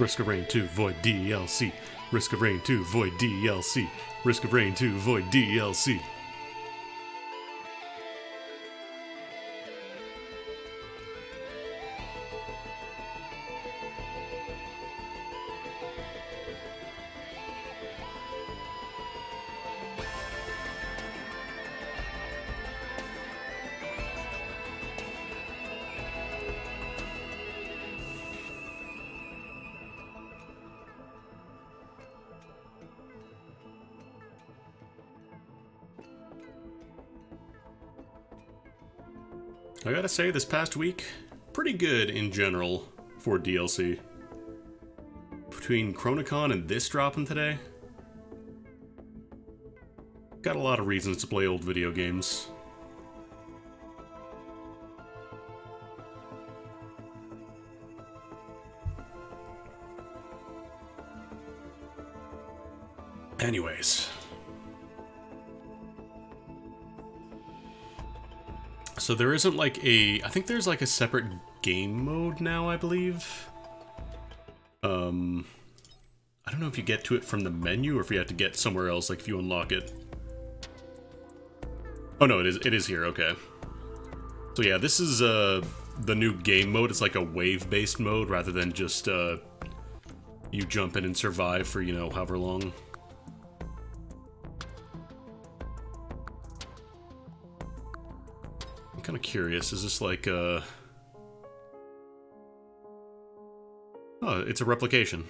Risk of Rain 2 Void DLC. Risk of Rain 2 Void DLC. Risk of Rain 2 Void DLC. I gotta say, this past week, pretty good in general for DLC. Between Chronicon and this dropping today, got a lot of reasons to play old video games. Anyways. So there isn't like I think there's like a separate game mode now, I believe. I don't know if you get to it from the menu or if you have to get somewhere else, like if you unlock it. Oh no, it is here, okay. So yeah, this is the new game mode. It's like a wave-based mode rather than just you jump in and survive for, you know, however long. I'm kind of curious, is this like oh, it's a replication.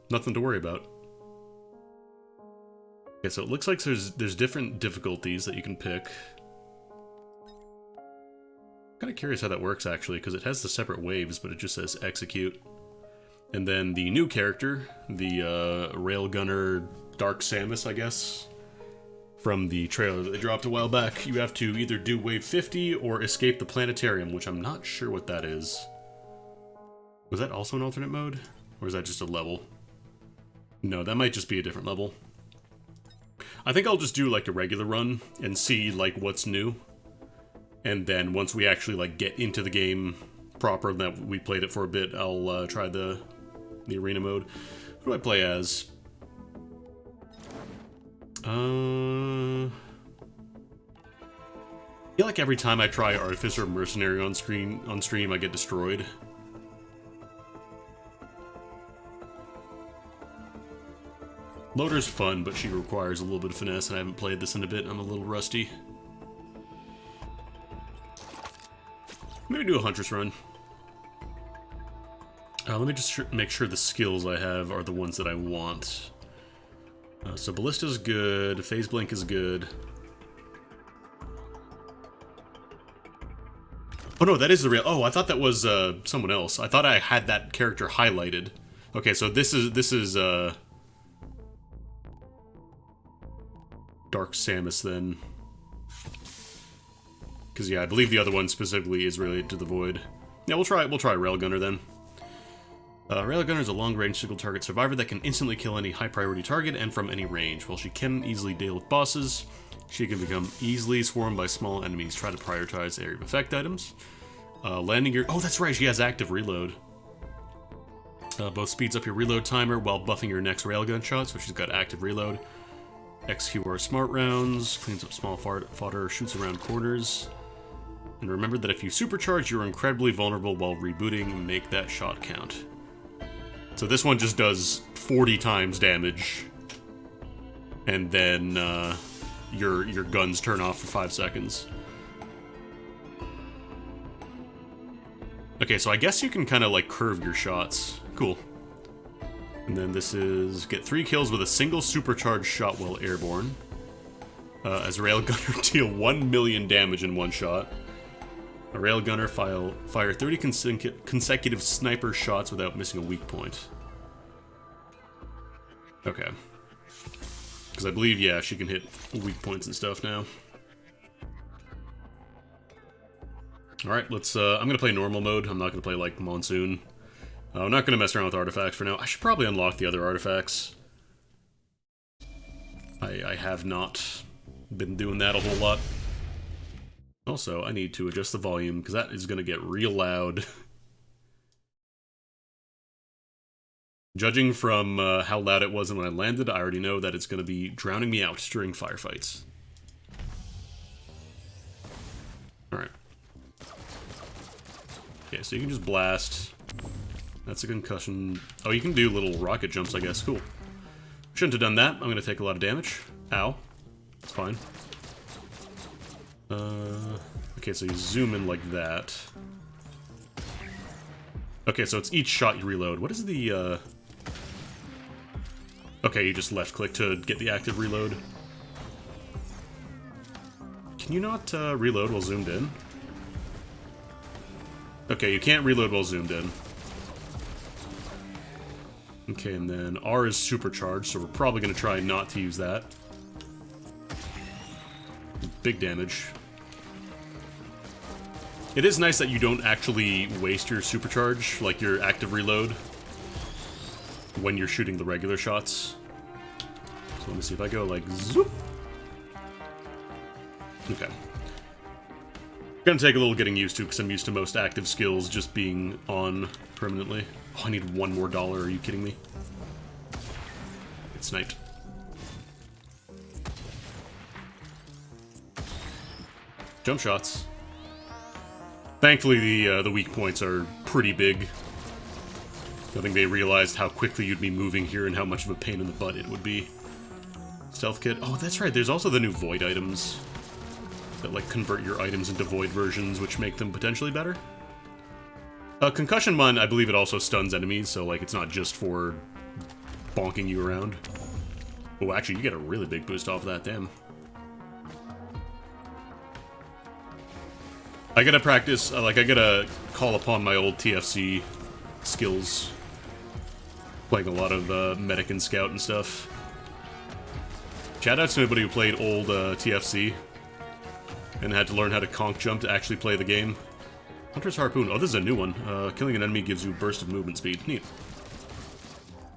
Nothing to worry about. Okay, so it looks like there's different difficulties that you can pick. Kind of curious how that works, actually, because it has the separate waves, but it just says execute. And then the new character, the Railgunner Dark Samus, I guess, from the trailer that they dropped a while back, you have to either do Wave 50 or escape the planetarium, which I'm not sure what that is. Was that also an alternate mode? Or is that just a level? No, that might just be a different level. I think I'll just do like a regular run and see like what's new. And then once we actually like get into the game proper, that we played it for a bit, I'll try the arena mode. Who do I play as? I feel like every time I try Artificer or Mercenary on stream, I get destroyed. Loader's fun, but she requires a little bit of finesse, and I haven't played this in a bit. I'm a little rusty. Maybe do a Huntress run. Let me just make sure the skills I have are the ones that I want. So Ballista's good, Phase Blink is good. Oh no, that is the real. Oh, I thought that was someone else. I thought I had that character highlighted. Okay, so this is Dark Samus then. Because yeah, I believe the other one specifically is related to the Void. Yeah, we'll try Railgunner then. Railgunner is a long-range single-target survivor that can instantly kill any high-priority target and from any range. While she can easily deal with bosses, she can become easily swarmed by small enemies. Try to prioritize area of effect items. Landing your... Oh, that's right, she has active reload. Both speeds up your reload timer while buffing your next railgun shot, so she's got active reload. XQR smart rounds, cleans up small fodder, shoots around corners. And remember that if you supercharge, you're incredibly vulnerable while rebooting. Make that shot count. So this one just does 40 times damage, and then your guns turn off for 5 seconds. Okay, so I guess you can kind of like curve your shots. Cool. And then this is get 3 kills with a single supercharged shot while airborne. As a Railgunner, deal 1 million damage in one shot. A Railgunner fire 30 consecutive sniper shots without missing a weak point. Okay. Because I believe, yeah, she can hit weak points and stuff now. Alright, let's, I'm gonna play normal mode. I'm not gonna play, like, Monsoon. I'm not gonna mess around with artifacts for now. I should probably unlock the other artifacts. I have not been doing that a whole lot. Also, I need to adjust the volume, because that is going to get real loud. Judging from how loud it was when I landed, I already know that it's going to be drowning me out during firefights. Alright. Okay, so you can just blast. That's a concussion. Oh, you can do little rocket jumps, I guess. Cool. Shouldn't have done that. I'm going to take a lot of damage. Ow. It's fine. Okay, so you zoom in like that. Okay, so it's each shot you reload. What is the, Okay, you just left-click to get the active reload. Can you not, reload while zoomed in? Okay, you can't reload while zoomed in. Okay, and then R is supercharged, so we're probably going to try not to use that. Big damage. It is nice that you don't actually waste your supercharge, like your active reload, when you're shooting the regular shots. So let me see if I go like zoop. Okay. Gonna take a little getting used to because I'm used to most active skills just being on permanently. Oh, I need $1 more. Are you kidding me? Get sniped. Jump shots. Thankfully, the weak points are pretty big. I think they realized how quickly you'd be moving here and how much of a pain in the butt it would be. Stealth kit. Oh, that's right. There's also the new void items that, like, convert your items into void versions, which make them potentially better. Concussion one, I believe it also stuns enemies, so, like, it's not just for bonking you around. Oh, actually, you get a really big boost off of that, damn. I gotta practice, like, I gotta call upon my old TFC skills. Playing a lot of medic and scout and stuff. Shout out to anybody who played old TFC and had to learn how to conk jump to actually play the game. Hunter's Harpoon. Oh, this is a new one. Killing an enemy gives you a burst of movement speed. Neat.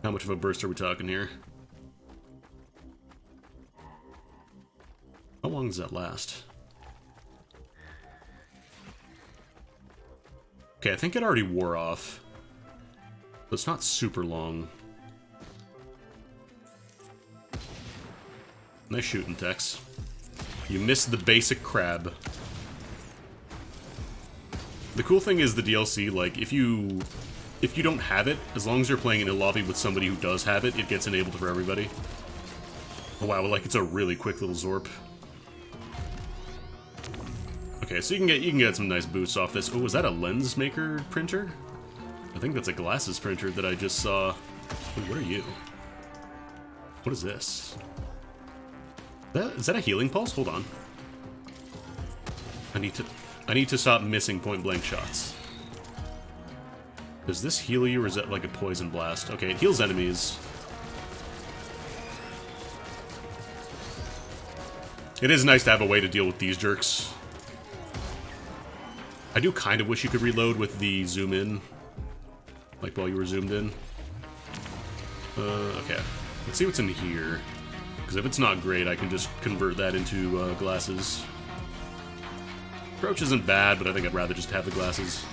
How much of a burst are we talking here? How long does that last? Okay, I think it already wore off. But it's not super long. Nice shooting, Tex. You missed the basic crab. The cool thing is the DLC, like, if you don't have it, as long as you're playing in a lobby with somebody who does have it, it gets enabled for everybody. Oh wow, like, it's a really quick little Zorp. Okay, so you can get some nice boosts off this. Oh, was that a lens maker printer? I think that's a glasses printer that I just saw. Ooh, what are you? What is this? Is that a healing pulse? Hold on. I need to stop missing point-blank shots. Does this heal you, or is that like a poison blast? Okay, it heals enemies. It is nice to have a way to deal with these jerks. I do kind of wish you could reload with the zoom in. Like while you were zoomed in. Okay. Let's see what's in here. Because if it's not great, I can just convert that into glasses. Approach isn't bad, but I think I'd rather just have the glasses.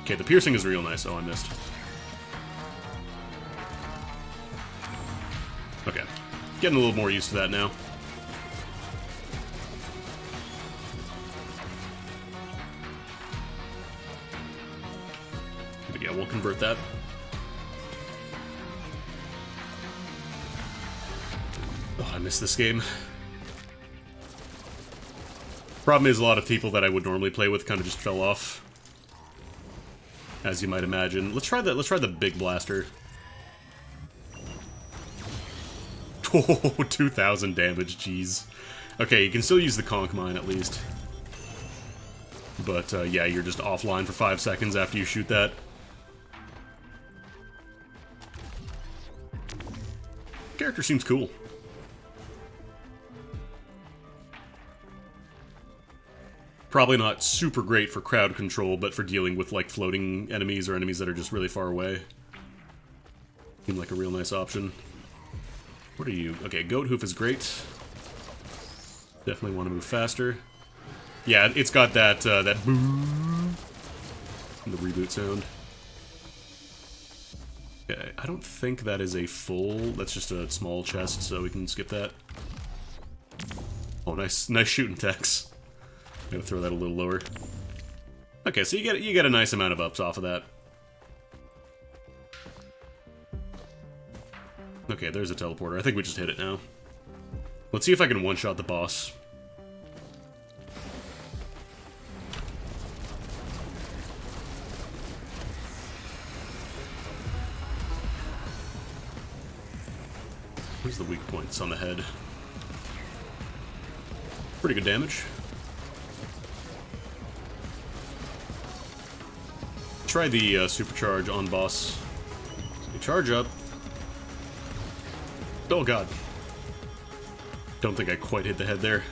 Okay, the piercing is real nice. Oh, I missed. Okay. Getting a little more used to that now. But yeah, we'll convert that. Oh, I missed this game. Problem is, a lot of people that I would normally play with kind of just fell off, as you might imagine. Let's try the big blaster. Oh, 2,000 damage, jeez. Okay, you can still use the conch mine at least. But yeah, you're just offline for 5 seconds after you shoot that. Character seems cool. Probably not super great for crowd control, but for dealing with, like, floating enemies or enemies that are just really far away. Seemed like a real nice option. What are you? Okay, Goat Hoof is great. Definitely want to move faster. Yeah, it's got that, that boom. The reboot sound. Okay, I don't think that is a full... That's just a small chest, so we can skip that. Oh, nice shooting Tex. I'm gonna throw that a little lower. Okay, so you get a nice amount of ups off of that. Okay, there's a teleporter. I think we just hit it now. Let's see if I can one-shot the boss. Where's the weak points on the head? Pretty good damage. Try the supercharge on boss. So you charge up. Oh god. Don't think I quite hit the head there.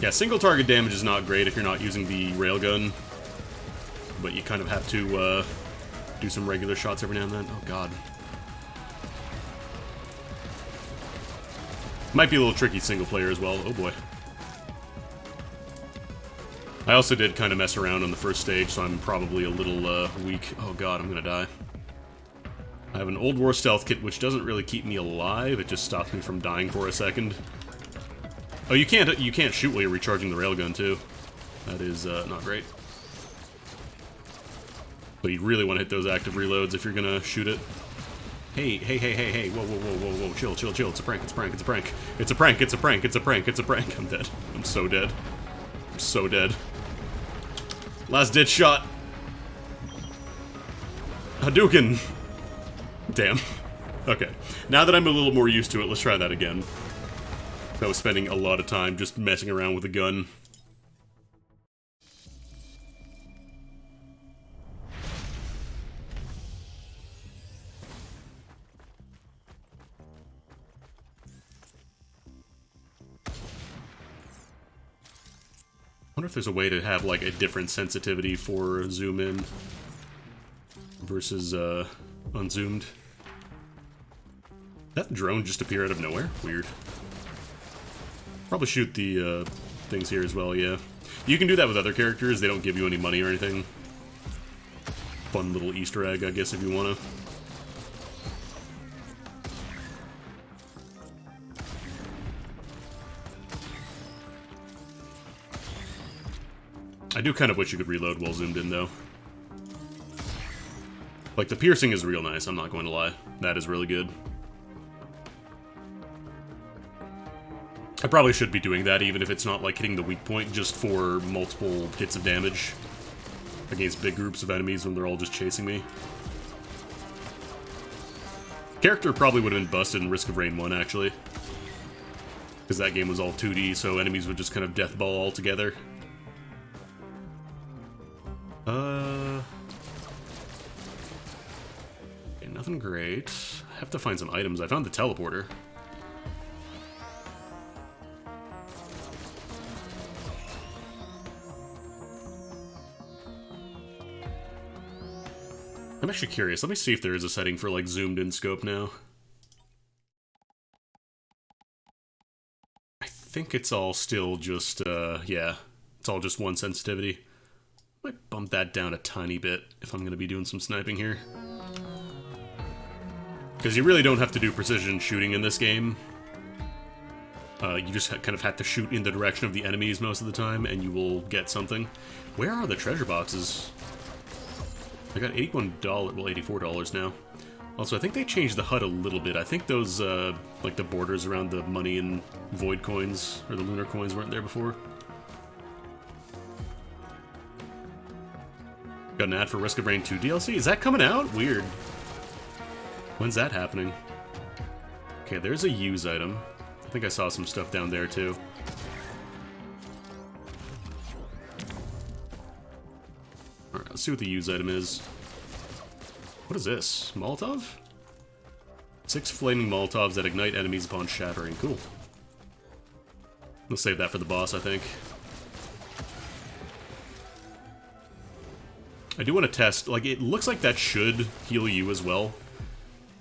Yeah, single target damage is not great if you're not using the railgun. But you kind of have to do some regular shots every now and then. Oh god. Might be a little tricky single player as well. Oh boy. I also did kind of mess around on the first stage, so I'm probably a little weak. Oh god, I'm gonna die. I have an Old War stealth kit, which doesn't really keep me alive. It just stops me from dying for a second. Oh, you can't shoot while you're recharging the railgun too. That is not great. But you really want to hit those active reloads if you're gonna shoot it. Hey, hey, hey, hey, hey, whoa, whoa, whoa, whoa, whoa, chill, chill, chill, it's a prank, it's a prank, it's a prank. It's a prank, it's a prank, it's a prank, it's a prank. I'm dead. I'm so dead. I'm so dead. Last ditch shot. Hadouken! Damn. Okay. Now that I'm a little more used to it, let's try that again. I was spending a lot of time just messing around with the gun. I wonder if there's a way to have, like, a different sensitivity for zoom in versus, unzoomed. That drone just appear out of nowhere? Weird. Probably shoot the, things here as well, yeah. You can do that with other characters, they don't give you any money or anything. Fun little Easter egg, I guess, if you wanna. I do kind of wish you could reload while zoomed in, though. Like, the piercing is real nice, I'm not going to lie. That is really good. I probably should be doing that, even if it's not, like, hitting the weak point, just for multiple hits of damage against big groups of enemies when they're all just chasing me. Character probably would have been busted in Risk of Rain 1, actually. Because that game was all 2D, so enemies would just kind of deathball all together. Okay, nothing great. I have to find some items. I found the teleporter. I'm actually curious. Let me see if there is a setting for, like, zoomed-in scope now. I think it's all still just, yeah. It's all just one sensitivity. Might bump that down a tiny bit if I'm going to be doing some sniping here. Because you really don't have to do precision shooting in this game. You just kind of have to shoot in the direction of the enemies most of the time, and you will get something. Where are the treasure boxes? I got $81, well, $84 now. Also, I think they changed the HUD a little bit. I think those, like the borders around the money and void coins, or the lunar coins, weren't there before. Got an ad for Risk of Rain 2 DLC? Is that coming out? Weird. When's that happening? Okay, there's a use item. I think I saw some stuff down there, too. Alright, let's see what the use item is. What is this? Molotov? 6 flaming Molotovs that ignite enemies upon shattering. Cool. We'll save that for the boss, I think. I do want to test, like, it looks like that should heal you as well.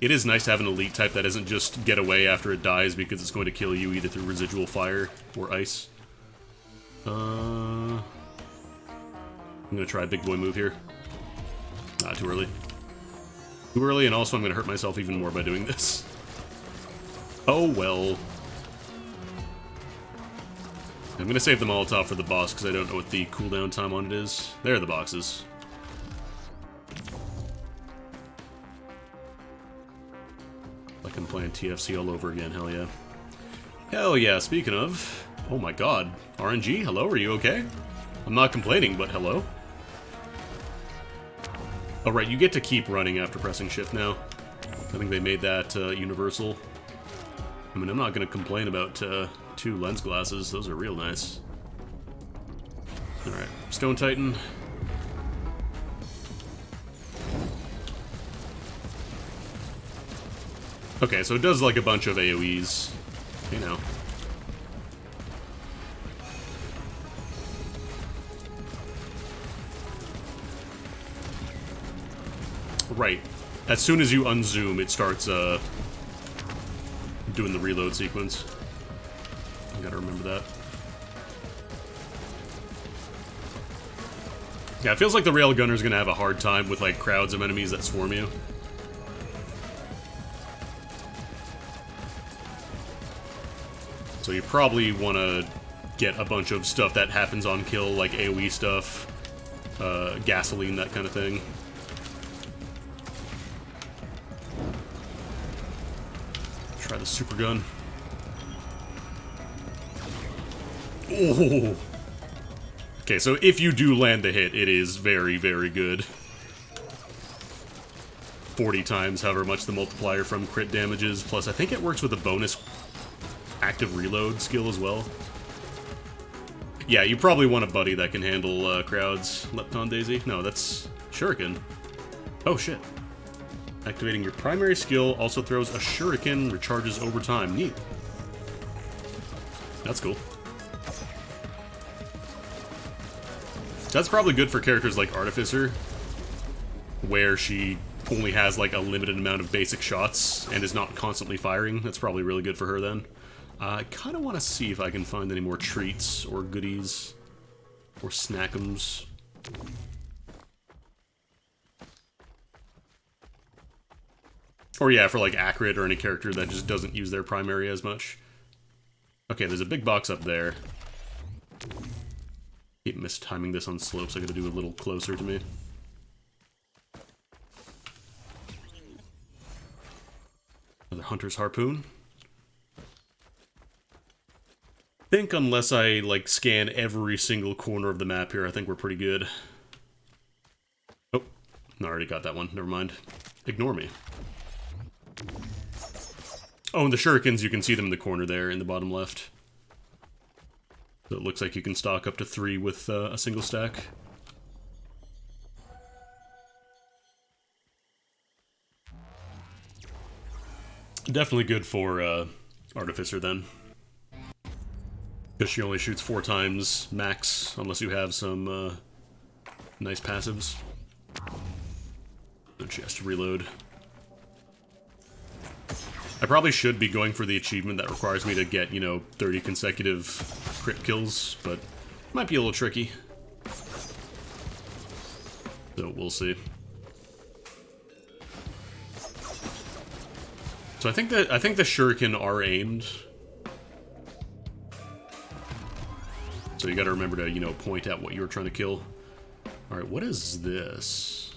It is nice to have an elite type that doesn't just get away after it dies because it's going to kill you either through residual fire or ice. I'm gonna try a big boy move here. Not too early. Too early, and also I'm gonna hurt myself even more by doing this. Oh well. I'm gonna save the Molotov for the boss because I don't know what the cooldown time on it is. There are the boxes. Like I'm playing TFC all over again, hell yeah. Hell yeah, speaking of... Oh my god. RNG, hello, are you okay? I'm not complaining, but hello? Oh right, you get to keep running after pressing shift now. I think they made that universal. I mean, I'm not gonna complain about 2 lens glasses, those are real nice. Alright, Stone Titan. Okay, so it does like a bunch of AoEs, you know. Right. As soon as you unzoom, it starts doing the reload sequence. I gotta remember that. Yeah, it feels like the railgunner's gonna have a hard time with like crowds of enemies that swarm you. So you probably want to get a bunch of stuff that happens on kill, like AoE stuff, gasoline, that kind of thing. Try the super gun. Oh! Okay, so if you do land the hit, it is very, very good. 40 times however much the multiplier from crit damage is, plus I think it works with a bonus active reload skill as well. Yeah, you probably want a buddy that can handle crowds. Lepton Daisy? No, that's Shuriken. Oh shit. Activating your primary skill also throws a shuriken, recharges over time. Neat. That's cool. That's probably good for characters like Artificer, where she only has like a limited amount of basic shots and is not constantly firing. That's probably really good for her then. I kind of want to see if I can find any more treats or goodies or snackums. Or yeah, for like Acrid or any character that just doesn't use their primary as much. Okay, there's a big box up there. Keep mistiming this on slopes, I gotta do a little closer to me. Another Hunter's Harpoon. I think unless I like scan every single corner of the map here, I think we're pretty good. Oh, I already got that one, never mind. Ignore me. Oh, and the shurikens, you can see them in the corner there, in the bottom left. So it looks like you can stock up to 3 with a single stack. Definitely good for Artificer then. Because she only shoots 4 times max, unless you have some nice passives. Then she has to reload. I probably should be going for the achievement that requires me to get, you know, 30 consecutive crit kills, but it might be a little tricky. So we'll see. So I think the shuriken are aimed. So you gotta remember to, you know, point at what you were trying to kill. Alright, what is this?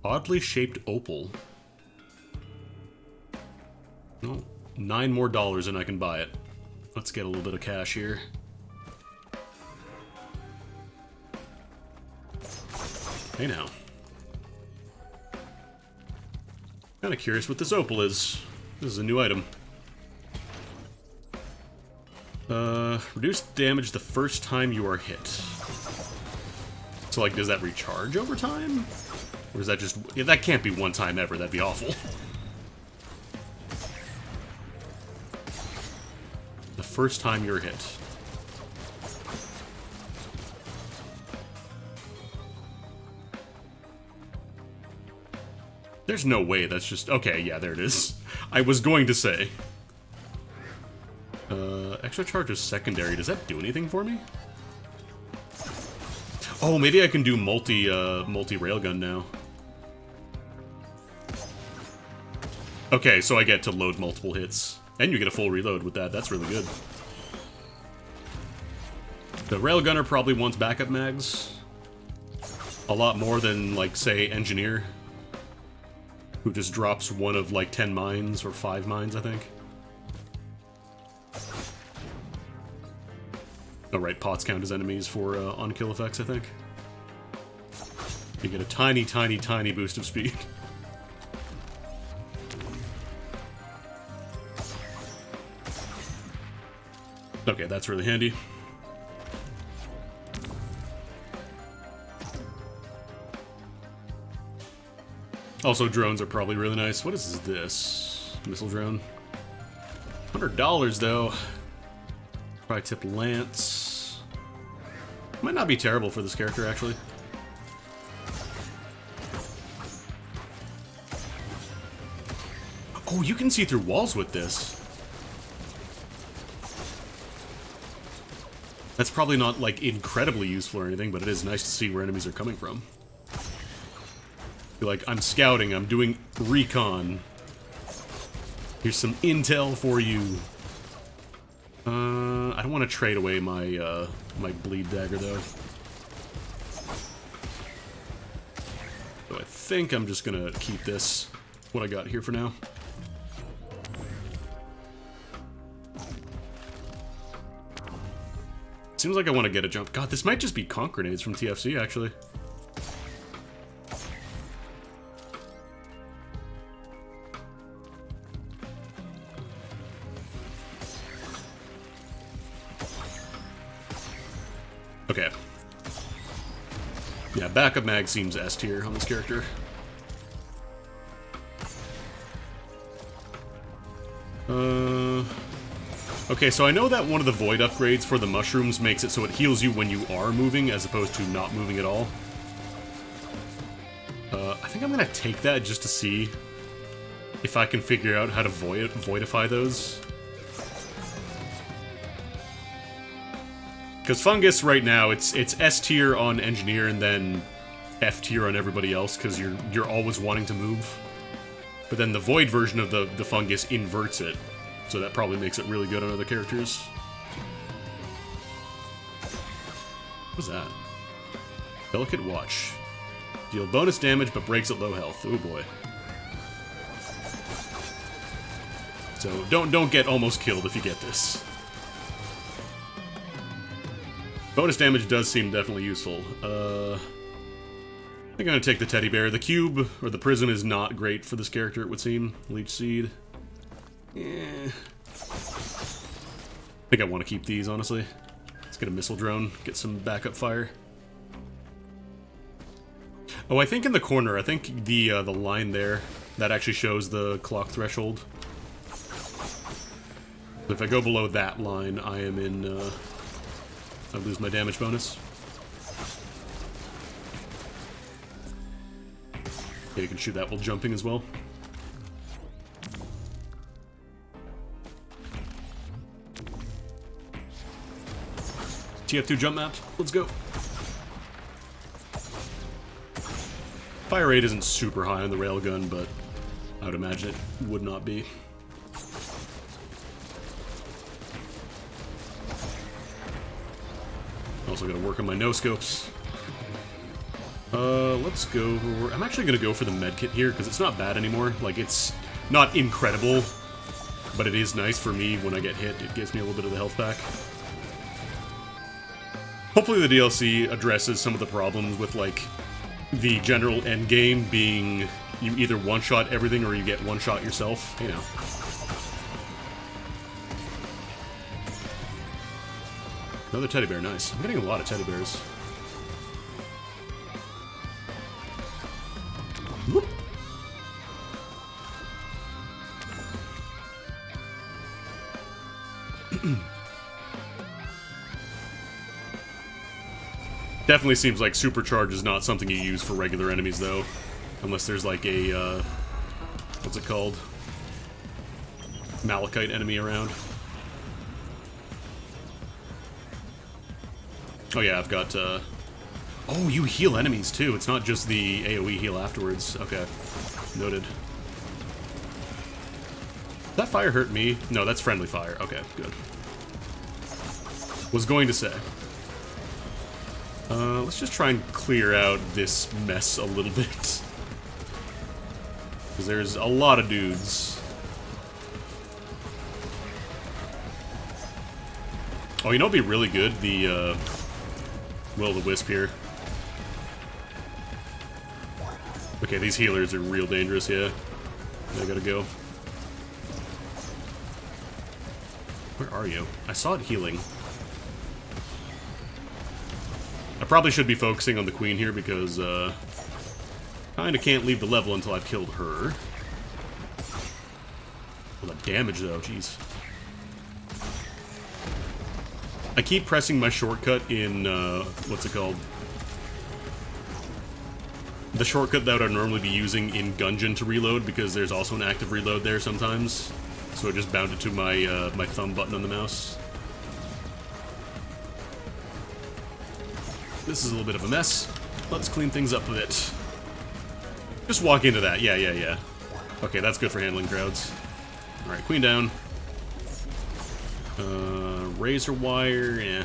Oddly shaped opal. Oh, $9 more and I can buy it. Let's get a little bit of cash here. Hey now. Kinda curious what this opal is. This is a new item. Reduce damage the first time you are hit. So like, does that recharge over time? Or is that just... Yeah, that can't be one time ever, that'd be awful. The first time you're hit. There's no way that's just... Okay, yeah, there it is. I was going to say. Extra charge is secondary. Does that do anything for me? Oh, maybe I can do multi railgun now. Okay, so I get to load multiple hits. And you get a full reload with that. That's really good. The railgunner probably wants backup mags. A lot more than, like, say, engineer. Who just drops one of, like, 10 mines, or 5 mines, I think. Oh, right, pots count as enemies for on-kill effects, I think. You get a tiny, tiny, tiny boost of speed. Okay, that's really handy. Also, drones are probably really nice. What is this? Missile drone. $100, though. Tri-tip lance. Might not be terrible for this character, actually. Oh, you can see through walls with this. That's probably not, like, incredibly useful or anything, but it is nice to see where enemies are coming from. Be like, I'm scouting, I'm doing recon. Here's some intel for you. I don't want to trade away my, my bleed dagger, though. So I think I'm just gonna keep this, what I got here for now. Seems like I want to get a jump. God, this might just be conch grenades from TFC, actually. Okay. Yeah, backup mag seems S tier on this character. Okay, so I know that one of the void upgrades for the mushrooms makes it so it heals you when you are moving, as opposed to not moving at all. I think I'm gonna take that just to see if I can figure out how to voidify those. Because fungus right now, it's S tier on engineer and then F tier on everybody else, because you're always wanting to move. But then the void version of the fungus inverts it. So that probably makes it really good on other characters. What's that? Delicate Watch. Deal bonus damage, but breaks at low health. Oh boy. So don't get almost killed if you get this. Bonus damage does seem definitely useful. I think I'm gonna take the teddy bear. The cube, or the prism, is not great for this character, it would seem. Leech seed. Yeah. I think I want to keep these, honestly. Let's get a missile drone, get some backup fire. Oh, I think in the corner, I think the line there, that actually shows the clock threshold. So if I go below that line, I am in, I lose my damage bonus. Yeah, you can shoot that while jumping as well. TF2 jump map. Let's go. Fire rate isn't super high on the railgun, but I would imagine it would not be. Also gotta work on my no-scopes. Let's go... I'm actually gonna go for the medkit here, because it's not bad anymore. Like, it's not incredible, but it is nice for me when I get hit. It gives me a little bit of the health back. Hopefully the DLC addresses some of the problems with, like, the general endgame being you either one-shot everything or you get one-shot yourself, you know. Another teddy bear, nice. I'm getting a lot of teddy bears. Whoop. Definitely seems like supercharge is not something you use for regular enemies, though. Unless there's like a, what's it called? Malachite enemy around. Oh yeah, I've got, Oh, you heal enemies too. It's not just the AoE heal afterwards. Okay. Noted. That fire hurt me? No, that's friendly fire. Okay, good. Was going to say. Let's just try and clear out this mess a little bit. Because there's a lot of dudes. Oh, you know what'd be really good? The, Will-o-the-Wisp here. Okay, these healers are real dangerous, yeah. I gotta go. Where are you? I saw it healing. I probably should be focusing on the queen here because, kinda can't leave the level until I've killed her. Well, the damage, though, jeez. I keep pressing my shortcut in, what's it called? The shortcut that I'd normally be using in Gungeon to reload, because there's also an active reload there sometimes. So I just bound it to my, my thumb button on the mouse. This is a little bit of a mess. Let's clean things up a bit. Just walk into that. Yeah. Okay, that's good for handling crowds. Alright, queen down. Razor wire, yeah.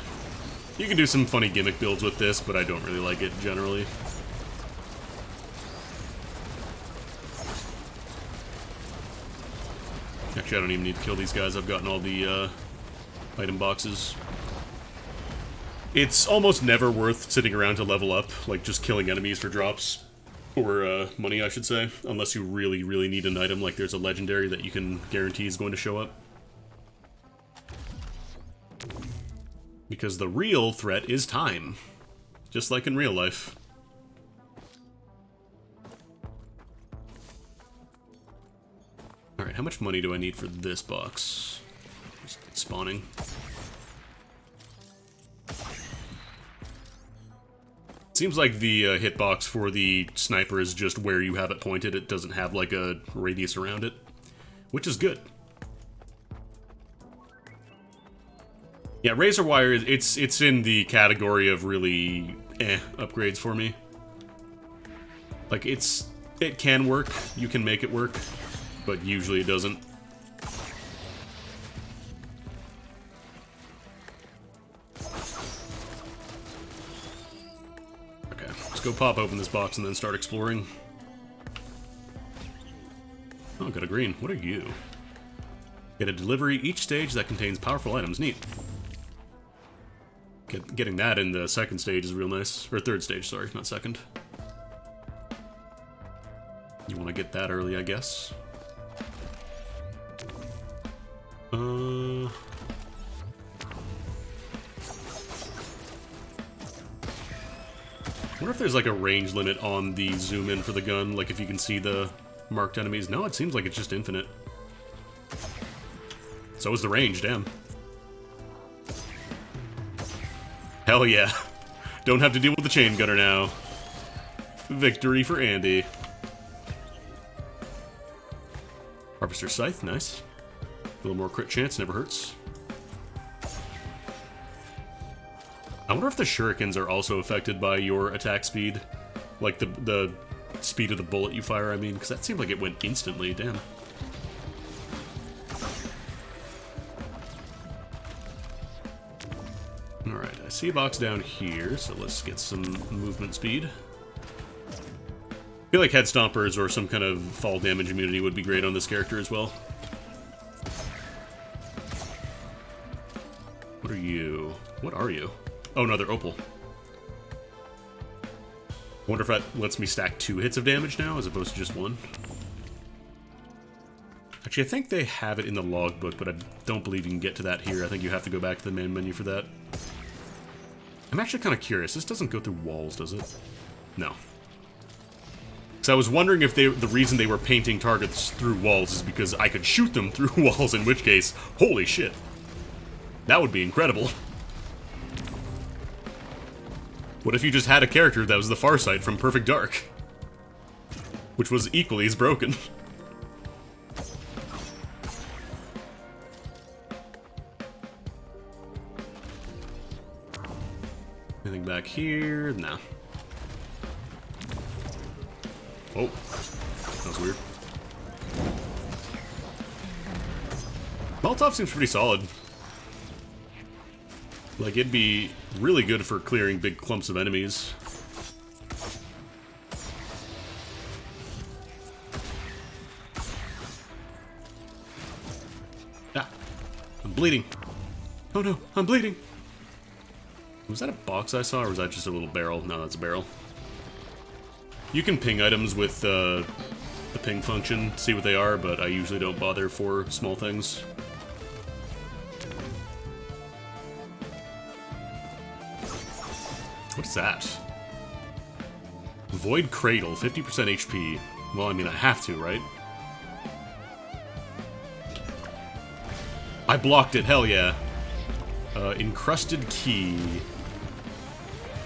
You can do some funny gimmick builds with this, but I don't really like it generally. Actually, I don't even need to kill these guys. I've gotten all the item boxes. It's almost never worth sitting around to level up, like just killing enemies for drops. Or money, I should say. Unless you really, really need an item, like there's a legendary that you can guarantee is going to show up. Because the real threat is time. Just like in real life. Alright, how much money do I need for this box? Just get spawning. Seems like the hitbox for the sniper is just where you have it pointed. It doesn't have like a radius around it, which is good. Yeah, Razor Wire, it's in the category of really upgrades for me. Like, it can work, you can make it work, but usually it doesn't. Okay, let's go pop open this box and then start exploring. Oh, got a green. What are you? Get a delivery each stage that contains powerful items. Neat. Getting that in the second stage is real nice. Or third stage, sorry, not second. You want to get that early, I guess. I wonder if there's like a range limit on the zoom in for the gun, like if you can see the marked enemies. No, it seems like it's just infinite. So is the range, damn. Hell yeah. Don't have to deal with the chain gunner now. Victory for Andy. Harvester's Scythe, nice. A little more crit chance, never hurts. I wonder if the shurikens are also affected by your attack speed. Like the speed of the bullet you fire, I mean, because that seemed like it went instantly, damn. Alright, I see a box down here, so let's get some movement speed. I feel like head stompers or some kind of fall damage immunity would be great on this character as well. What are you? What are you? Oh no, they're opal. I wonder if that lets me stack 2 hits of damage now as opposed to just 1. Actually, I think they have it in the logbook, but I don't believe you can get to that here. I think you have to go back to the main menu for that. I'm actually kind of curious. This doesn't go through walls, does it? No. So I was wondering if the reason they were painting targets through walls is because I could shoot them through walls, in which case, holy shit. That would be incredible. What if you just had a character that was the Farsight from Perfect Dark? Which was equally as broken. Anything back here? Nah. Oh, that was weird. Molotov seems pretty solid. Like, it'd be really good for clearing big clumps of enemies. Ah, I'm bleeding. Oh no, I'm bleeding. Was that a box I saw, or was that just a little barrel? No, that's a barrel. You can ping items with the ping function, see what they are, but I usually don't bother for small things. What is that? Void Cradle, 50% HP. Well, I mean, I have to, right? I blocked it, hell yeah. Encrusted Key.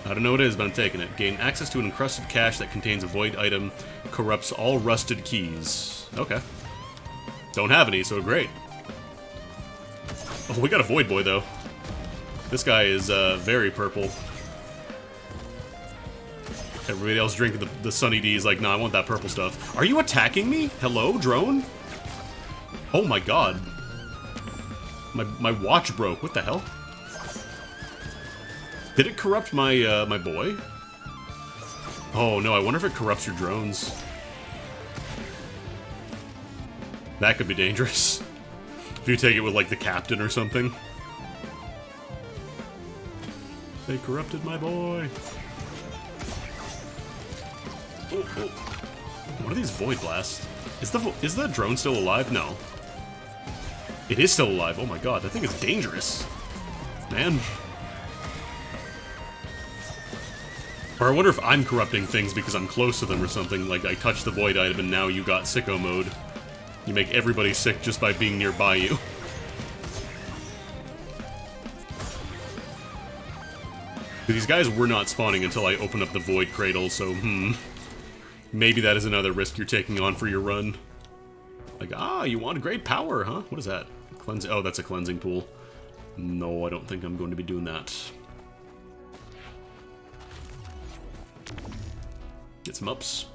I don't know what it is, but I'm taking it. Gain access to an encrusted cache that contains a void item. Corrupts all rusted keys. Okay. Don't have any, so great. Oh, we got a Void Boy, though. This guy is, very purple. Everybody else drinking the Sunny D is like, nah, I want that purple stuff. Are you attacking me? Hello, drone? Oh my god. My watch broke. What the hell? Did it corrupt my, my boy? Oh no, I wonder if it corrupts your drones. That could be dangerous. If you take it with, like, the captain or something. They corrupted my boy. Oh, oh. What are these void blasts? Is the drone still alive? No. It is still alive. Oh my god, that thing is dangerous. Man. Or I wonder if I'm corrupting things because I'm close to them or something. Like, I touched the void item and now you got sicko mode. You make everybody sick just by being nearby you. These guys were not spawning until I opened up the void cradle, so, maybe that is another risk you're taking on for your run. Like, ah, you want great power, huh? What is that? Cleanse. Oh, that's a cleansing pool. No, I don't think I'm going to be doing that. Get some ups.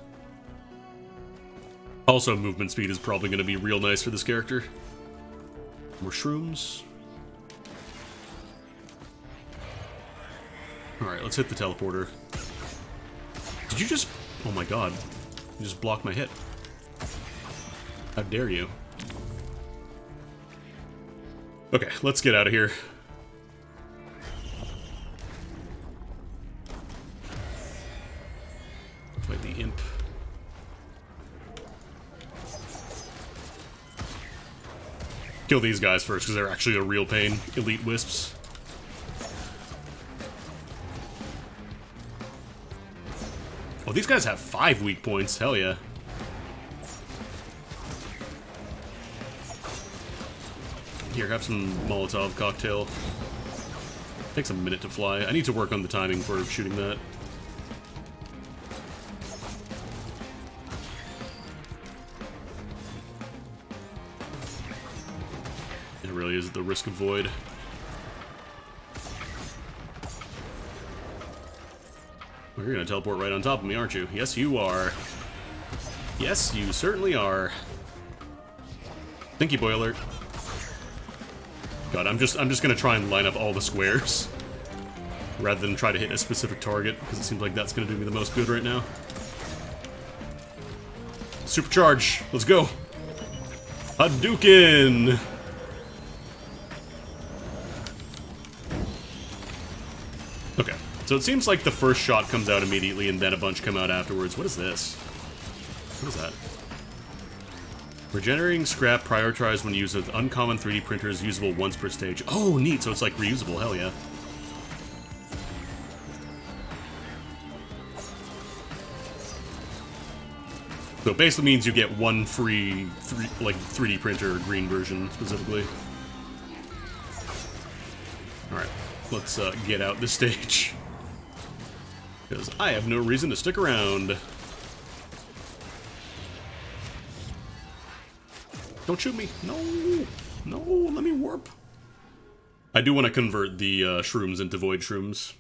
Also, movement speed is probably going to be real nice for this character. More shrooms. Alright, let's hit the teleporter. Did you just... Oh my god. You just blocked my hit. How dare you? Okay, let's get out of here. Fight the imp. Kill these guys first, because they're actually a real pain. Elite wisps. Oh, these guys have 5 weak points. Hell yeah. Here, have some Molotov cocktail. Takes a minute to fly. I need to work on the timing for shooting that. It really is the risk of void. Well, you're gonna teleport right on top of me, aren't you? Yes, you are. Yes, you certainly are. Thinky boy alert. God, I'm just gonna try and line up all the squares rather than try to hit a specific target, because it seems like that's gonna do me the most good right now. Supercharge! Let's go! Hadouken! Okay, so it seems like the first shot comes out immediately and then a bunch come out afterwards. What is this? What is that? Regenerating scrap prioritized when used with uncommon 3D printers, usable once per stage. Oh, neat, so it's like reusable, hell yeah. So it basically means you get one free 3D printer, green version specifically. Alright, let's get out this stage. Because I have no reason to stick around. Don't shoot me. No. No, let me warp. I do want to convert the shrooms into void shrooms.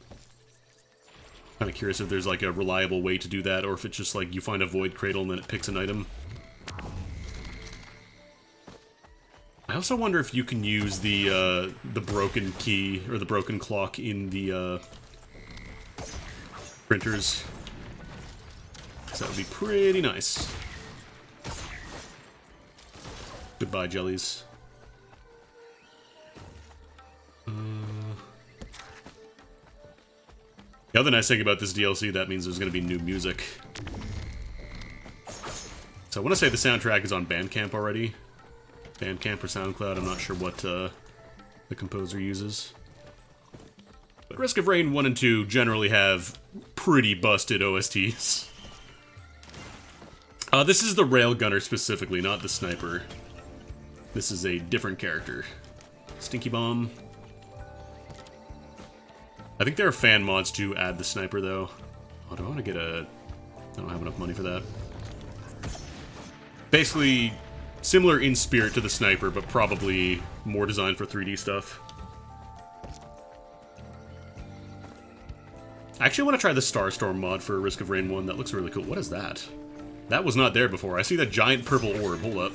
Kind of curious if there's like a reliable way to do that, or if it's just like you find a void cradle and then it picks an item. I also wonder if you can use the broken key or the broken clock in the printers. So that would be pretty nice. Goodbye, jellies. The other nice thing about this DLC, that means there's going to be new music. So I want to say the soundtrack is on Bandcamp already. Bandcamp or SoundCloud, I'm not sure what the composer uses. But Risk of Rain 1 and 2 generally have pretty busted OSTs. This is the Railgunner specifically, not the Sniper. This is a different character. Stinky Bomb. I think there are fan mods to add the Sniper, though. Oh, do I want to get a... I don't have enough money for that. Basically, similar in spirit to the Sniper, but probably more designed for 3D stuff. I actually want to try the Starstorm mod for Risk of Rain 1. That looks really cool. What is that? That was not there before. I see that giant purple orb. Hold up.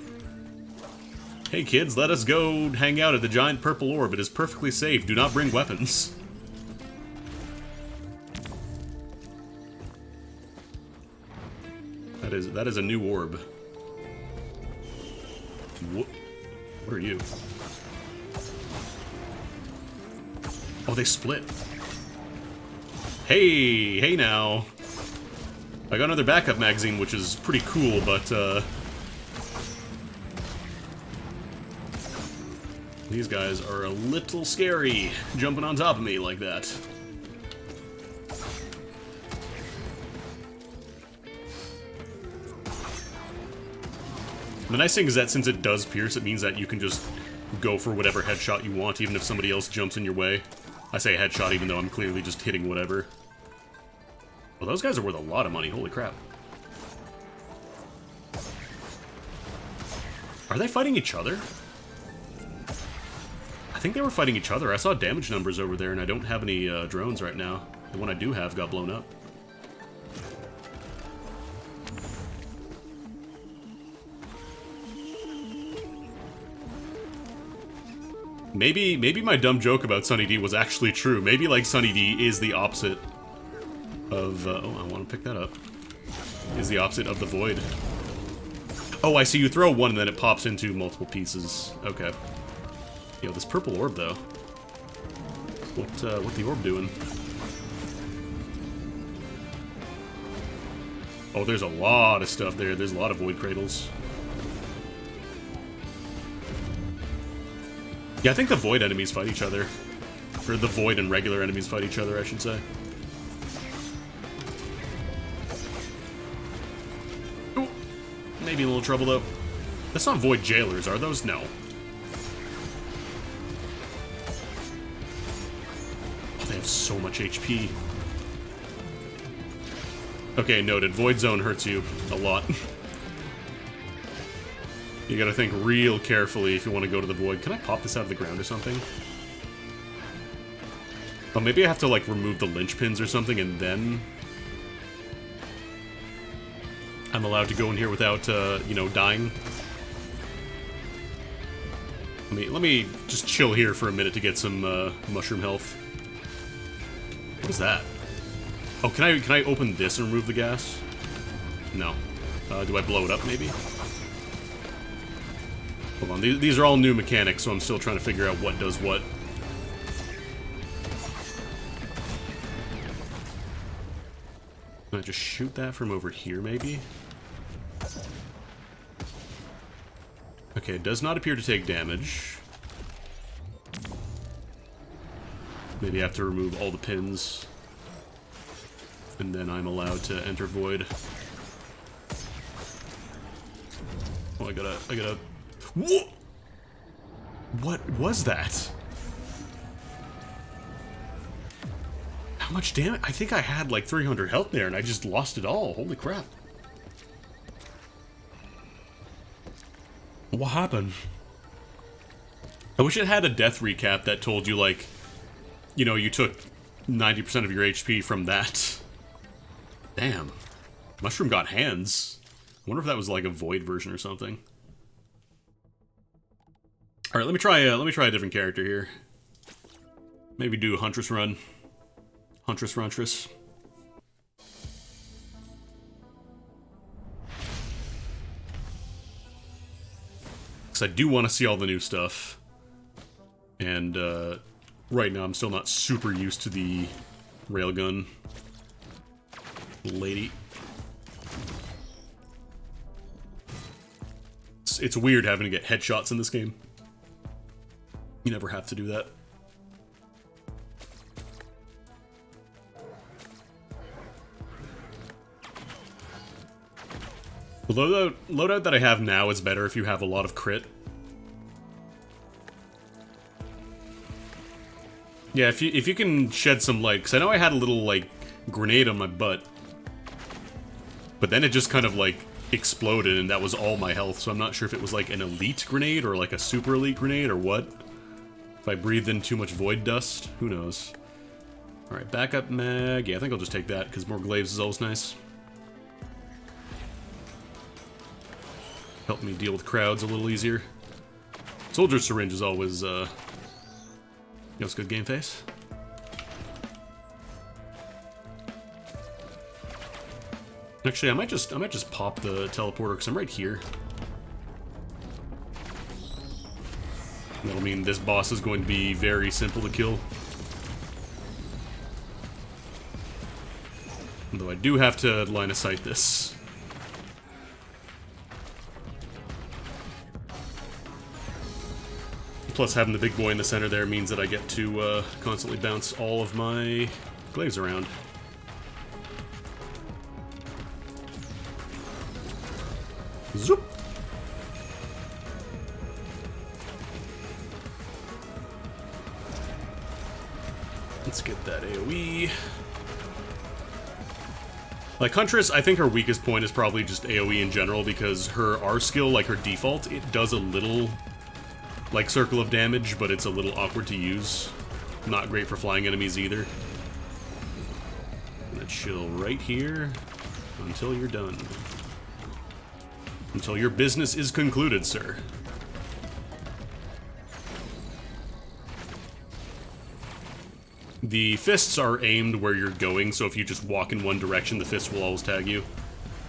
Hey kids, let us go hang out at the giant purple orb. It is perfectly safe. Do not bring weapons. That is a new orb. What are you? Oh, they split. Hey now. I got another backup magazine, which is pretty cool, but these guys are a little scary, jumping on top of me like that. The nice thing is that since it does pierce, it means that you can just go for whatever headshot you want, even if somebody else jumps in your way. I say headshot even though I'm clearly just hitting whatever. Well, those guys are worth a lot of money, holy crap. Are they fighting each other? I think they were fighting each other. I saw damage numbers over there, and I don't have any drones right now. The one I do have got blown up. Maybe my dumb joke about Sunny D was actually true. Maybe, like, Sunny D is the opposite of... oh, I want to pick that up. Is the opposite of the Void. Oh, I see. You throw one and then it pops into multiple pieces. Okay. Yo, this purple orb, though. What the orb doing? Oh, there's a lot of stuff there. There's a lot of Void Cradles. Yeah, I think the Void enemies fight each other. Or the Void and regular enemies fight each other, I should say. Ooh, maybe a little trouble, though. That's not Void Jailers, are those? No. Oh, they have so much HP. Okay, noted. Void Zone hurts you a lot. You gotta think real carefully if you want to go to the Void. Can I pop this out of the ground or something? Oh, maybe I have to, like, remove the linchpins or something and then... I'm allowed to go in here without, you know, dying. Let me just chill here for a minute to get some, mushroom health. What is that? Oh, can I open this and remove the gas? No. Do I blow it up, maybe? Hold on, these are all new mechanics, so I'm still trying to figure out what does what. Can I just shoot that from over here, maybe? Okay, it does not appear to take damage. Maybe I have to remove all the pins. And then I'm allowed to enter Void. Oh, I gotta... What was that? How much damage? I think I had like 300 health there and I just lost it all. Holy crap. What happened? I wish it had a death recap that told you, like, you know, you took 90% of your HP from that. Damn. Mushroom got hands. I wonder if that was like a void version or something. Alright, let me try a different character here. Maybe do Huntress Run. Huntress Runtress. Because I do want to see all the new stuff. And, right now I'm still not super used to the railgun lady. It's weird having to get headshots in this game. You never have to do that. The loadout that I have now is better if you have a lot of crit. Yeah, if you can shed some light, because I know I had a little, like, grenade on my butt. But then it just kind of, like, exploded, and that was all my health, so I'm not sure if it was, like, an elite grenade, or, like, a super elite grenade, or what. If I breathed in too much void dust, who knows. Alright, backup mag. Yeah, I think I'll just take that, because more glaives is always nice. Help me deal with crowds a little easier. Soldier syringe is always, it's good game face. Actually, I might just pop the teleporter because I'm right here. That'll mean this boss is going to be very simple to kill. Although I do have to line of sight this. Plus, having the big boy in the center there means that I get to constantly bounce all of my glaives around. Zoop! Let's get that AoE. Like, Huntress, I think her weakest point is probably just AoE in general, because her R skill, like her default, it does a little, like, circle of damage, but it's a little awkward to use. Not great for flying enemies either. Gonna chill right here until you're done. Until your business is concluded, sir. The fists are aimed where you're going, so if you just walk in one direction, the fists will always tag you.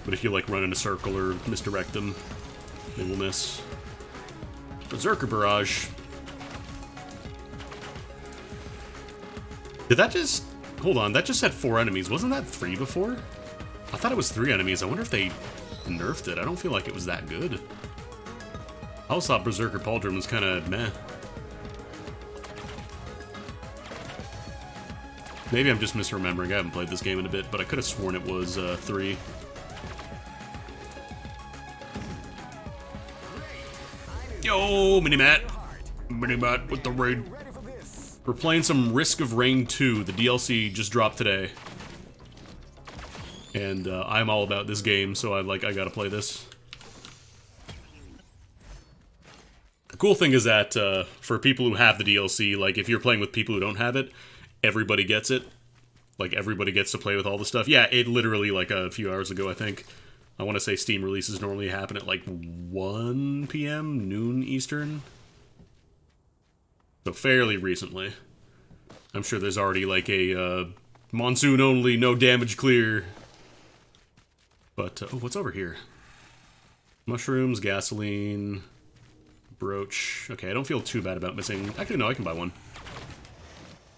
But if you, like, run in a circle or misdirect them, they will miss. Berserker Barrage. Did that just... Hold on, that just had 4 enemies. Wasn't that 3 before? I thought it was 3 enemies. I wonder if they nerfed it. I don't feel like it was that good. I always thought Berserker Pauldron was kind of meh. Maybe I'm just misremembering. I haven't played this game in a bit, but I could have sworn it was 3. Yo, Mini-Mat! Mini-Mat with the raid. We're playing some Risk of Rain 2. The DLC just dropped today. And I'm all about this game, so I gotta play this. The cool thing is that for people who have the DLC, like if you're playing with people who don't have it, everybody gets it. Like everybody gets to play with all the stuff. Yeah, it literally like a few hours ago, I think. I want to say Steam releases normally happen at like 1 p.m., noon Eastern. So fairly recently. I'm sure there's already like a monsoon only, no damage clear. But, oh, what's over here? Mushrooms, gasoline, brooch. Okay, I don't feel too bad about missing. Actually, no, I can buy one.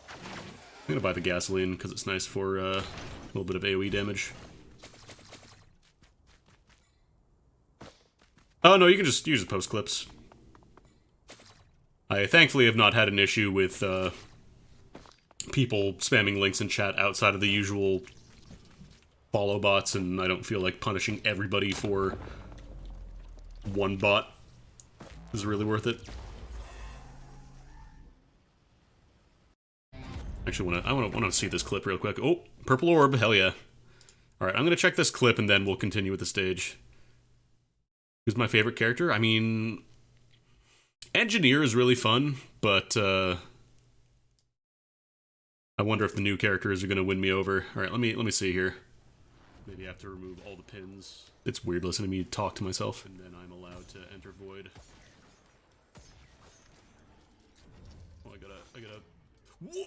I'm gonna buy the gasoline because it's nice for a little bit of AoE damage. Oh, no, you can just use the post clips. I thankfully have not had an issue with people spamming links in chat outside of the usual follow bots, and I don't feel like punishing everybody for one bot is really worth it. Actually, I want to see this clip real quick. Oh, purple orb, hell yeah. Alright, I'm gonna check this clip and then we'll continue with the stage. Who's my favorite character? I mean, Engineer is really fun, but I wonder if the new characters are gonna win me over. Alright, let me see here. Maybe I have to remove all the pins. It's weird listening to me talk to myself. And then I'm allowed to enter void. Oh, I gotta... Whoa!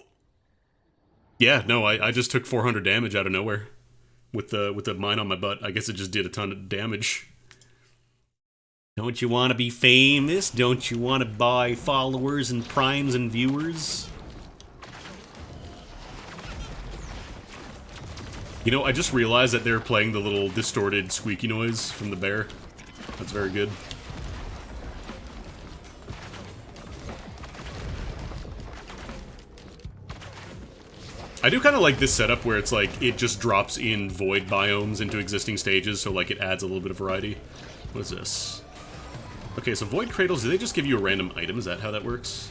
Yeah, no, I just took 400 damage out of nowhere. With the mine on my butt. I guess it just did a ton of damage. Don't you want to be famous? Don't you want to buy followers and primes and viewers? You know, I just realized that they're playing the little distorted squeaky noise from the bear. That's very good. I do kind of like this setup where it's like, it just drops in void biomes into existing stages, so like it adds a little bit of variety. What is this? Okay, so void cradles, do they just give you a random item? Is that how that works?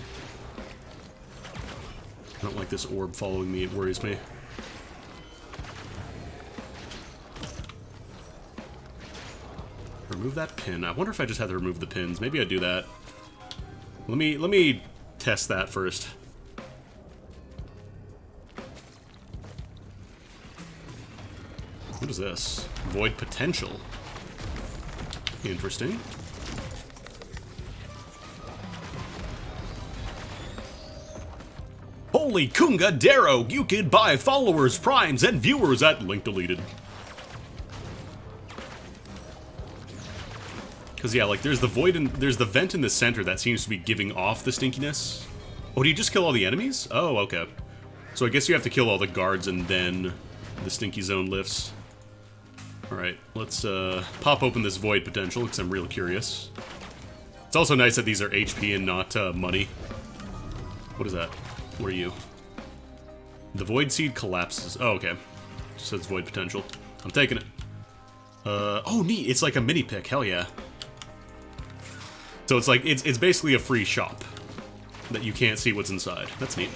I don't like this orb following me, it worries me. Remove that pin. I wonder if I just had to remove the pins. Maybe I'd do that. Let me test that first. What is this? Void potential. Interesting. Holy Kunga Darrow! You could buy followers, primes, and viewers at link deleted. Because, yeah, like, there's the void and there's the vent in the center that seems to be giving off the stinkiness. Oh, do you just kill all the enemies? Oh, okay. So I guess you have to kill all the guards and then the stinky zone lifts. Alright, let's pop open this void potential, because I'm real curious. It's also nice that these are HP and not money. What is that? What are you? The void seed collapses. Oh, okay. Just says void potential. I'm taking it. Oh, neat. It's like a mini pick. Hell yeah. So it's like, it's basically a free shop that you can't see what's inside. That's neat.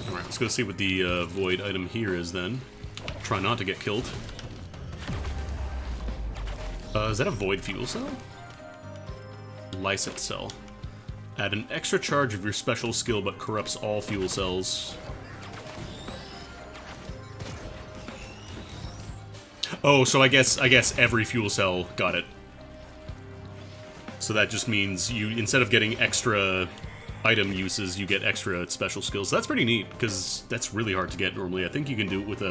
Alright, let's go see what the void item here is then. Try not to get killed. Is that a void fuel cell? Lysate cell. Add an extra charge of your special skill but corrupts all fuel cells. Oh, so I guess every fuel cell got it. So that just means you, instead of getting extra item uses, you get extra special skills. That's pretty neat, because that's really hard to get normally. I think you can do it with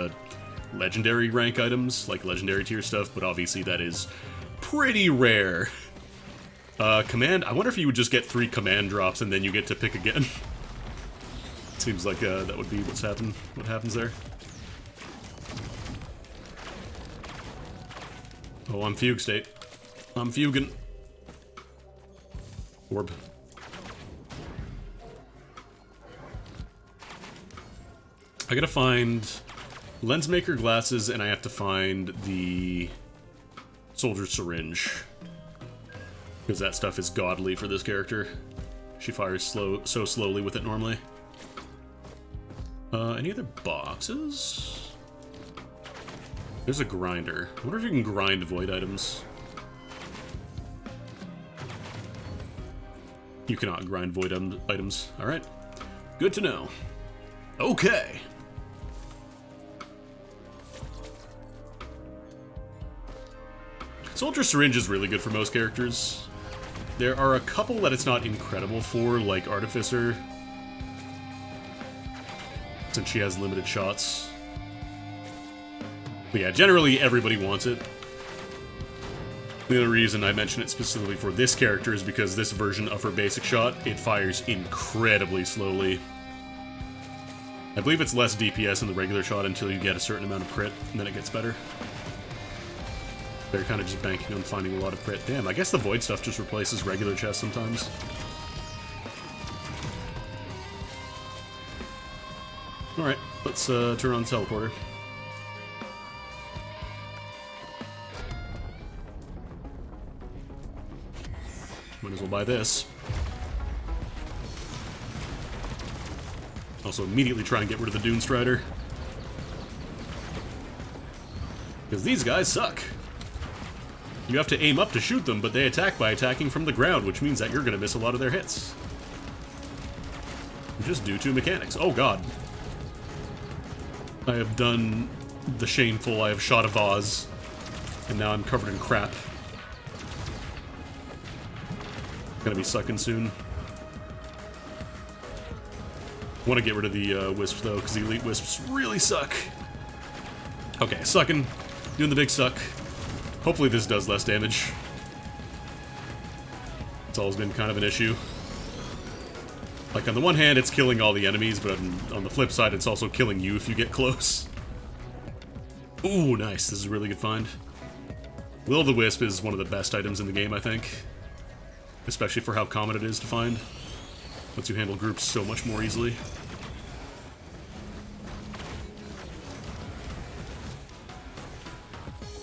legendary rank items, like legendary tier stuff, but obviously that is pretty rare. Command, I wonder if you would just get 3 command drops and then you get to pick again. Seems like that would be what happens there. Oh, I'm fugue state. I'm fuging. Orb. I gotta find lens maker glasses, and I have to find the soldier syringe. Because that stuff is godly for this character. She fires so slowly with it normally. Any other boxes? There's a grinder. I wonder if you can grind void items. You cannot grind void items. Alright. Good to know. Okay. Soldier syringe is really good for most characters. There are a couple that it's not incredible for, like Artificer, since she has limited shots. But yeah, generally everybody wants it. The only reason I mention it specifically for this character is because this version of her basic shot, it fires incredibly slowly. I believe it's less DPS in the regular shot until you get a certain amount of crit, and then it gets better. They're kind of just banking on finding a lot of crit. Damn, I guess the void stuff just replaces regular chests sometimes. Alright, let's turn on the teleporter. Might as well buy this. Also immediately try and get rid of the Dune Strider. Because these guys suck. You have to aim up to shoot them, but they attack by attacking from the ground, which means that you're going to miss a lot of their hits. Just due to mechanics. Oh god. I have done the shameful, I have shot a vase, and now I'm covered in crap. Gonna be sucking soon. Want to get rid of the wisps though, because the elite wisps really suck. Okay, sucking. Doing the big suck. Hopefully this does less damage. It's always been kind of an issue. Like, on the one hand, it's killing all the enemies, but on the flip side, it's also killing you if you get close. Ooh, nice. This is a really good find. Will-o'-the-wisp is one of the best items in the game, I think. Especially for how common it is to find. Lets you handle groups so much more easily.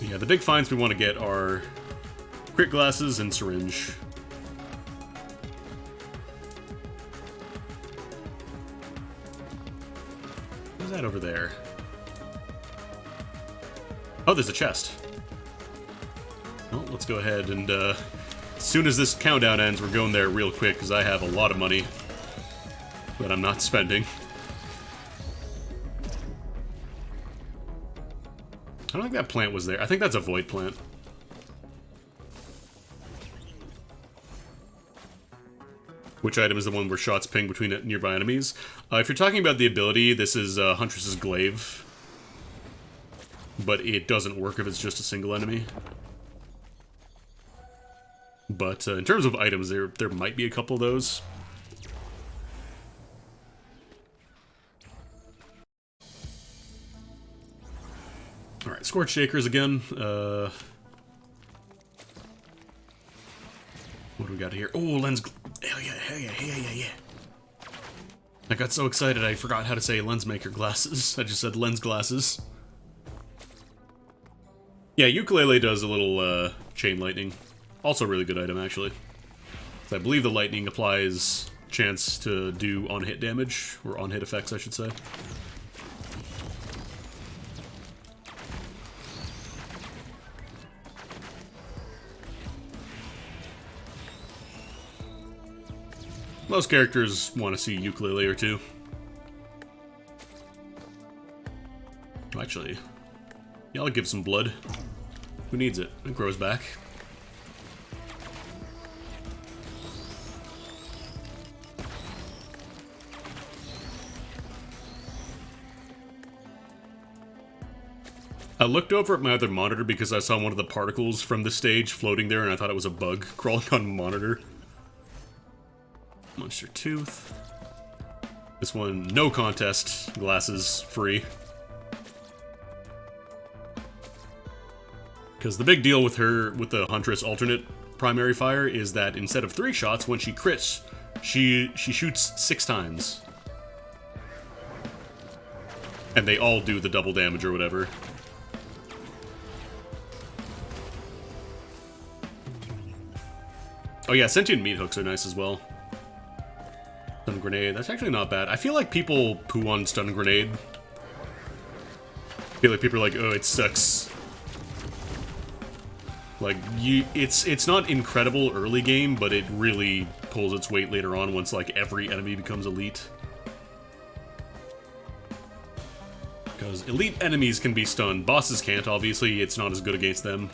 Yeah, the big finds we want to get are crit glasses and syringe. What's that over there? Oh, there's a chest. Well, let's go ahead and, as soon as this countdown ends, we're going there real quick, because I have a lot of money that I'm not spending. I don't think that plant was there. I think that's a void plant. Which item is the one where shots ping between nearby enemies? If you're talking about the ability, this is Huntress's Glaive. But it doesn't work if it's just a single enemy. But in terms of items, there might be a couple of those. Alright, Scorch Shakers again. What do we got here? Oh, lens... Hell yeah, hell yeah, hell yeah, yeah. I got so excited I forgot how to say lens maker glasses. I just said lens glasses. Yeah, ukulele does a little chain lightning. Also a really good item, actually. I believe the lightning applies chance to do on-hit damage, or on-hit effects, I should say. Most characters want to see ukulele or two. Actually, yeah, I'll give some blood. Who needs it? It grows back. I looked over at my other monitor because I saw one of the particles from the stage floating there and I thought it was a bug crawling on monitor. Monster Tooth. This one, no contest. Glasses, free. Because the big deal with her, with the Huntress alternate primary fire, is that instead of 3 shots, when she crits, she shoots 6 times. And they all do the double damage or whatever. Oh yeah, sentient meat hooks are nice as well. Stun grenade, that's actually not bad. I feel like people poo on stun grenade. I feel like people are like, oh, it sucks. Like, it's not incredible early game, but it really pulls its weight later on once, like, every enemy becomes elite. Because elite enemies can be stunned. Bosses can't, obviously. It's not as good against them.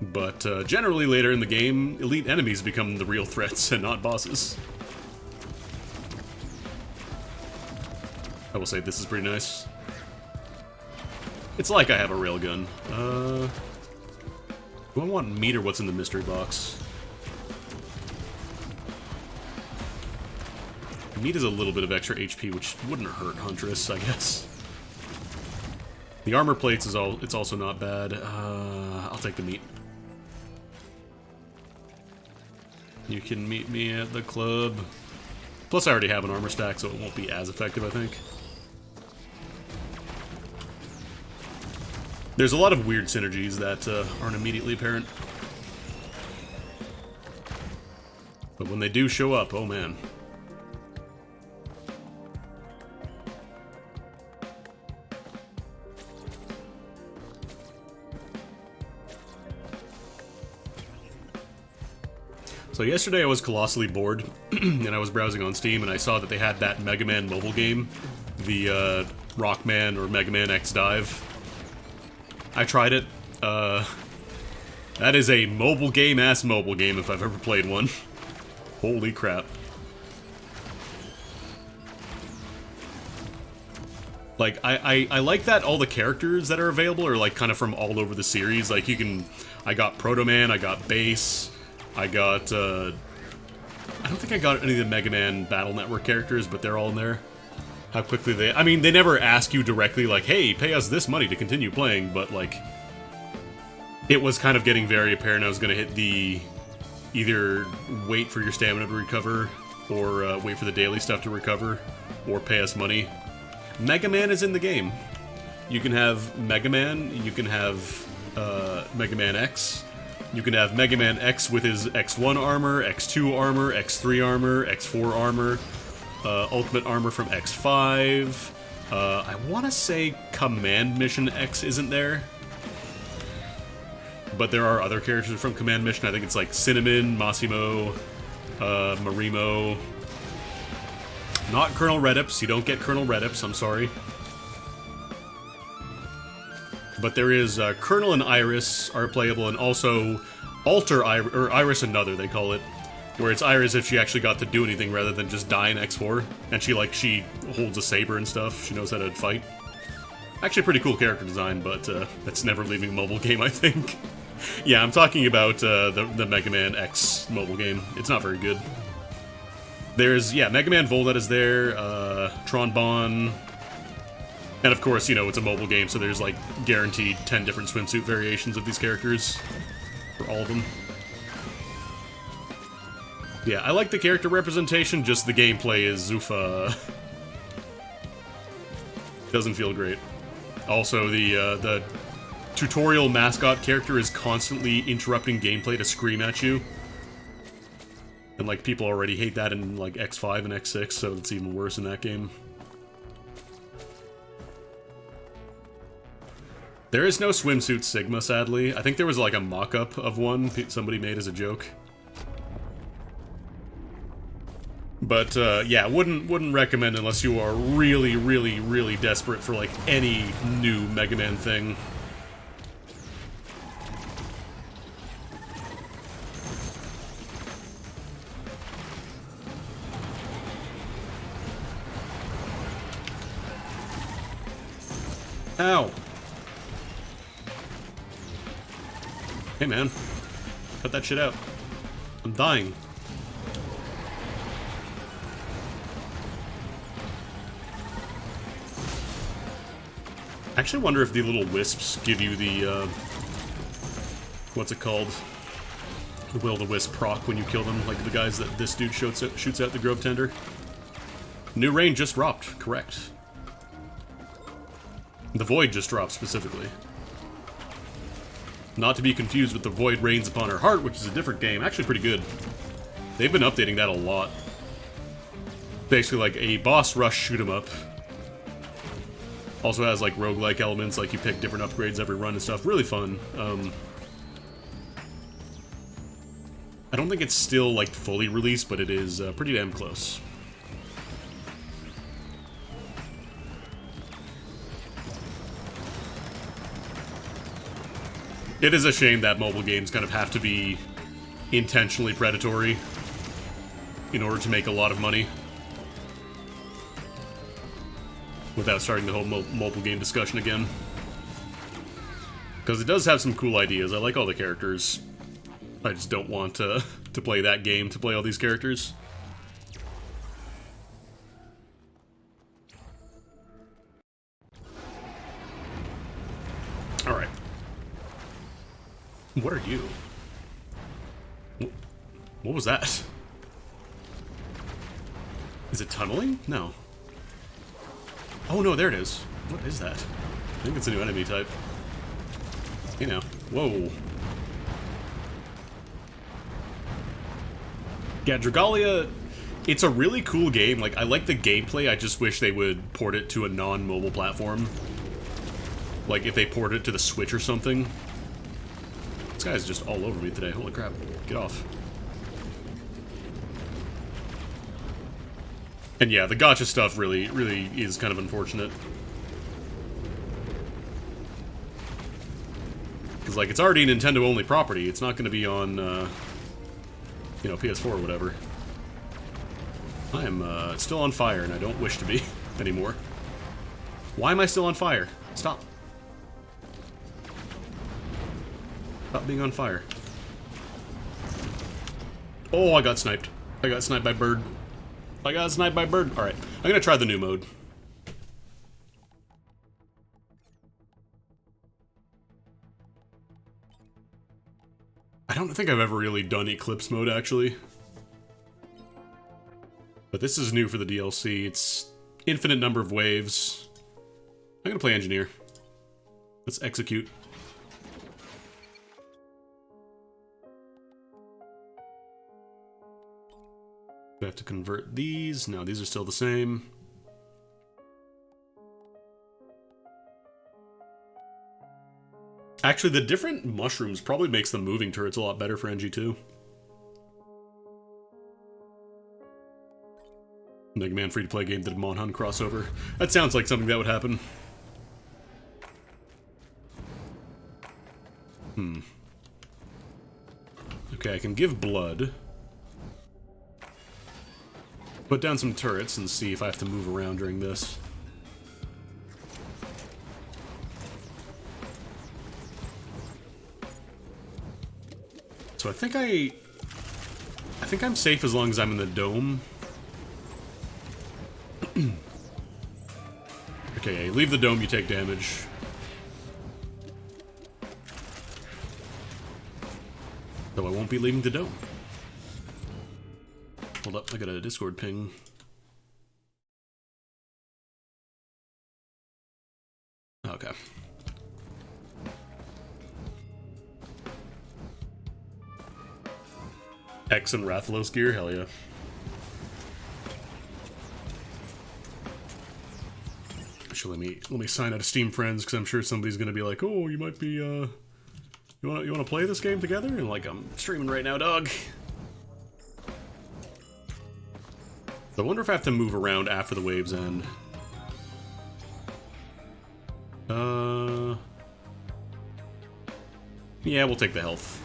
But generally later in the game, elite enemies become the real threats and not bosses. I will say this is pretty nice. It's like I have a railgun. Do I want meat or what's in the mystery box? Meat is a little bit of extra HP, which wouldn't hurt Huntress, I guess. The armor plates is it's also not bad. I'll take the meat. You can meet me at the club. Plus I already have an armor stack, so it won't be as effective, I think. There's a lot of weird synergies that aren't immediately apparent. But when they do show up, oh man. So yesterday I was colossally bored, and I was browsing on Steam, and I saw that they had that Mega Man mobile game, the Rockman or Mega Man X Dive. I tried it. That is a mobile game-ass mobile game if I've ever played one. Holy crap. Like, I like that all the characters that are available are, like, kind of from all over the series. Like, you can... I got Proto Man, I got Bass, I got, I don't think I got any of the Mega Man Battle Network characters, but they're all in there. How quickly they... I mean, they never ask you directly, like, hey, pay us this money to continue playing, but, like... It was kind of getting very apparent I was gonna hit the... Either wait for your stamina to recover, or wait for the daily stuff to recover, or pay us money. Mega Man is in the game. You can have Mega Man, you can have Mega Man X, you can have Mega Man X with his X1 armor, X2 armor, X3 armor, X4 armor, Ultimate armor from X5. I want to say Command Mission X isn't there. But there are other characters from Command Mission. I think it's like Cinnamon, Massimo, Marimo. Not Colonel Redips. You don't get Colonel Redips, I'm sorry. But there is Colonel and Iris are playable, and also Alter Iris, or Iris Another, they call it. Where it's Iris if she actually got to do anything rather than just die in X4. And she holds a saber and stuff. She knows how to fight. Actually, pretty cool character design, but that's never leaving a mobile game, I think. Yeah, I'm talking about the Mega Man X mobile game. It's not very good. There's, yeah, Mega Man Volnet is there, Tron Bon, and of course, you know, it's a mobile game, so there's, like, guaranteed 10 different swimsuit variations of these characters, for all of them. Yeah, I like the character representation, just the gameplay is Zoofa. Doesn't feel great. Also, the tutorial mascot character is constantly interrupting gameplay to scream at you. And, like, people already hate that in, like, X5 and X6, so it's even worse in that game. There is no Swimsuit Sigma, sadly. I think there was, like, a mock-up of one somebody made as a joke. But, yeah, wouldn't recommend unless you are really, really, really desperate for, like, any new Mega Man thing. Ow! Hey, man. Cut that shit out. I'm dying. I actually wonder if the little wisps give you the, what's it called? The Will-o-the-Wisp proc when you kill them, like the guys that this dude shoots out the Grove Tender. New rain just dropped, correct. The Void just dropped, specifically. Not to be confused with The Void Rains Upon Her Heart, which is a different game. Actually pretty good. They've been updating that a lot. Basically like a boss rush shoot-'em-up. Also has like roguelike elements, like you pick different upgrades every run and stuff. Really fun. I don't think it's still like fully released, but it is pretty damn close. It is a shame that mobile games kind of have to be intentionally predatory in order to make a lot of money. Without starting the whole mobile game discussion again. Because it does have some cool ideas. I like all the characters. I just don't want to play that game to play all these characters. Alright. What are you? What was that? Is it tunneling? No. Oh no, there it is. What is that? I think it's a new enemy type. You know. Whoa. Yeah, Dragalia, it's a really cool game. Like, I like the gameplay, I just wish they would port it to a non-mobile platform. Like, if they port it to the Switch or something. This guy's just all over me today. Holy crap. Get off. And yeah, the gacha stuff really is kind of unfortunate. Because, like, it's already a Nintendo-only property. It's not going to be on, you know, PS4 or whatever. I am still on fire, and I don't wish to be anymore. Why am I still on fire? Stop. Stop being on fire. Oh, I got sniped. I got sniped by bird. I got sniped by bird. Alright, I'm gonna try the new mode. I don't think I've ever really done Eclipse mode, actually. But this is new for the DLC. It's infinite number of waves. I'm gonna play Engineer. Let's execute. We have to convert these. No, these are still the same. Actually, the different mushrooms probably makes the moving turrets a lot better for NG2. Mega Man free-to-play game did a Monhan crossover. That sounds like something that would happen. Okay, I can give blood. Put down some turrets and see if I have to move around during this. So I think I'm safe as long as I'm in the dome. Okay, leave the dome, you take damage. Though I won't be leaving the dome. Hold up, I got a Discord ping. Okay. X and Rathalos gear, hell yeah. Actually, let me sign out of Steam Friends, because I'm sure somebody's gonna be like, oh, you might be, you wanna play this game together? And like, I'm streaming right now, dog. I wonder if I have to move around after the waves end. Yeah, we'll take the health.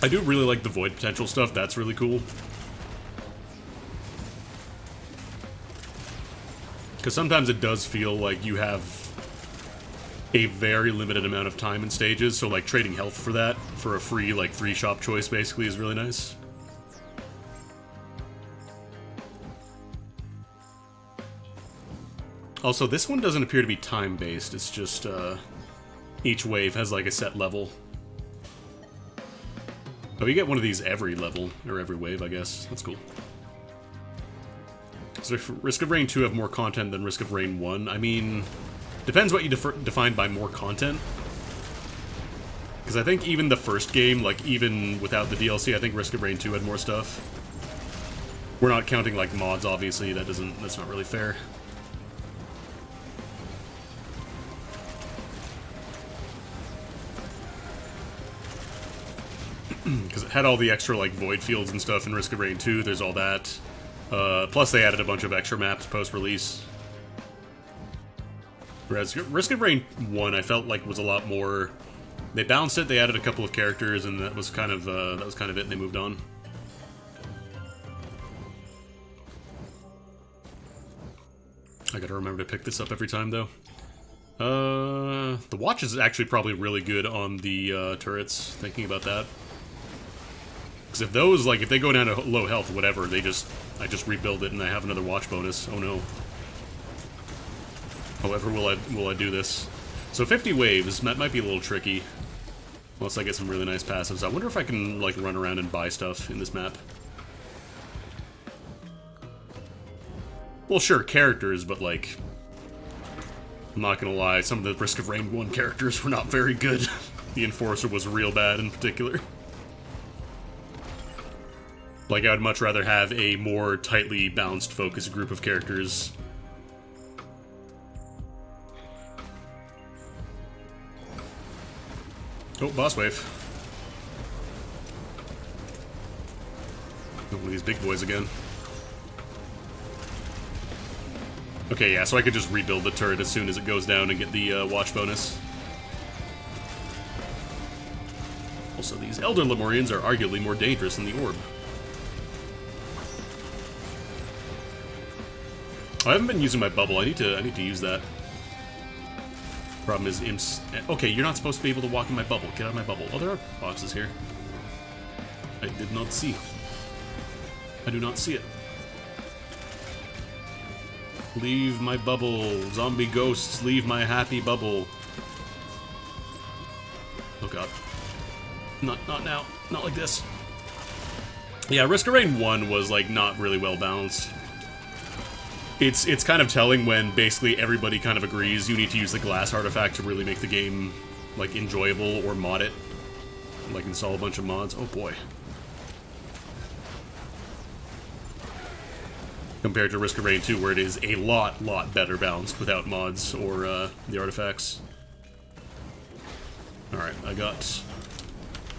I do really like the void potential stuff, that's really cool. Because sometimes it does feel like you have a very limited amount of time in stages, so like trading health for that, for a free like 3-shop choice basically, is really nice. Also, this one doesn't appear to be time-based, it's just each wave has like a set level. Oh, you get one of these every level, or every wave, I guess. That's cool. Does Risk of Rain 2 have more content than Risk of Rain 1? I mean, depends what you define by more content. Because I think even the first game, like, even without the DLC, I think Risk of Rain 2 had more stuff. We're not counting, like, mods, obviously. That's not really fair. Because it had all the extra, like, void fields and stuff in Risk of Rain 2, there's all that. Plus they added a bunch of extra maps post-release. Whereas Risk of Rain 1, I felt like was a lot more... They balanced it, they added a couple of characters, and that was kind of it, and they moved on. I gotta remember to pick this up every time, though. The watch is actually probably really good on the turrets, thinking about that. Because if those, like, if they go down to low health, whatever, I just rebuild it and I have another watch bonus. Oh no. However will I do this? So 50 waves, that might be a little tricky. Unless I get some really nice passives. I wonder if I can, like, run around and buy stuff in this map. Well, sure, characters, but, like... I'm not gonna lie, some of the Risk of Rain 1 characters were not very good. The Enforcer was real bad in particular. Like, I would much rather have a more tightly balanced, focused group of characters. Oh, boss wave. One of these big boys again. Okay, yeah, so I could just rebuild the turret as soon as it goes down and get the watch bonus. Also, these Elder Lemurians are arguably more dangerous than the orb. I haven't been using my bubble. I need to use that. Problem is, imps. Okay, you're not supposed to be able to walk in my bubble. Get out of my bubble. Oh, there are boxes here. I did not see. I do not see it. Leave my bubble. Zombie ghosts, leave my happy bubble. Oh god. Not now. Not like this. Yeah, Risk of Rain 1 was, like, not really well balanced. It's kind of telling when basically everybody kind of agrees you need to use the glass artifact to really make the game, like, enjoyable, or mod it. Like, install a bunch of mods. Oh boy. Compared to Risk of Rain 2, where it is a lot better balanced without mods or the artifacts. Alright, I got...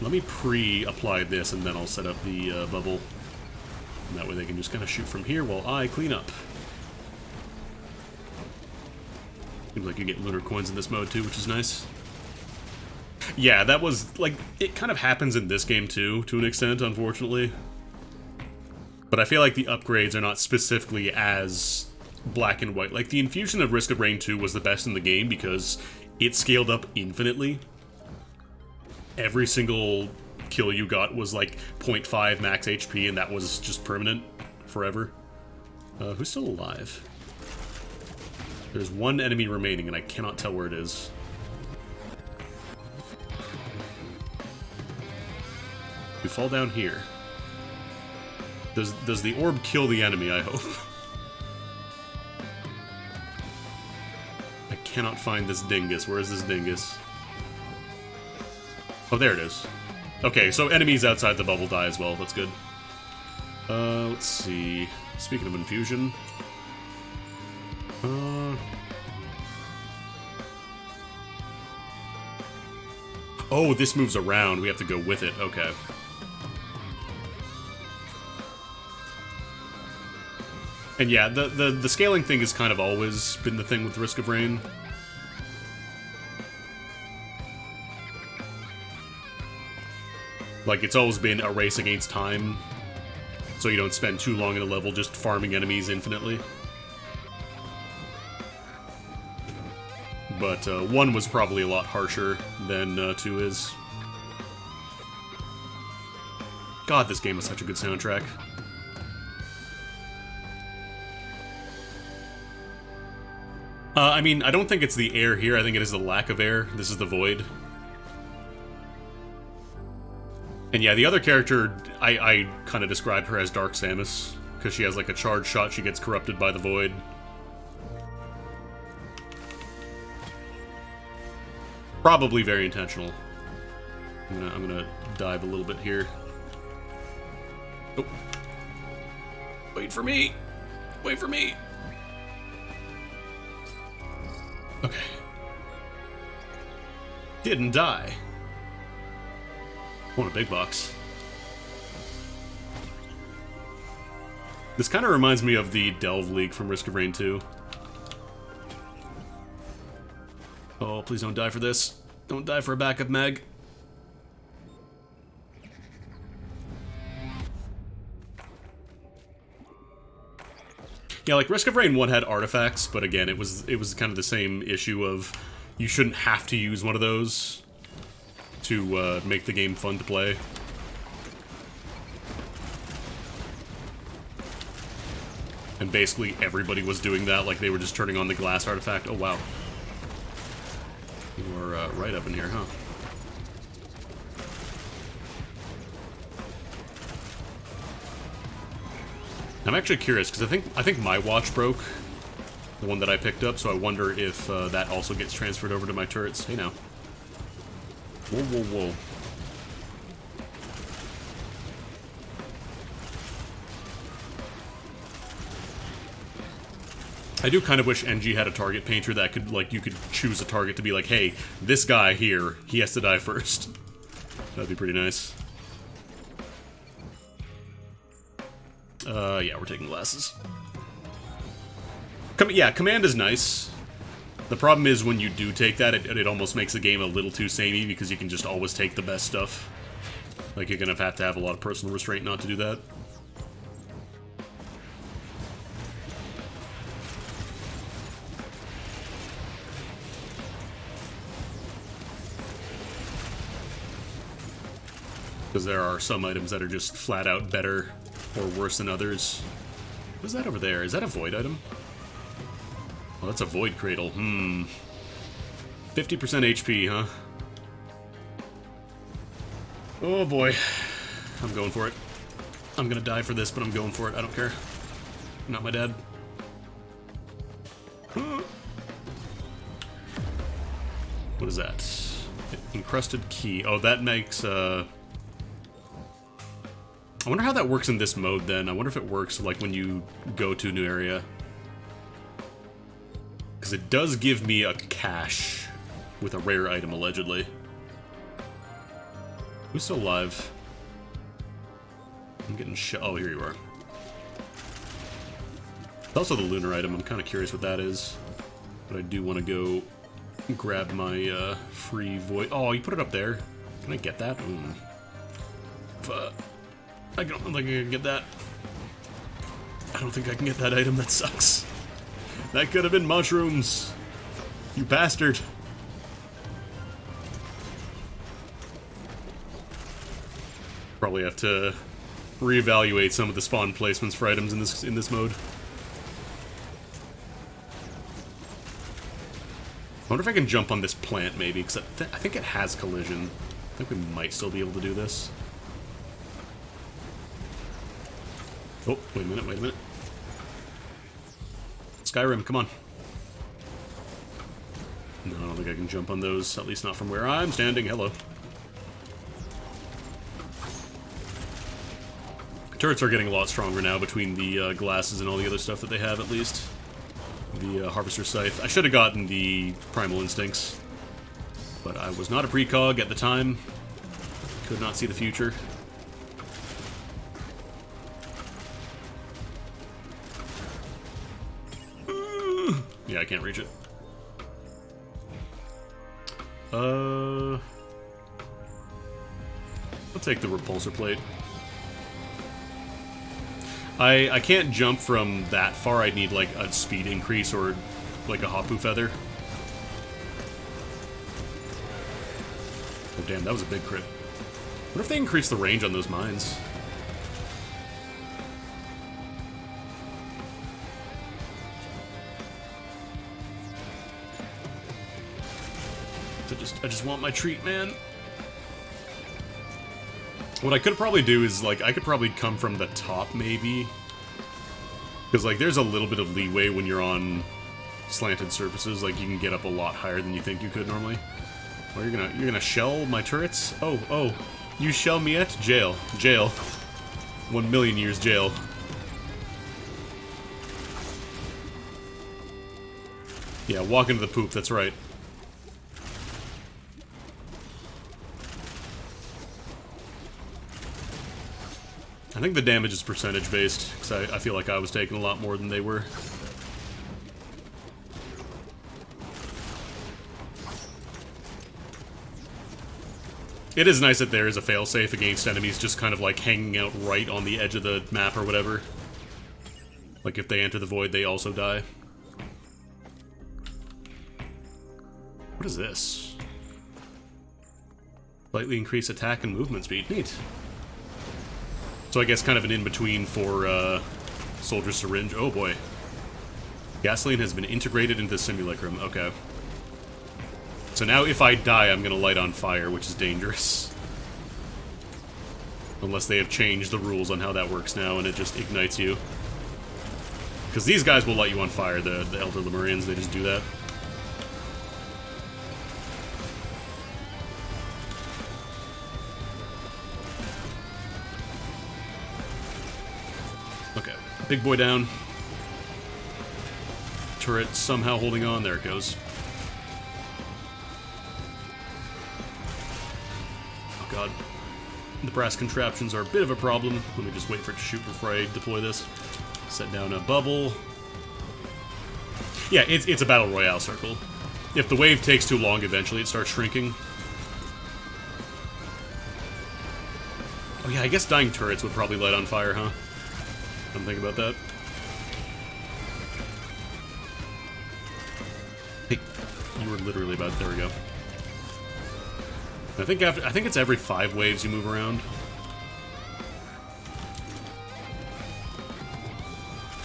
Let me pre-apply this, and then I'll set up the bubble. And that way they can just kind of shoot from here while I clean up. Seems like you get lunar coins in this mode too, which is nice. Yeah, that was, like, it kind of happens in this game too, to an extent, unfortunately. But I feel like the upgrades are not specifically as black and white. Like, the infusion of Risk of Rain 2 was the best in the game because it scaled up infinitely. Every single kill you got was like 0.5 max HP, and that was just permanent forever. Who's still alive? There's one enemy remaining, and I cannot tell where it is. You fall down here. Does the orb kill the enemy, I hope? I cannot find this dingus. Where is this dingus? Oh, there it is. Okay, so enemies outside the bubble die as well. That's good. Let's see. Speaking of infusion... Oh, this moves around. We have to go with it. Okay. And yeah, the scaling thing has kind of always been the thing with Risk of Rain. Like, it's always been a race against time, so you don't spend too long in a level just farming enemies infinitely. But 1 was probably a lot harsher than 2 is. God, this game has such a good soundtrack. I mean, I don't think it's the air here, I think it is the lack of air. This is the void. And yeah, the other character, I kind of described her as Dark Samus, because she has like a charge shot, she gets corrupted by the void. Probably very intentional. I'm gonna dive a little bit here. Oh. Wait for me! Wait for me! Okay. Didn't die. Want a big box. This kind of reminds me of the Delve League from Risk of Rain 2. Oh, please don't die for this. Don't die for a backup mag. Yeah, like Risk of Rain 1 had artifacts, but again, it was kind of the same issue of you shouldn't have to use one of those to make the game fun to play. And basically everybody was doing that, like they were just turning on the glass artifact. Oh wow. You are right up in here, huh? I'm actually curious, because I think my watch broke, the one that I picked up, so I wonder if that also gets transferred over to my turrets. Hey now. Whoa, whoa, whoa. I do kind of wish NG had a target painter that could, like, you could choose a target to be like, hey, this guy here, he has to die first. That'd be pretty nice. Yeah, we're taking glasses. Yeah, command is nice. The problem is when you do take that, it almost makes the game a little too samey because you can just always take the best stuff. Like, you're gonna have to have a lot of personal restraint not to do that. Because there are some items that are just flat out better or worse than others. What's that over there? Is that a void item? Oh, that's a void cradle. 50% HP, huh? Oh boy. I'm going for it. I'm gonna die for this, but I'm going for it. I don't care. Not my dad. What is that? Encrusted key. Oh, that makes, I wonder how that works in this mode, then. I wonder if it works, like, when you go to a new area. Because it does give me a cache with a rare item, allegedly. Who's still alive? I'm getting oh, here you are. Also the lunar item. I'm kind of curious what that is. But I do want to go grab my free void. Oh, you put it up there. Can I get that? I don't think I can get that. I don't think I can get that item. That sucks. That could have been mushrooms. You bastard. Probably have to reevaluate some of the spawn placements for items in this mode. I wonder if I can jump on this plant, maybe, because I think it has collision. I think we might still be able to do this. Oh, wait a minute, wait a minute. Skyrim, come on. No, I don't think I can jump on those, at least not from where I'm standing. Hello. Turrets are getting a lot stronger now between the glasses and all the other stuff that they have, at least. The Harvester Scythe. I should have gotten the Primal Instincts, but I was not a precog at the time. Could not see the future. Yeah, I can't reach it. I'll take the repulsor plate. I can't jump from that far. I'd need, like, a speed increase or, like, a Hapu Feather. Oh, damn, that was a big crit. What if they increase the range on those mines? I just want my treat, man. What I could probably do is, like, I could probably come from the top, maybe. Because, like, there's a little bit of leeway when you're on slanted surfaces. Like, you can get up a lot higher than you think you could normally. Oh, you're gonna shell my turrets? Oh. You shell me at? Jail. Jail. 1 million years jail. Yeah, walk into the poop, that's right. I think the damage is percentage based, because I feel like I was taking a lot more than they were. It is nice that there is a failsafe against enemies just kind of like hanging out right on the edge of the map or whatever. Like if they enter the void, they also die. What is this? Slightly increase attack and movement speed. Neat. So I guess kind of an in-between for Soldier Syringe. Oh boy. Gasoline has been integrated into the Simulacrum. Okay. So now if I die, I'm gonna light on fire, which is dangerous. Unless they have changed the rules on how that works now and it just ignites you. Because these guys will light you on fire, the Elder Lemurians, they just do that. Okay, big boy down. turret somehow holding on. There it goes. Oh god. The brass contraptions are a bit of a problem. Let me just wait for it to shoot before I deploy this. Set down a bubble. Yeah, it's a battle royale circle. If the wave takes too long, eventually it starts shrinking. Oh yeah, I guess dying turrets would probably light on fire, huh? I'm thinking about that. Hey, you were literally about... There we go. I think it's every 5 waves you move around.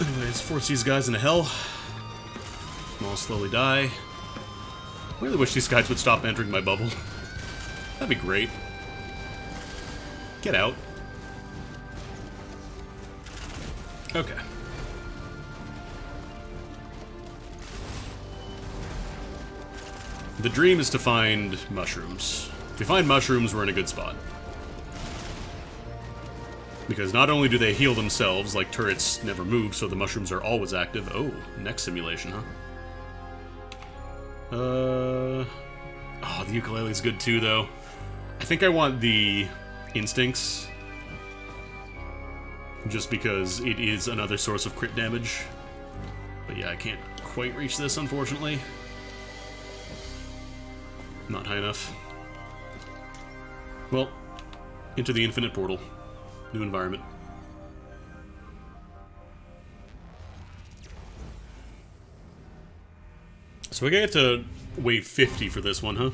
Anyways, force these guys into hell. I'll slowly die. I really wish these guys would stop entering my bubble. That'd be great. Get out. Okay. The dream is to find mushrooms. If we find mushrooms, we're in a good spot. Because not only do they heal themselves, like turrets never move, so the mushrooms are always active. Oh, next simulation, huh? Oh, the ukulele's good too, though. I think I want the instincts. Just because it is another source of crit damage. But yeah, I can't quite reach this, unfortunately. Not high enough. Well, into the infinite portal. New environment. So we get to wave 50 for this one, huh?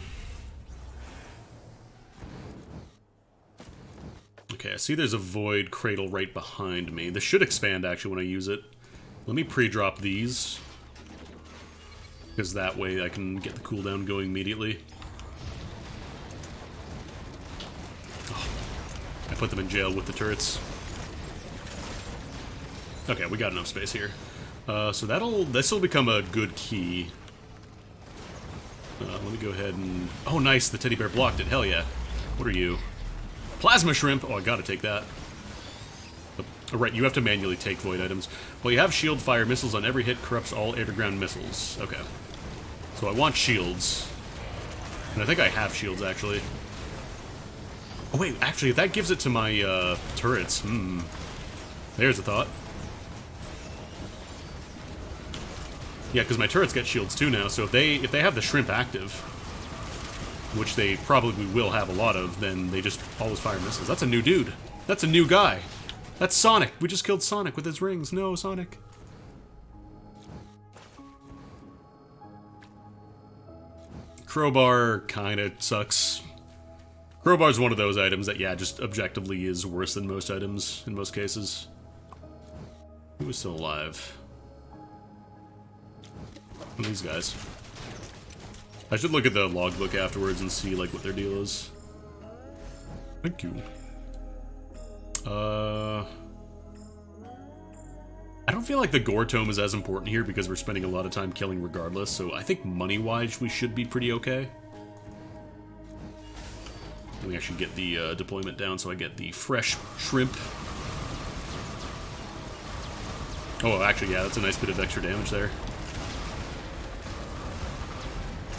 Okay, I see there's a void cradle right behind me. This should expand, actually, when I use it. Let me pre-drop these. Because that way I can get the cooldown going immediately. Oh, I put them in jail with the turrets. Okay, we got enough space here. So this will become a good key. Let me go ahead and... Oh, nice, the teddy bear blocked it. Hell yeah. What are you? Plasma shrimp! Oh, I gotta take that. Oh, right, you have to manually take void items. Well, you have shield fire missiles on every hit, corrupts all air-to-ground missiles. Okay. So I want shields. And I think I have shields, actually. Oh, wait, actually, that gives it to my, turrets. There's a thought. Yeah, because my turrets get shields too now, so if they have the shrimp active, which they probably will have a lot of, then they just always fire missiles. That's a new dude. That's a new guy. That's Sonic. We just killed Sonic with his rings. No, Sonic. Crowbar kinda sucks. Crowbar's one of those items that, yeah, just objectively is worse than most items in most cases. Who is still alive? These guys. I should look at the logbook afterwards and see, like, what their deal is. Thank you. I don't feel like the gore tome is as important here because we're spending a lot of time killing regardless, so I think money-wise we should be pretty okay. Let me actually get the deployment down so I get the fresh shrimp. Oh, actually, yeah, that's a nice bit of extra damage there.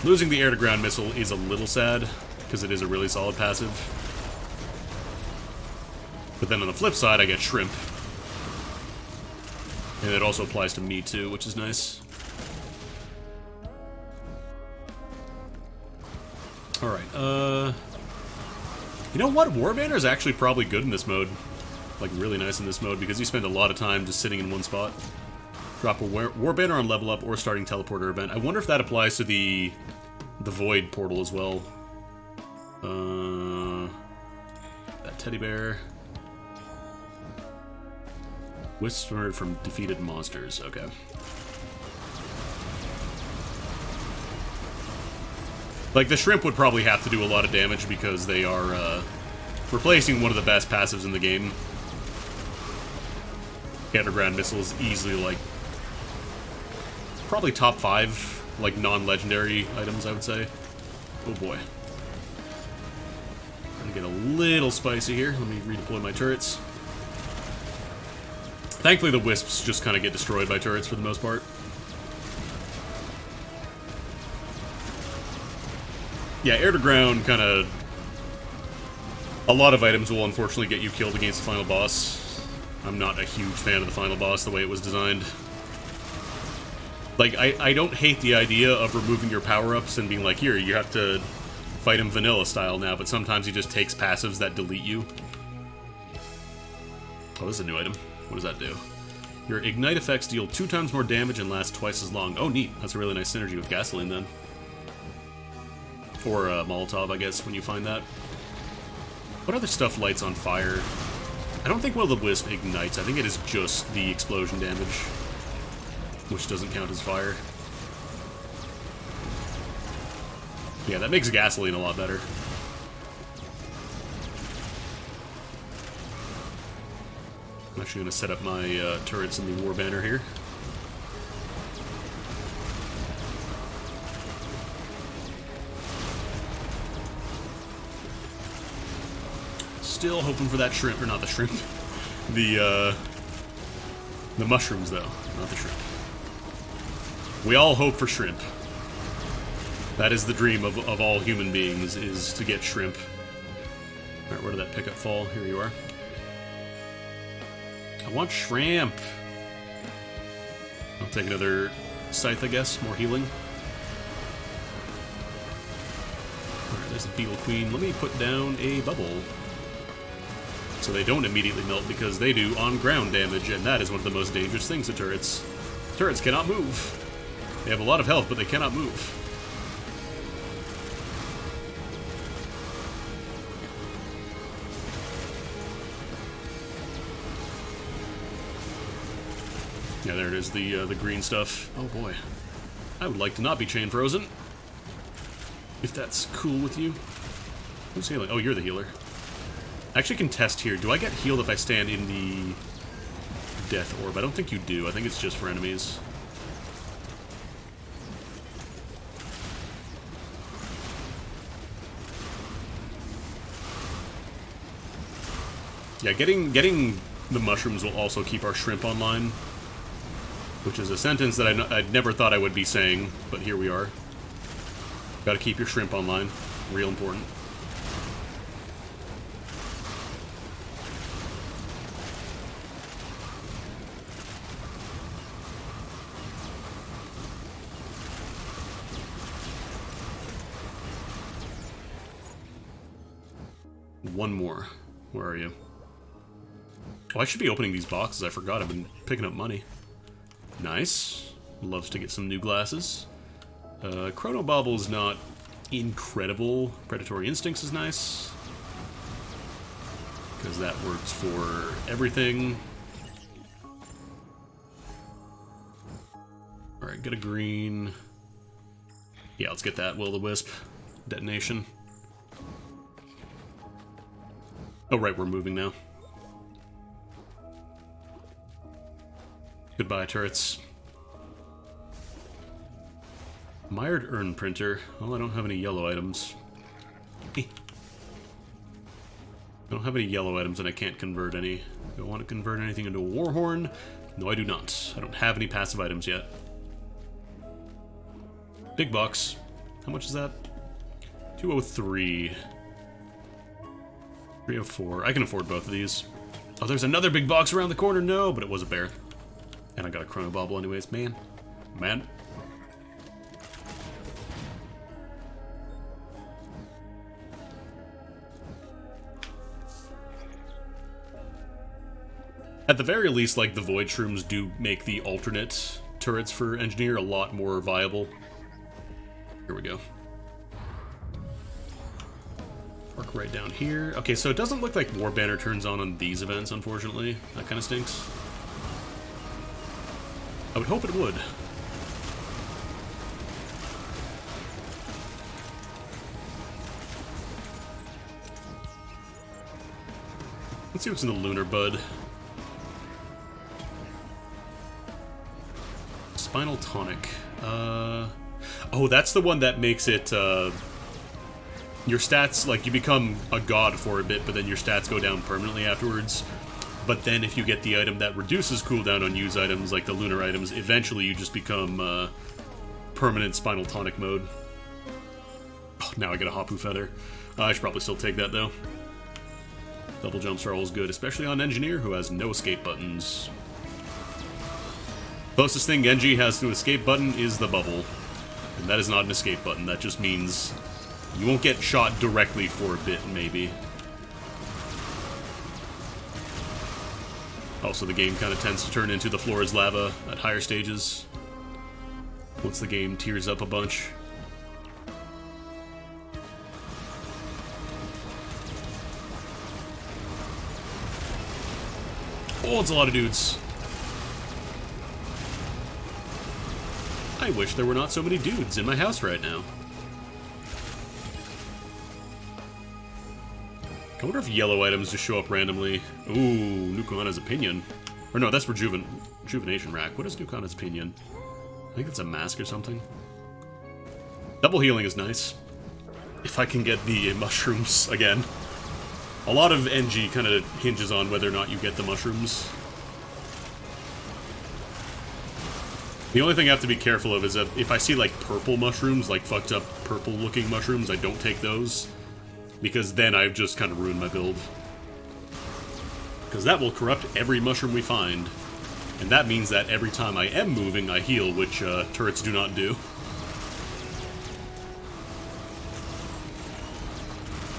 Losing the air-to-ground missile is a little sad, because it is a really solid passive. But then on the flip side, I get shrimp. And it also applies to me too, which is nice. Alright, you know what? Warbanner is actually probably good in this mode. Like, really nice in this mode, because you spend a lot of time just sitting in one spot. Drop a Warbanner on level up or starting teleporter event. I wonder if that applies to the Void portal as well. That teddy bear. Whispered from defeated monsters. Okay. Like, the shrimp would probably have to do a lot of damage because they are replacing one of the best passives in the game. Underground missiles easily, like, probably top 5, like, non-legendary items, I would say. Oh boy. I'm gonna get a little spicy here. Let me redeploy my turrets. Thankfully, the wisps just kind of get destroyed by turrets for the most part. Yeah, air to ground kind of... A lot of items will unfortunately get you killed against the final boss. I'm not a huge fan of the final boss, the way it was designed. Like, I don't hate the idea of removing your power-ups and being like, here, you have to fight him vanilla style now, but sometimes he just takes passives that delete you. Oh, this is a new item. What does that do? Your ignite effects deal 2 times more damage and last twice as long. Oh, neat. That's a really nice synergy with gasoline, then. Or Molotov, I guess, when you find that. What other stuff lights on fire? I don't think Will-o-the-Wisp ignites. I think it is just the explosion damage, which doesn't count as fire. Yeah, that makes gasoline a lot better. I'm actually going to set up my turrets in the war banner here. Still hoping for that shrimp, or not the shrimp. The mushrooms, though, not the shrimp. We all hope for shrimp. That is the dream of all human beings, is to get shrimp. Alright, where did that pickup fall? Here you are. I want shrimp. I'll take another scythe, I guess. More healing. Alright, there's a beetle queen. Let me put down a bubble. So they don't immediately melt, because they do on-ground damage, and that is one of the most dangerous things to turrets. Turrets cannot move. They have a lot of health, but they cannot move. Yeah, there it is, the green stuff. Oh boy. I would like to not be chain frozen. If that's cool with you. Who's healing? Oh, you're the healer. I actually can test here. Do I get healed if I stand in the death orb? I don't think you do. I think it's just for enemies. Yeah, getting the mushrooms will also keep our shrimp online, which is a sentence that I never thought I would be saying, but here we are. Gotta keep your shrimp online. Real important. One more. Where are you? Oh, I should be opening these boxes. I forgot. I've been picking up money. Nice. Loves to get some new glasses. Chrono Bobble is not incredible. Predatory Instincts is nice, because that works for everything. Alright, get a green. Yeah, let's get that Will-o-the-Wisp detonation. Oh, right, we're moving now. Goodbye, turrets. Mired Urn Printer. Well, I don't have any yellow items. I don't have any yellow items and I can't convert any. Do I want to convert anything into a Warhorn? No, I do not. I don't have any passive items yet. Big box. How much is that? 203. 304. I can afford both of these. Oh, there's another big box around the corner. No, but it was a bear. And I got a Chrono Bobble anyways. Man. At the very least, like, the Void Shrooms do make the alternate turrets for Engineer a lot more viable. Here we go. Park right down here. Okay, so it doesn't look like War Banner turns on these events, unfortunately. That kind of stinks. I would hope it would. Let's see what's in the Lunar Bud. Spinal Tonic. Oh, that's the one that makes it, your stats, like, you become a god for a bit, but then your stats go down permanently afterwards. But then if you get the item that reduces cooldown on used items, like the lunar items, eventually you just become permanent Spinal Tonic mode. Oh, Now I get a Hapu Feather. I should probably still take that, though. Double jumps are always good, especially on Engineer, who has no escape buttons. Closest thing Genji has to escape button is the bubble. And that is not an escape button, that just means you won't get shot directly for a bit, maybe. Also, the game kind of tends to turn into the floor is lava at higher stages. Once the game tears up a bunch. Oh, it's a lot of dudes. I wish there were not so many dudes in my house right now. I wonder if yellow items just show up randomly. Ooh, Nukana's Opinion. Or no, that's Rejuvenation Rack. What is Nukana's Opinion? I think that's a mask or something. Double healing is nice. If I can get the mushrooms again. A lot of NG kind of hinges on whether or not you get the mushrooms. The only thing I have to be careful of is that if I see like purple mushrooms, like fucked up purple looking mushrooms, I don't take those. Because then I've just kind of ruined my build. Because that will corrupt every mushroom we find. And that means that every time I am moving, I heal, which turrets do not do.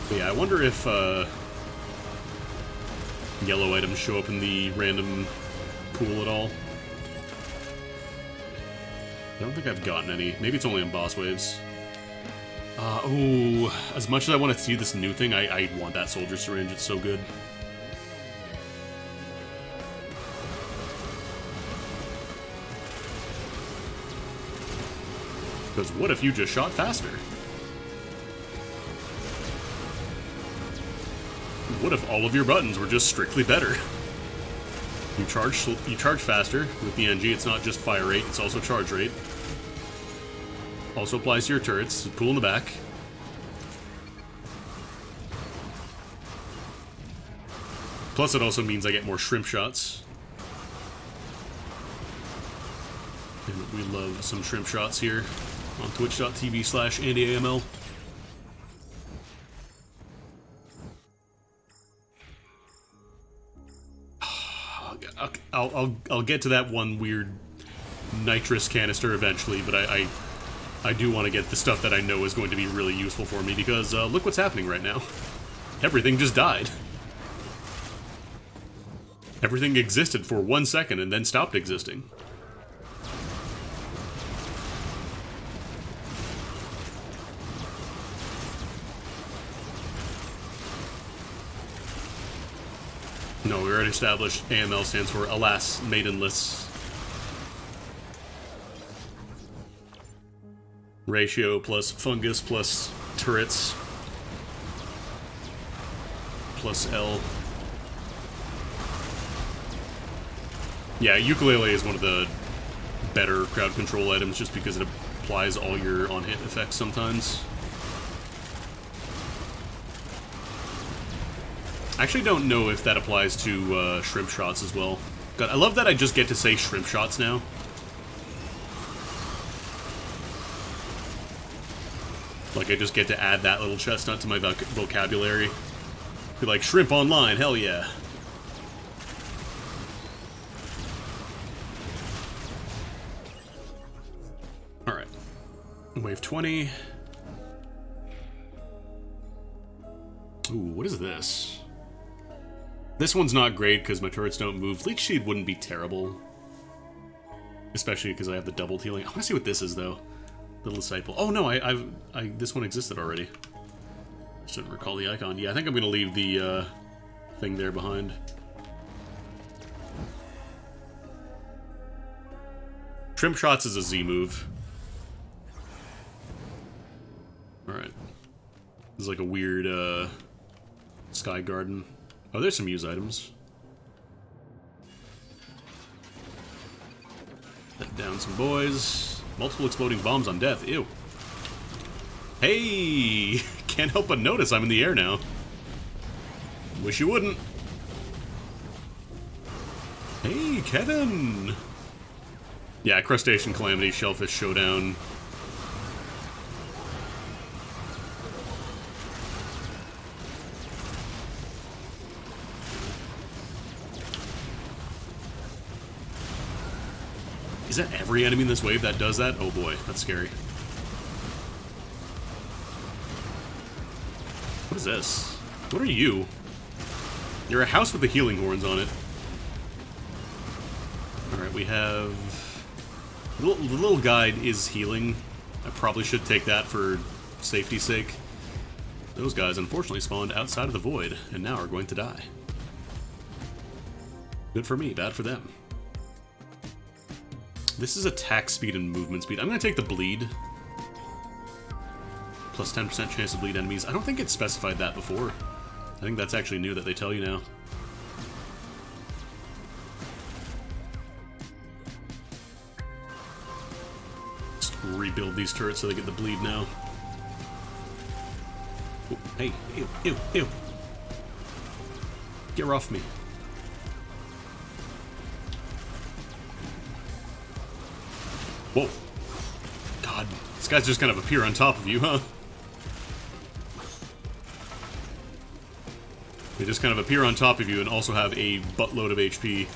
But yeah, I wonder if yellow items show up in the random pool at all. I don't think I've gotten any. Maybe it's only in boss waves. Oh, as much as I want to see this new thing, I want that soldier syringe. It's so good. Because what if you just shot faster? What if all of your buttons were just strictly better? You charge faster with the NG. It's not just fire rate, it's also charge rate. Also applies to your turrets. Pool in the back. Plus it also means I get more shrimp shots. And we love some shrimp shots here on twitch.tv/AndyAML. I'll get to that one weird nitrous canister eventually, but I do want to get the stuff that I know is going to be really useful for me, because look what's happening right now. Everything just died. Everything existed for 1 second and then stopped existing. No, we already established AML stands for Alas, Maidenless. Ratio plus fungus plus turrets plus L. Yeah, ukulele is one of the better crowd control items just because it applies all your on-hit effects sometimes. I actually don't know if that applies to shrimp shots as well. God, I love that I just get to say shrimp shots now. Like, I just get to add that little chestnut to my vocabulary. Be like, shrimp online, hell yeah. Alright. Wave 20. Ooh, what is this? This one's not great because my turrets don't move. Leech Seed wouldn't be terrible. Especially because I have the double healing. I want to see what this is, though. Little Disciple. Oh, no, this one existed already. Just didn't recall the icon. Yeah, I think I'm going to leave the thing there behind. Shrimp Shots is a Z move. Alright. This is like a weird Sky Garden. Oh, there's some use items. Let down some boys. Multiple exploding bombs on death. Ew. Hey! Can't help but notice I'm in the air now. Wish you wouldn't. Hey, Kevin! Yeah, Crustacean Calamity, Shellfish Showdown. Is that every enemy in this wave that does that? Oh boy, that's scary. What is this? What are you? You're a house with the healing horns on it. Alright, we have... The little guide is healing. I probably should take that for safety's sake. Those guys unfortunately spawned outside of the void, and now are going to die. Good for me, bad for them. This is attack speed and movement speed. I'm going to take the bleed. Plus 10% chance to bleed enemies. I don't think it specified that before. I think that's actually new that they tell you now. Just rebuild these turrets so they get the bleed now. Oh, hey, ew, ew, ew. Get her off me. Whoa. God, these guys just kind of appear on top of you, huh? They just kind of appear on top of you and also have a buttload of HP.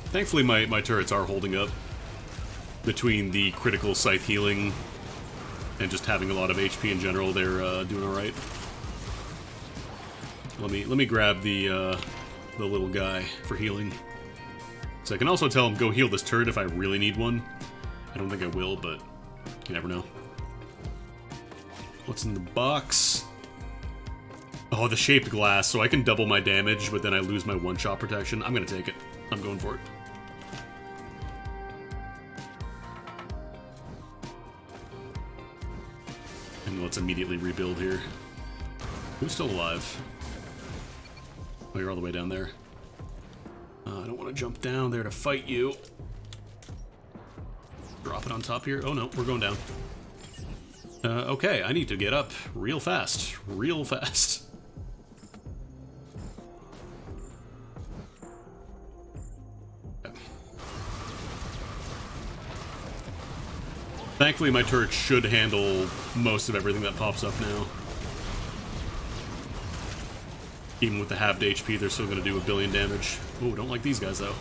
Thankfully, my turrets are holding up. Between the critical scythe healing and just having a lot of HP in general, they're doing alright. Let me grab the little guy for healing. So I can also tell him, go heal this turret if I really need one. I don't think I will, but you never know. What's in the box? Oh, the shaped glass, so I can double my damage, but then I lose my one-shot protection. I'm gonna take it. I'm going for it. And let's immediately rebuild here. Who's still alive? Oh, you're all the way down there. I don't want to jump down there to fight you. Drop it on top here. Oh no, we're going down. Okay, I need to get up real fast. Real fast. Thankfully, my turret should handle most of everything that pops up now. Even with the halved HP, they're still going to do 1 billion damage. Oh, don't like these guys, though.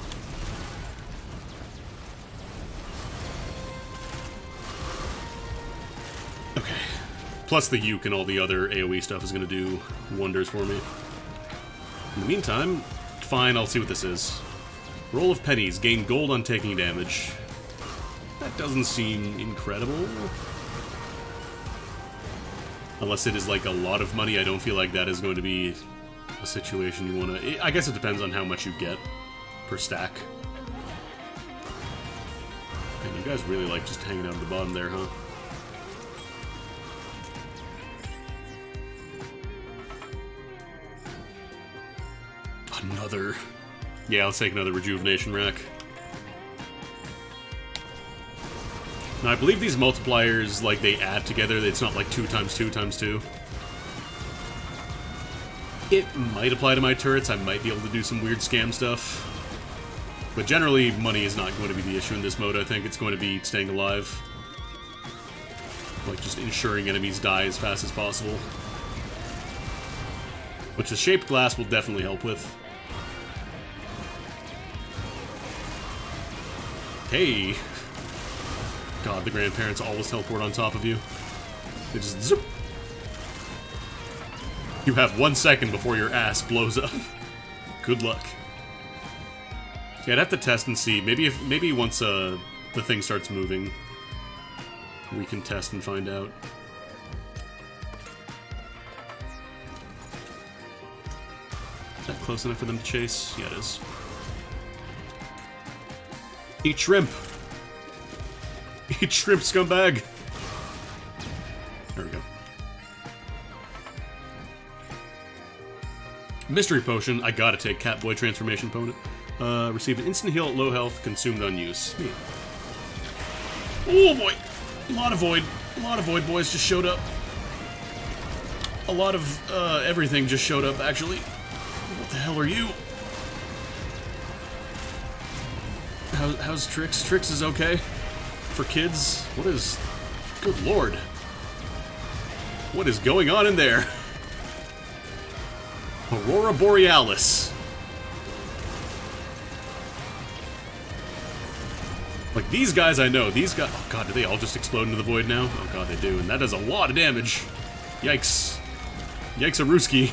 Okay. Plus the Uke and all the other AoE stuff is going to do wonders for me. In the meantime, fine, I'll see what this is. Roll of pennies. Gain gold on taking damage. That doesn't seem incredible. Unless it is like a lot of money, I don't feel like that is going to be a situation you want to... I guess it depends on how much you get per stack. And you guys really like just hanging out at the bottom there, huh? Another... Yeah, I'll take another rejuvenation rack. Now, I believe these multipliers, like, they add together. It's not like 2 times 2 times 2. It might apply to my turrets. I might be able to do some weird scam stuff. But generally, money is not going to be the issue in this mode. I think it's going to be staying alive. Like, just ensuring enemies die as fast as possible. Which the shaped glass will definitely help with. Hey! God, the grandparents always teleport on top of you. They just zip. You have 1 second before your ass blows up. Good luck. Yeah, I'd have to test and see. Maybe once the thing starts moving, we can test and find out. Is that close enough for them to chase? Yeah, it is. Eat shrimp! Eat shrimp, scumbag! There we go. Mystery potion. I gotta take Catboy transformation opponent. Receive an instant heal at low health, consumed on use. Yeah. Oh boy! A lot of void boys just showed up. A lot of everything just showed up, actually. What the hell are you? How's Trix? Trix is okay? For kids? What is... Good lord. What is going on in there? Aurora Borealis. Like, these guys I know. These guys... Oh, God, do they all just explode into the void now? Oh, God, they do. And that does a lot of damage. Yikes. Yikes-a-rooski.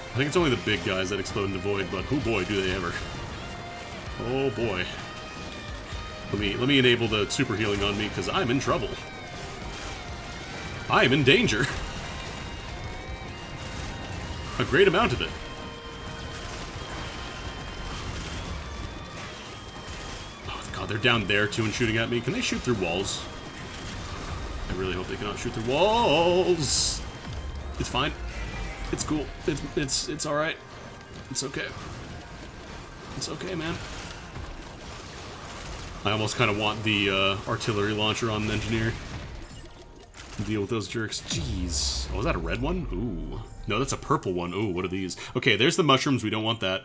I think it's only the big guys that explode in the void, but oh boy, do they ever. Oh boy. Let me enable the super healing on me, because I'm in trouble. I am in danger. A great amount of it. Oh God, they're down there too and shooting at me. Can they shoot through walls? I really hope they cannot shoot through walls. It's fine. It's cool. It's all right. It's okay. It's okay, man. I almost kind of want the artillery launcher on the engineer. Deal with those jerks. Jeez. Oh, is that a red one? Ooh. No, that's a purple one. Ooh, what are these? Okay, there's the mushrooms. We don't want that.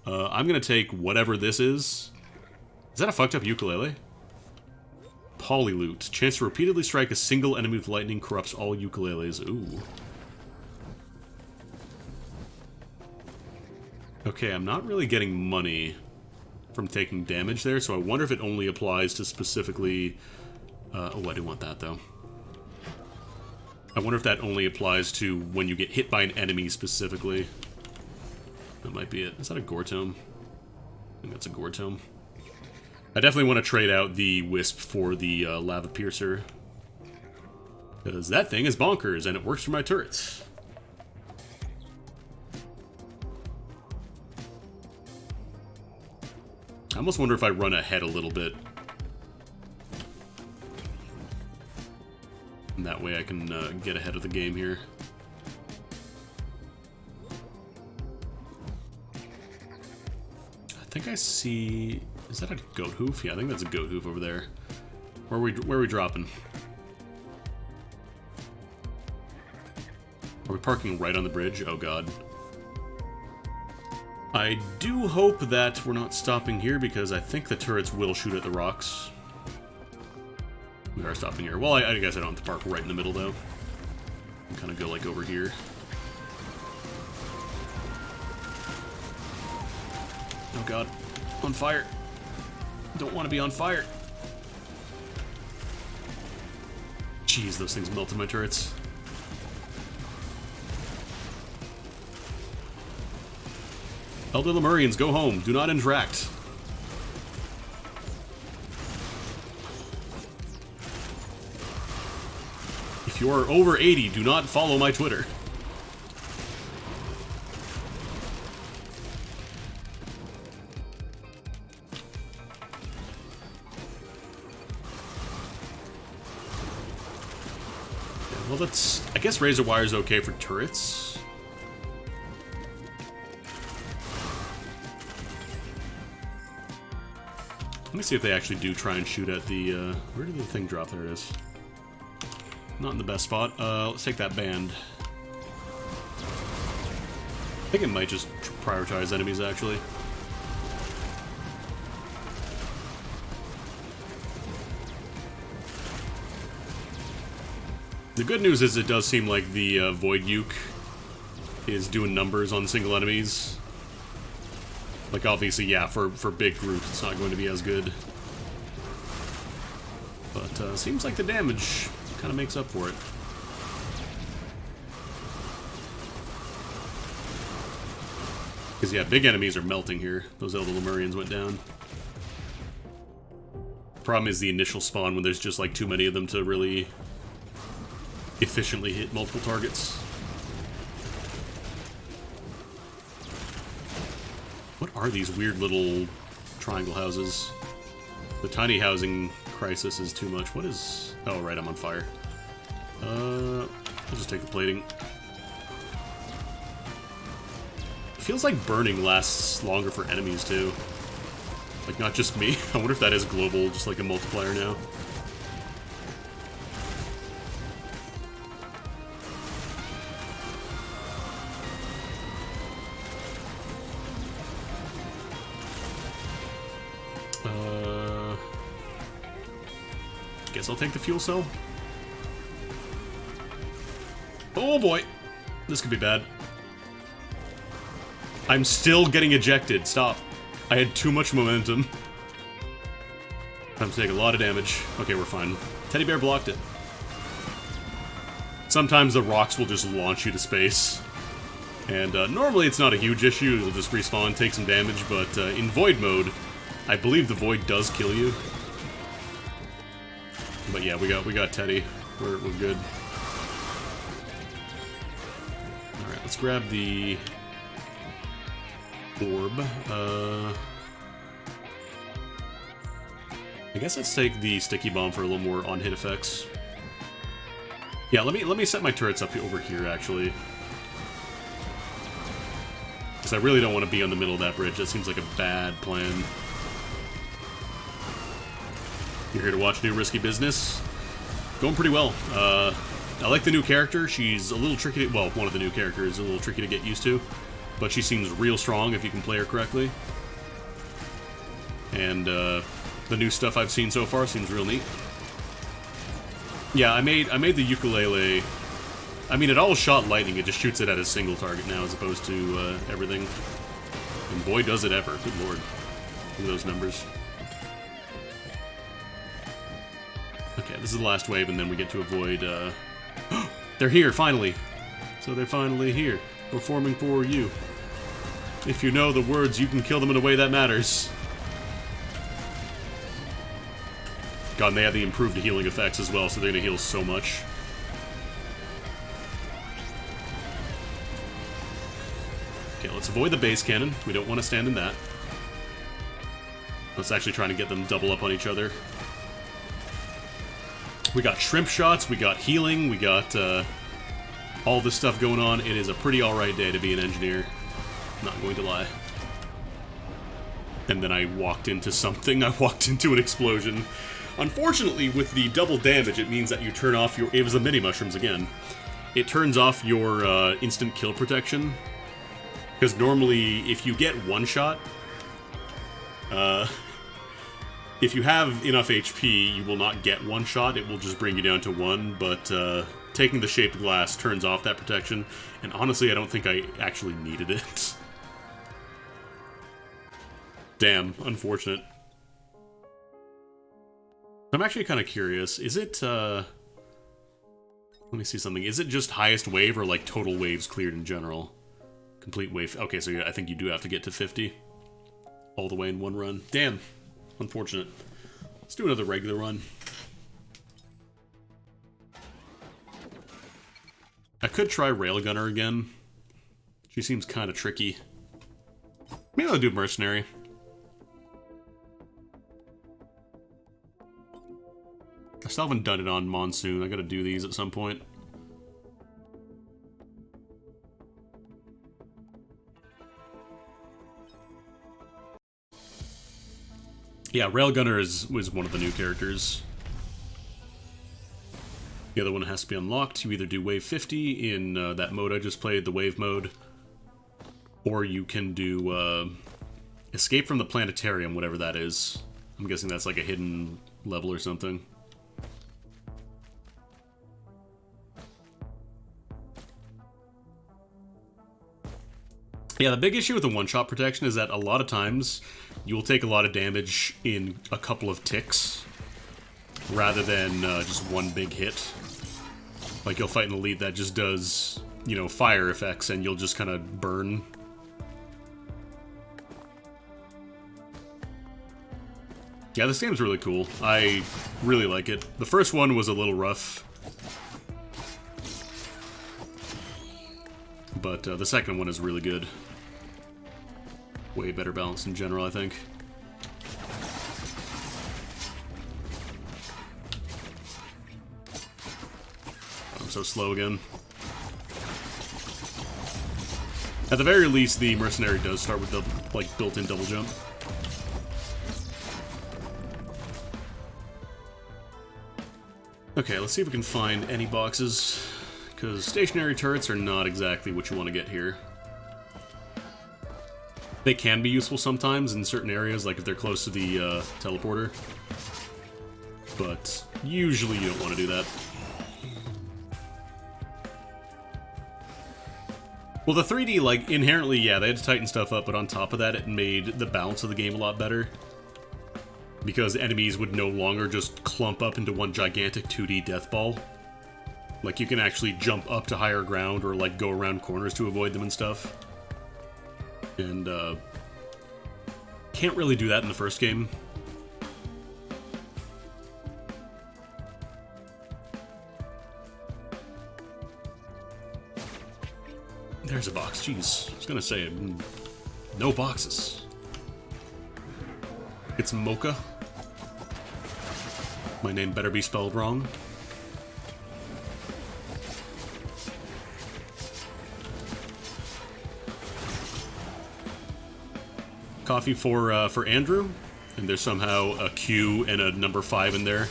I'm gonna take whatever this is. Is that a fucked up ukulele? Polyloot. Chance to repeatedly strike a single enemy with lightning corrupts all ukuleles. Ooh. Okay, I'm not really getting money from taking damage there, so I wonder if it only applies to specifically... oh, I do want that, though. I wonder if that only applies to when you get hit by an enemy specifically. That might be it. Is that a gore tome? I think that's a gore tome. I definitely want to trade out the Wisp for the Lava Piercer. Because that thing is bonkers, and it works for my turrets. I almost wonder if I run ahead a little bit. And that way I can get ahead of the game here. I think I see... Is that a goat hoof? Yeah, I think that's a goat hoof over there. Where are we dropping? Are we parking right on the bridge? Oh god. I do hope that we're not stopping here, because I think the turrets will shoot at the rocks. We are stopping here. Well, I guess I don't have to park right in the middle, though. Kind of go, like, over here. Oh god. On fire. Don't want to be on fire. Jeez, those things melted my turrets. Elder Lemurians, go home. Do not interact. If you are over 80, do not follow my Twitter. Yeah, well, that's... I guess razor wire is okay for turrets. Let me see if they actually do try and shoot at the, where did the thing drop? There it is. Not in the best spot. Let's take that band. I think it might just prioritize enemies, actually. The good news is it does seem like the Void Uke is doing numbers on single enemies. Like, obviously, yeah, for big groups, it's not going to be as good. But, seems like the damage kind of makes up for it. Because, yeah, big enemies are melting here. Those Elder Lemurians went down. Problem is the initial spawn when there's just, like, too many of them to really efficiently hit multiple targets. What are these weird little triangle houses? The tiny housing crisis is too much. What is... Oh, right, I'm on fire. I'll just take the plating. It feels like burning lasts longer for enemies, too. Like, not just me. I wonder if that is global, just like a multiplier now. Guess I'll take the fuel cell. Oh boy. This could be bad. I'm still getting ejected. Stop. I had too much momentum. I'm taking a lot of damage. Okay, we're fine. Teddy bear blocked it. Sometimes the rocks will just launch you to space. And normally it's not a huge issue. It'll just respawn, take some damage. But in void mode, I believe the void does kill you. But yeah, we got Teddy. We're good. All right, let's grab the orb. I guess let's take the sticky bomb for a little more on-hit effects. Yeah, let me set my turrets up over here actually, because I really don't want to be on the middle of that bridge. That seems like a bad plan. You're here to watch New Risky Business. Going pretty well. I like the new character. She's a little tricky to, well, one of the new characters is a little tricky to get used to, but she seems real strong if you can play her correctly. And the new stuff I've seen so far seems real neat. Yeah, I made the ukulele. I mean, it all shot lightning. It just shoots it at a single target now as opposed to everything. And boy, does it ever. Good lord. Look at those numbers. Okay, this is the last wave, and then we get to avoid... They're here, finally! So they're finally here, performing for you. If you know the words, you can kill them in a way that matters. God, and they have the improved healing effects as well, so they're gonna heal so much. Okay, let's avoid the base cannon. We don't want to stand in that. Let's actually try to get them double up on each other. We got shrimp shots, we got healing, we got all this stuff going on. It is a pretty alright day to be an engineer. Not going to lie. And then I walked into something. I walked into an explosion. Unfortunately, with the double damage, it means that you turn off your... It was the mini mushrooms again. It turns off your instant kill protection. Because normally, if you get one shot... if you have enough HP, you will not get one shot. It will just bring you down to one, but taking the shaped glass turns off that protection. And honestly, I don't think I actually needed it. Damn, unfortunate. I'm actually kind of curious. Is it, let me see something. Is it just highest wave or, like, total waves cleared in general? Complete wave. Okay, so yeah, I think you do have to get to 50. All the way in one run. Damn. Unfortunate. Let's do another regular run. I could try Railgunner again. She seems kind of tricky. Maybe I'll do Mercenary. I still haven't done it on Monsoon. I gotta do these at some point. Yeah, Railgunner was one of the new characters. The other one has to be unlocked. You either do Wave 50 in that mode I just played, the Wave mode, or you can do Escape from the Planetarium, whatever that is. I'm guessing that's like a hidden level or something. Yeah, the big issue with the one-shot protection is that a lot of times you will take a lot of damage in a couple of ticks rather than just one big hit. Like, you'll fight an elite that just does, you know, fire effects and you'll just kind of burn. Yeah, this game's really cool. I really like it. The first one was a little rough, but the second one is really good. Way better balanced in general, I think. I'm so slow again. At the very least, the Mercenary does start with the, like, built-in double jump. Okay, let's see if we can find any boxes, because stationary turrets are not exactly what you want to get here. They can be useful sometimes in certain areas, like if they're close to the teleporter. But usually you don't want to do that. Well, the 3D, like, inherently, yeah, they had to tighten stuff up, but on top of that, it made the balance of the game a lot better. Because enemies would no longer just clump up into one gigantic 2D death ball. Like, you can actually jump up to higher ground or, like, go around corners to avoid them and stuff. And, can't really do that in the first game. There's a box. Jeez. I was gonna say, no boxes. It's Mocha. My name better be spelled wrong. Coffee for Andrew, and there's somehow a Q and a number 5 in there.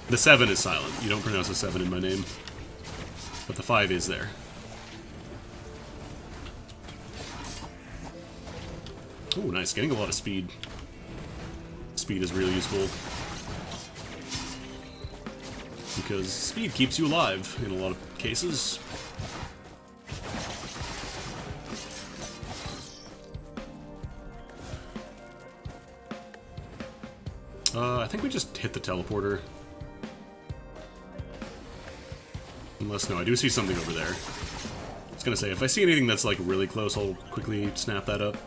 The 7 is silent. You don't pronounce a 7 in my name. But the 5 is there. Oh, nice. Getting a lot of speed. Speed is really useful. Because speed keeps you alive in a lot of cases. I think we just hit the teleporter. Unless, no, I do see something over there. I was gonna say, if I see anything that's, like, really close, I'll quickly snap that up.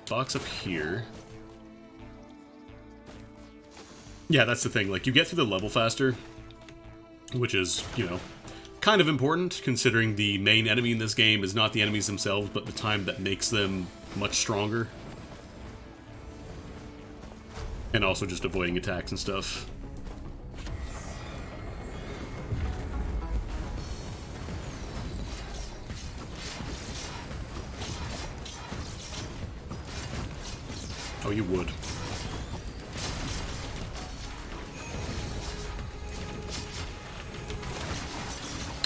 Box up here. Yeah, that's the thing. Like, you get through the level faster, which is, you know, kind of important, considering the main enemy in this game is not the enemies themselves, but the time that makes them much stronger. And also just avoiding attacks and stuff. Oh, you would.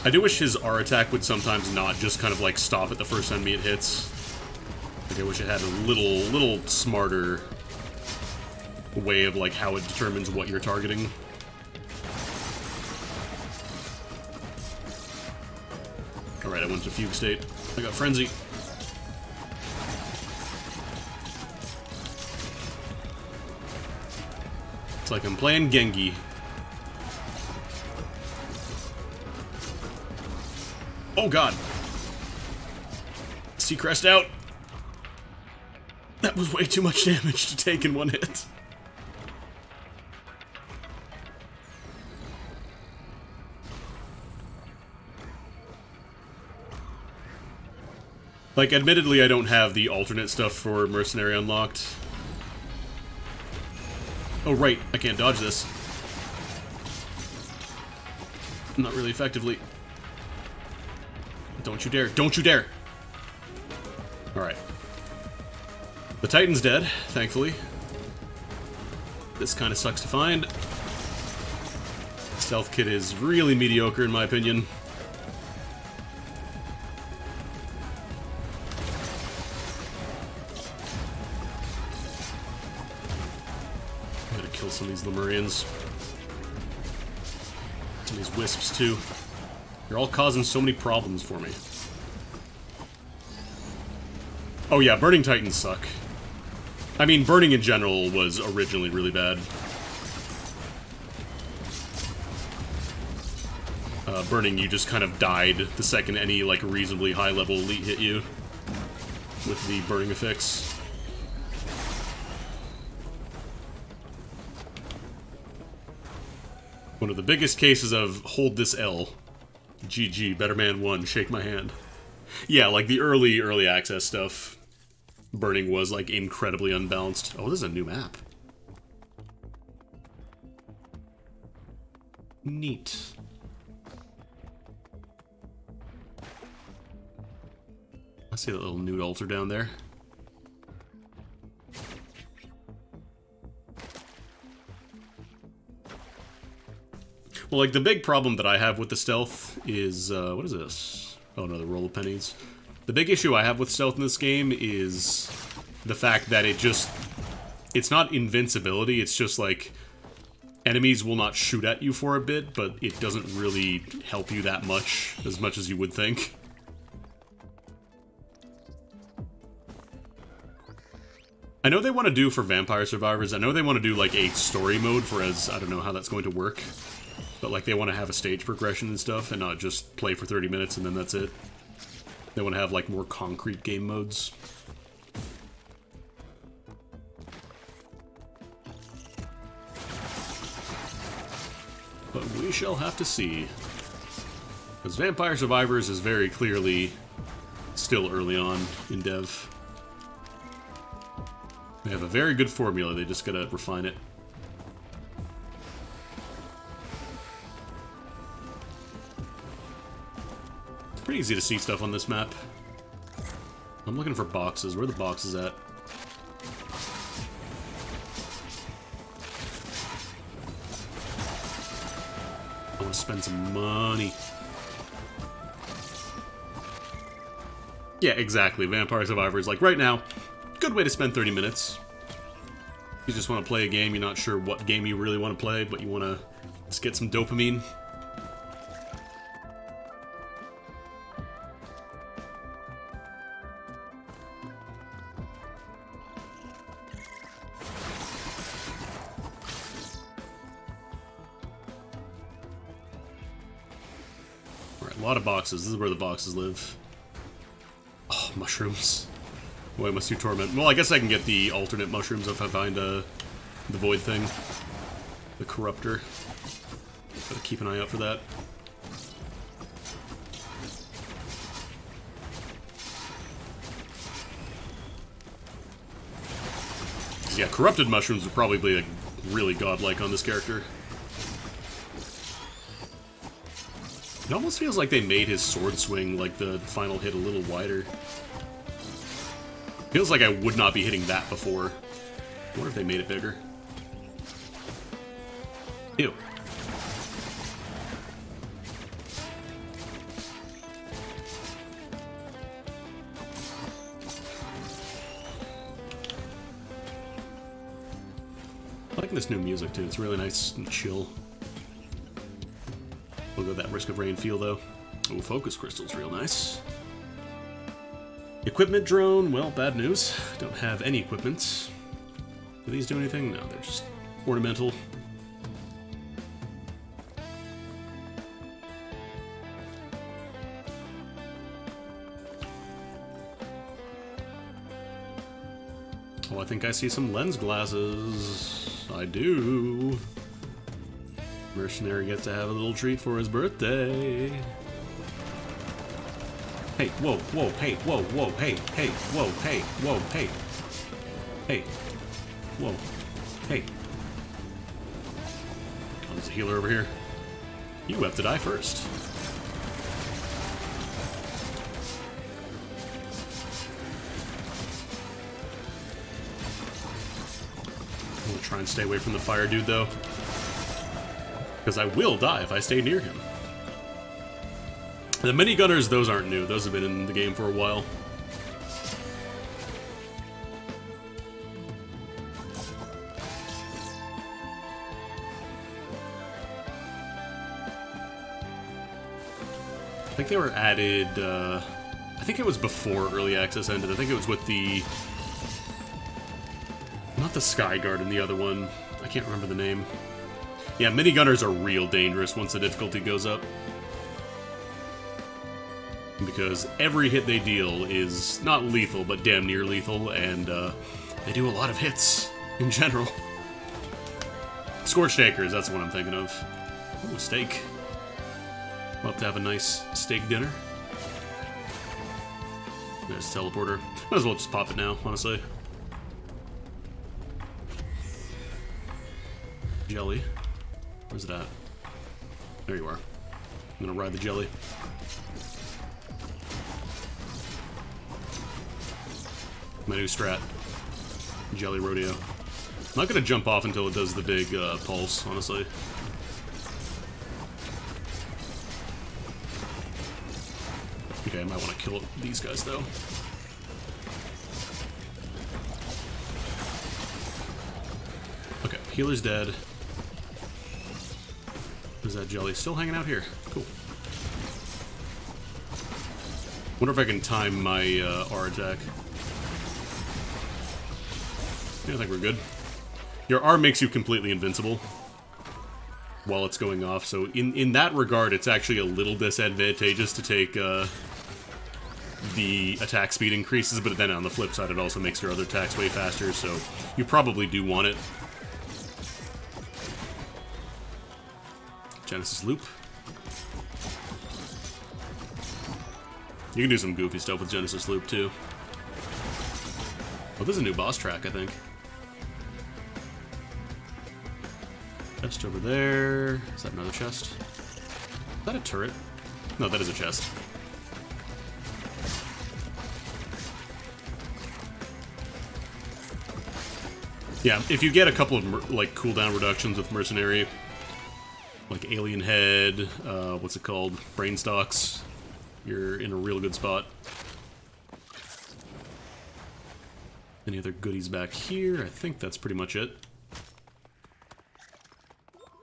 I do wish his R attack would sometimes not just kind of like stop at the first enemy it hits. Like, I wish it had a little smarter way of like how it determines what you're targeting. Alright, I went to fugue state. I got frenzy. It's like I'm playing Gengi. Oh god! Seacrest out! That was way too much damage to take in one hit. Like, admittedly, I don't have the alternate stuff for Mercenary unlocked. Oh, right. I can't dodge this. Not really effectively. Don't you dare. Don't you dare! Alright. The Titan's dead, thankfully. This kind of sucks to find. Stealth kit is really mediocre, in my opinion. Kill some of these Lemurians. Some of these wisps, too. You're all causing so many problems for me. Oh yeah, burning titans suck. I mean, burning in general was originally really bad. Burning, you just kind of died the second any, like, reasonably high-level elite hit you with the burning effects. One of the biggest cases of hold this L. GG, Better Man 1, shake my hand. Yeah, like the early access stuff, burning was like incredibly unbalanced. Oh, this is a new map. Neat. I see that little nude altar down there. Well, like, the big problem that I have with the stealth is, what is this? Oh, no, the roll of pennies. The big issue I have with stealth in this game is the fact that it's not invincibility, it's just, like, enemies will not shoot at you for a bit, but it doesn't really help you that much as you would think. I know they want to do for Vampire Survivors, I know they want to do like a story mode for as, I don't know how that's going to work, but like they want to have a stage progression and stuff and not just play for 30 minutes and then that's it. They want to have like more concrete game modes. But we shall have to see. Because Vampire Survivors is very clearly still early on in dev. They have a very good formula, they just gotta refine it. It's pretty easy to see stuff on this map. I'm looking for boxes. Where are the boxes at? I want to spend some money. Yeah, exactly. Vampire Survivors, like right now, good way to spend 30 minutes. You just want to play a game, you're not sure what game you really want to play, but you want to just get some dopamine. Alright, a lot of boxes. This is where the boxes live. Oh, mushrooms. Boy, I must do Torment. Well, I guess I can get the alternate mushrooms if I find the Void thing. The Corruptor. Gotta keep an eye out for that. Yeah, Corrupted mushrooms would probably be like, really godlike on this character. It almost feels like they made his sword swing, like the final hit, a little wider. Feels like I would not be hitting that before. I wonder if they made it bigger. Ew. I like this new music too, it's really nice and chill. We'll go that Risk of Rain feel though. Oh, Focus Crystal's real nice. Equipment drone, well, bad news. Don't have any equipment. Do these do anything? No, they're just ornamental. Oh, I think I see some lens glasses. I do. Mercenary gets to have a little treat for his birthday. Hey, whoa, whoa, hey, whoa, whoa, hey, hey, whoa, hey, whoa, hey. Hey. Whoa. Hey. Oh, there's a healer over here. You have to die first. I'm gonna try and stay away from the fire dude, though. Because I will die if I stay near him. The minigunners, those aren't new. Those have been in the game for a while. I think they were added, I think it was before Early Access ended. I think it was with the... Not the Sky Garden, the other one. I can't remember the name. Yeah, minigunners are real dangerous once the difficulty goes up. Because every hit they deal is not lethal, but damn near lethal, and they do a lot of hits in general. Scorched Acres, that's the one I'm thinking of. Ooh, steak. We'll have to have a nice steak dinner. There's the teleporter. Might as well just pop it now, honestly. Jelly. Where's it at? There you are. I'm gonna ride the jelly. My new strat. Jelly Rodeo. I'm not gonna jump off until it does the big pulse, honestly. Okay, I might want to kill these guys, though. Okay, healer's dead. Is that jelly still hanging out here? Cool. Wonder if I can time my R attack. Yeah, I think we're good. Your R makes you completely invincible while it's going off, so in that regard, it's actually a little disadvantageous to take the attack speed increases, but then on the flip side, it also makes your other attacks way faster, so you probably do want it. Genesis Loop. You can do some goofy stuff with Genesis Loop, too. Oh, there's a new boss track, I think. Chest over there. Is that another chest? Is that a turret? No, that is a chest. Yeah, if you get a couple of, like, cooldown reductions with Mercenary, like Alien Head, what's it called? Brain Stocks, you're in a real good spot. Any other goodies back here? I think that's pretty much it.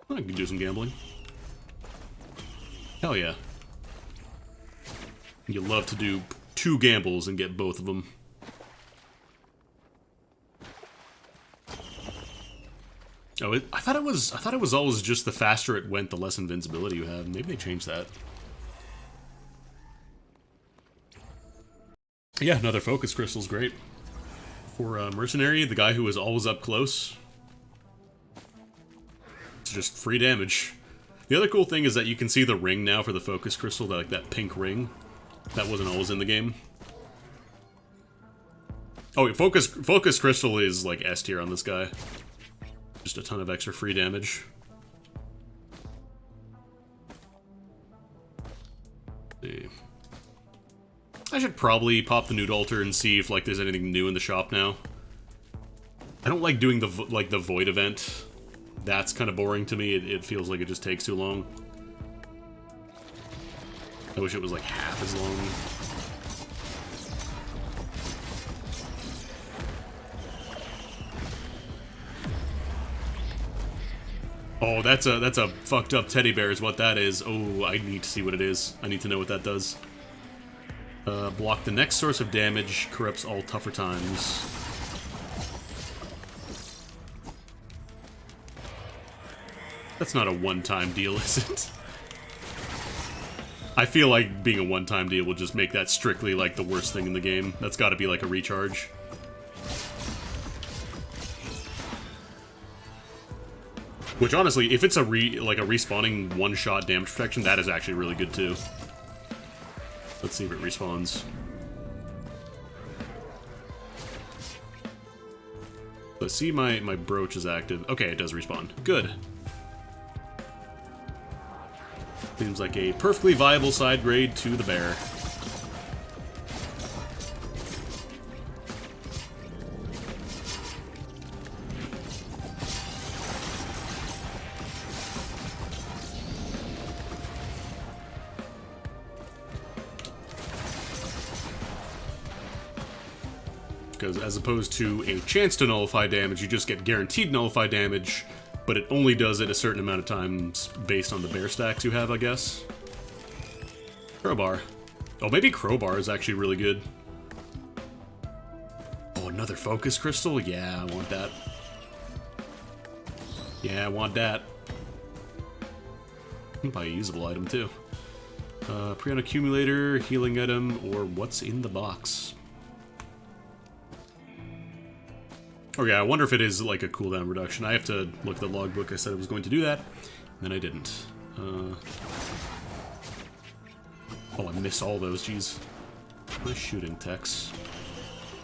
I can do some gambling. Hell yeah. You love to do 2 gambles and get both of them. Oh, I thought it was always just the faster it went, the less invincibility you have. Maybe they changed that. Yeah, another focus crystal's great. For Mercenary, the guy who is always up close, it's just free damage. The other cool thing is that you can see the ring now for the focus crystal, like that pink ring. That wasn't always in the game. Oh, wait, focus crystal is like S tier on this guy. Just a ton of extra free damage. Let's see. I should probably pop the Nude Altar and see if like there's anything new in the shop now. I don't like doing the Void event. That's kind of boring to me. It feels like it just takes too long. I wish it was like half as long. Oh, that's a fucked up teddy bear is what that is. Oh, I need to see what it is. I need to know what that does. Block the next source of damage, corrupts all tougher times. That's not a one-time deal, is it? I feel like being a one-time deal will just make that strictly like the worst thing in the game. That's gotta be like a recharge. Which, honestly, if it's a respawning one-shot damage protection, that is actually really good, too. Let's see if it respawns. Let's see, my brooch is active. Okay, it does respawn. Good. Seems like a perfectly viable side grade to the bear. Because as opposed to a chance to nullify damage, you just get guaranteed nullify damage, but it only does it a certain amount of times based on the bear stacks you have, I guess. Crowbar. Oh, maybe Crowbar is actually really good. Oh, another focus crystal? Yeah, I want that. Yeah, I want that. I can buy a usable item, too. Prion accumulator, healing item, or what's in the box? Oh yeah, I wonder if it is like a cooldown reduction. I have to look at the logbook. I said I was going to do that, and then I didn't. Oh, I missed all those, jeez. Nice shooting, Tex.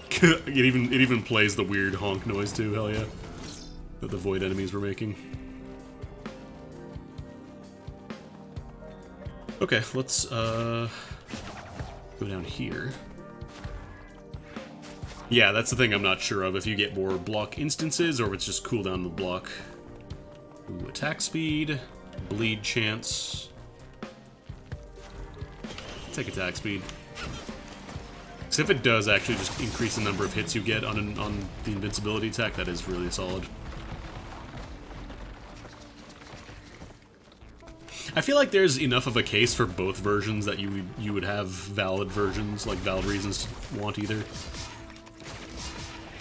it even plays the weird honk noise too, hell yeah. That the void enemies were making. Okay, let's go down here. Yeah, that's the thing I'm not sure of, if you get more block instances or if it's just cooldown the block. Ooh, attack speed, bleed chance. Take attack speed. Because if it does actually just increase the number of hits you get on the invincibility attack, that is really solid. I feel like there's enough of a case for both versions that you would have valid versions, like valid reasons to want either.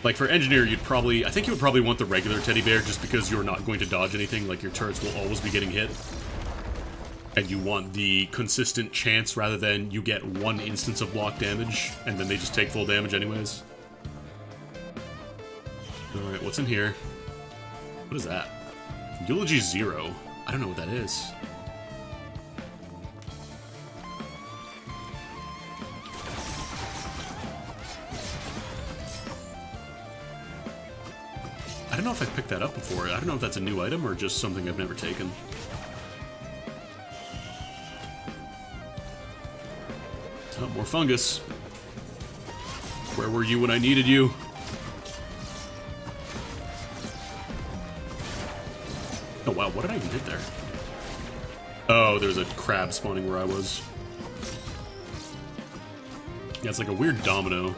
Like for Engineer, I think you would probably want the regular teddy bear just because you're not going to dodge anything, like your turrets will always be getting hit. And you want the consistent chance rather than you get one instance of block damage, and then they just take full damage anyways. Alright, what's in here? What is that? Eulogy 0. I don't know what that is. I don't know if I've picked that up before. I don't know if that's a new item or just something I've never taken. Oh, more fungus. Where were you when I needed you? Oh wow, what did I even hit there? Oh, there's a crab spawning where I was. Yeah, it's like a weird domino.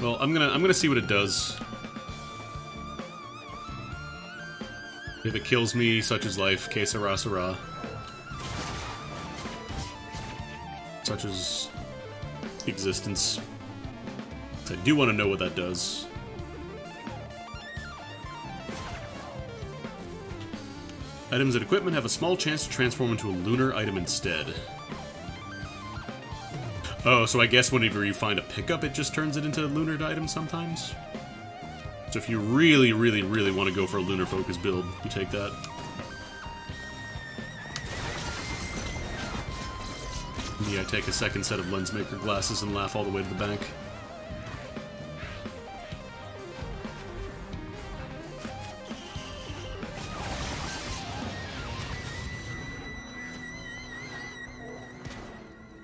Well, I'm gonna see what it does. If it kills me, such is life. Que sera, sera. Such as existence. So I do want to know what that does. Items and equipment have a small chance to transform into a lunar item instead. Oh, so I guess whenever you find a pickup, it just turns it into a lunar item sometimes? So if you really, really, really want to go for a lunar focus build, you take that. Me, I take a second set of Lensmaker glasses and laugh all the way to the bank.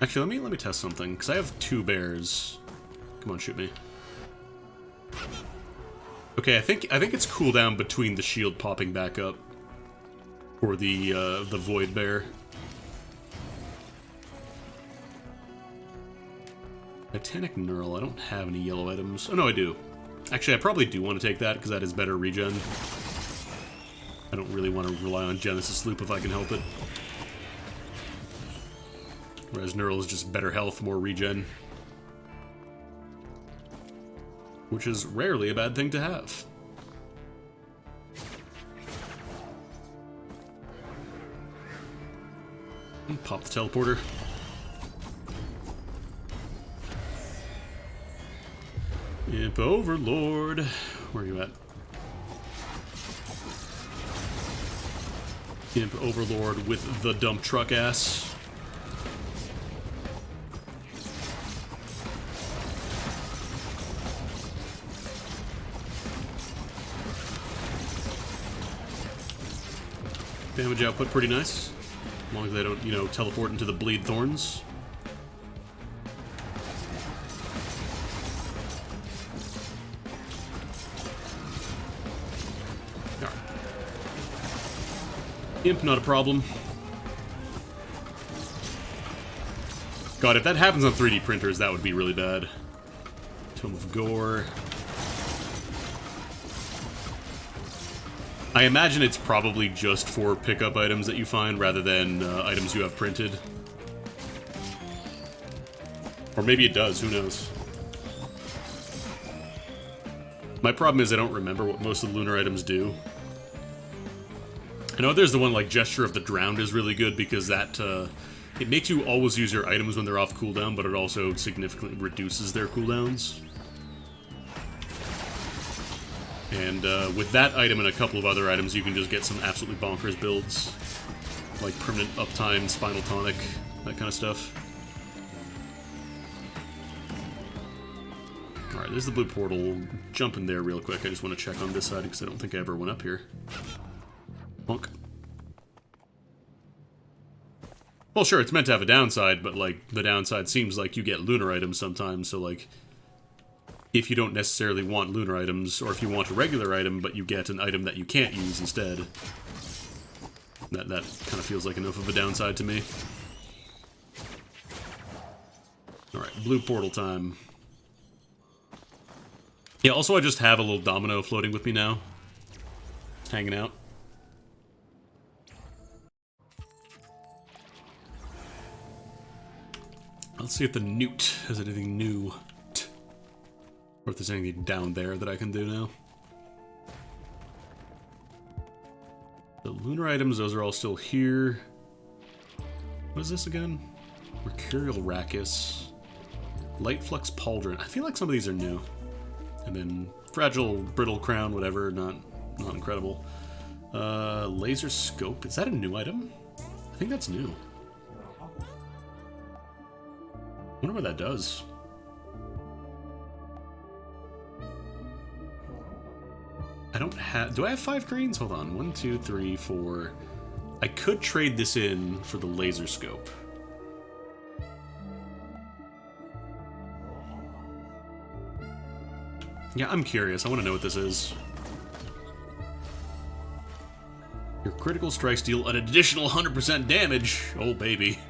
Actually, let me test something, because I have 2 bears. Come on, shoot me. Okay, I think it's cooldown between the shield popping back up for the void bear. Titanic Knurl. I don't have any yellow items. Oh no, I do. Actually, I probably do want to take that because that is better regen. I don't really want to rely on Genesis Loop if I can help it. Whereas Knurl is just better health, more regen. Which is rarely a bad thing to have. And pop the teleporter. Imp Overlord. Where are you at? Imp Overlord with the dump truck ass. Damage output pretty nice. As long as they don't, you know, teleport into the bleed thorns. Alright. Imp, not a problem. God, if that happens on 3D printers, that would be really bad. Tome of Gore. I imagine it's probably just for pickup items that you find rather than items you have printed. Or maybe it does, who knows. My problem is I don't remember what most of the lunar items do. I know there's the one like Gesture of the Drowned is really good because that, it makes you always use your items when they're off cooldown, but it also significantly reduces their cooldowns. And with that item and a couple of other items, you can just get some absolutely bonkers builds. Like Permanent Uptime, Spinal Tonic, that kind of stuff. Alright, there's the blue portal. Jump in there real quick. I just want to check on this side because I don't think I ever went up here. Bonk. Well, sure, it's meant to have a downside, but, like, the downside seems like you get lunar items sometimes, so, like, if you don't necessarily want lunar items, or if you want a regular item, but you get an item that you can't use instead, that kind of feels like enough of a downside to me. Alright, blue portal time. Yeah, also I just have a little domino floating with me now. Hanging out. Let's see if the newt has anything new. Or if there's anything down there that I can do now. The lunar items, those are all still here. What is this again? Mercurial Rachis. Light Flux Pauldron. I feel like some of these are new. And then Fragile Brittle Crown, whatever, not incredible. Laser Scope. Is that a new item? I think that's new. I wonder what that does. I don't have... Do I have 5 greens? Hold on. 1, 2, 3, 4... I could trade this in for the laser scope. Yeah, I'm curious. I want to know what this is. Your critical strikes deal an additional 100% damage. Oh, baby.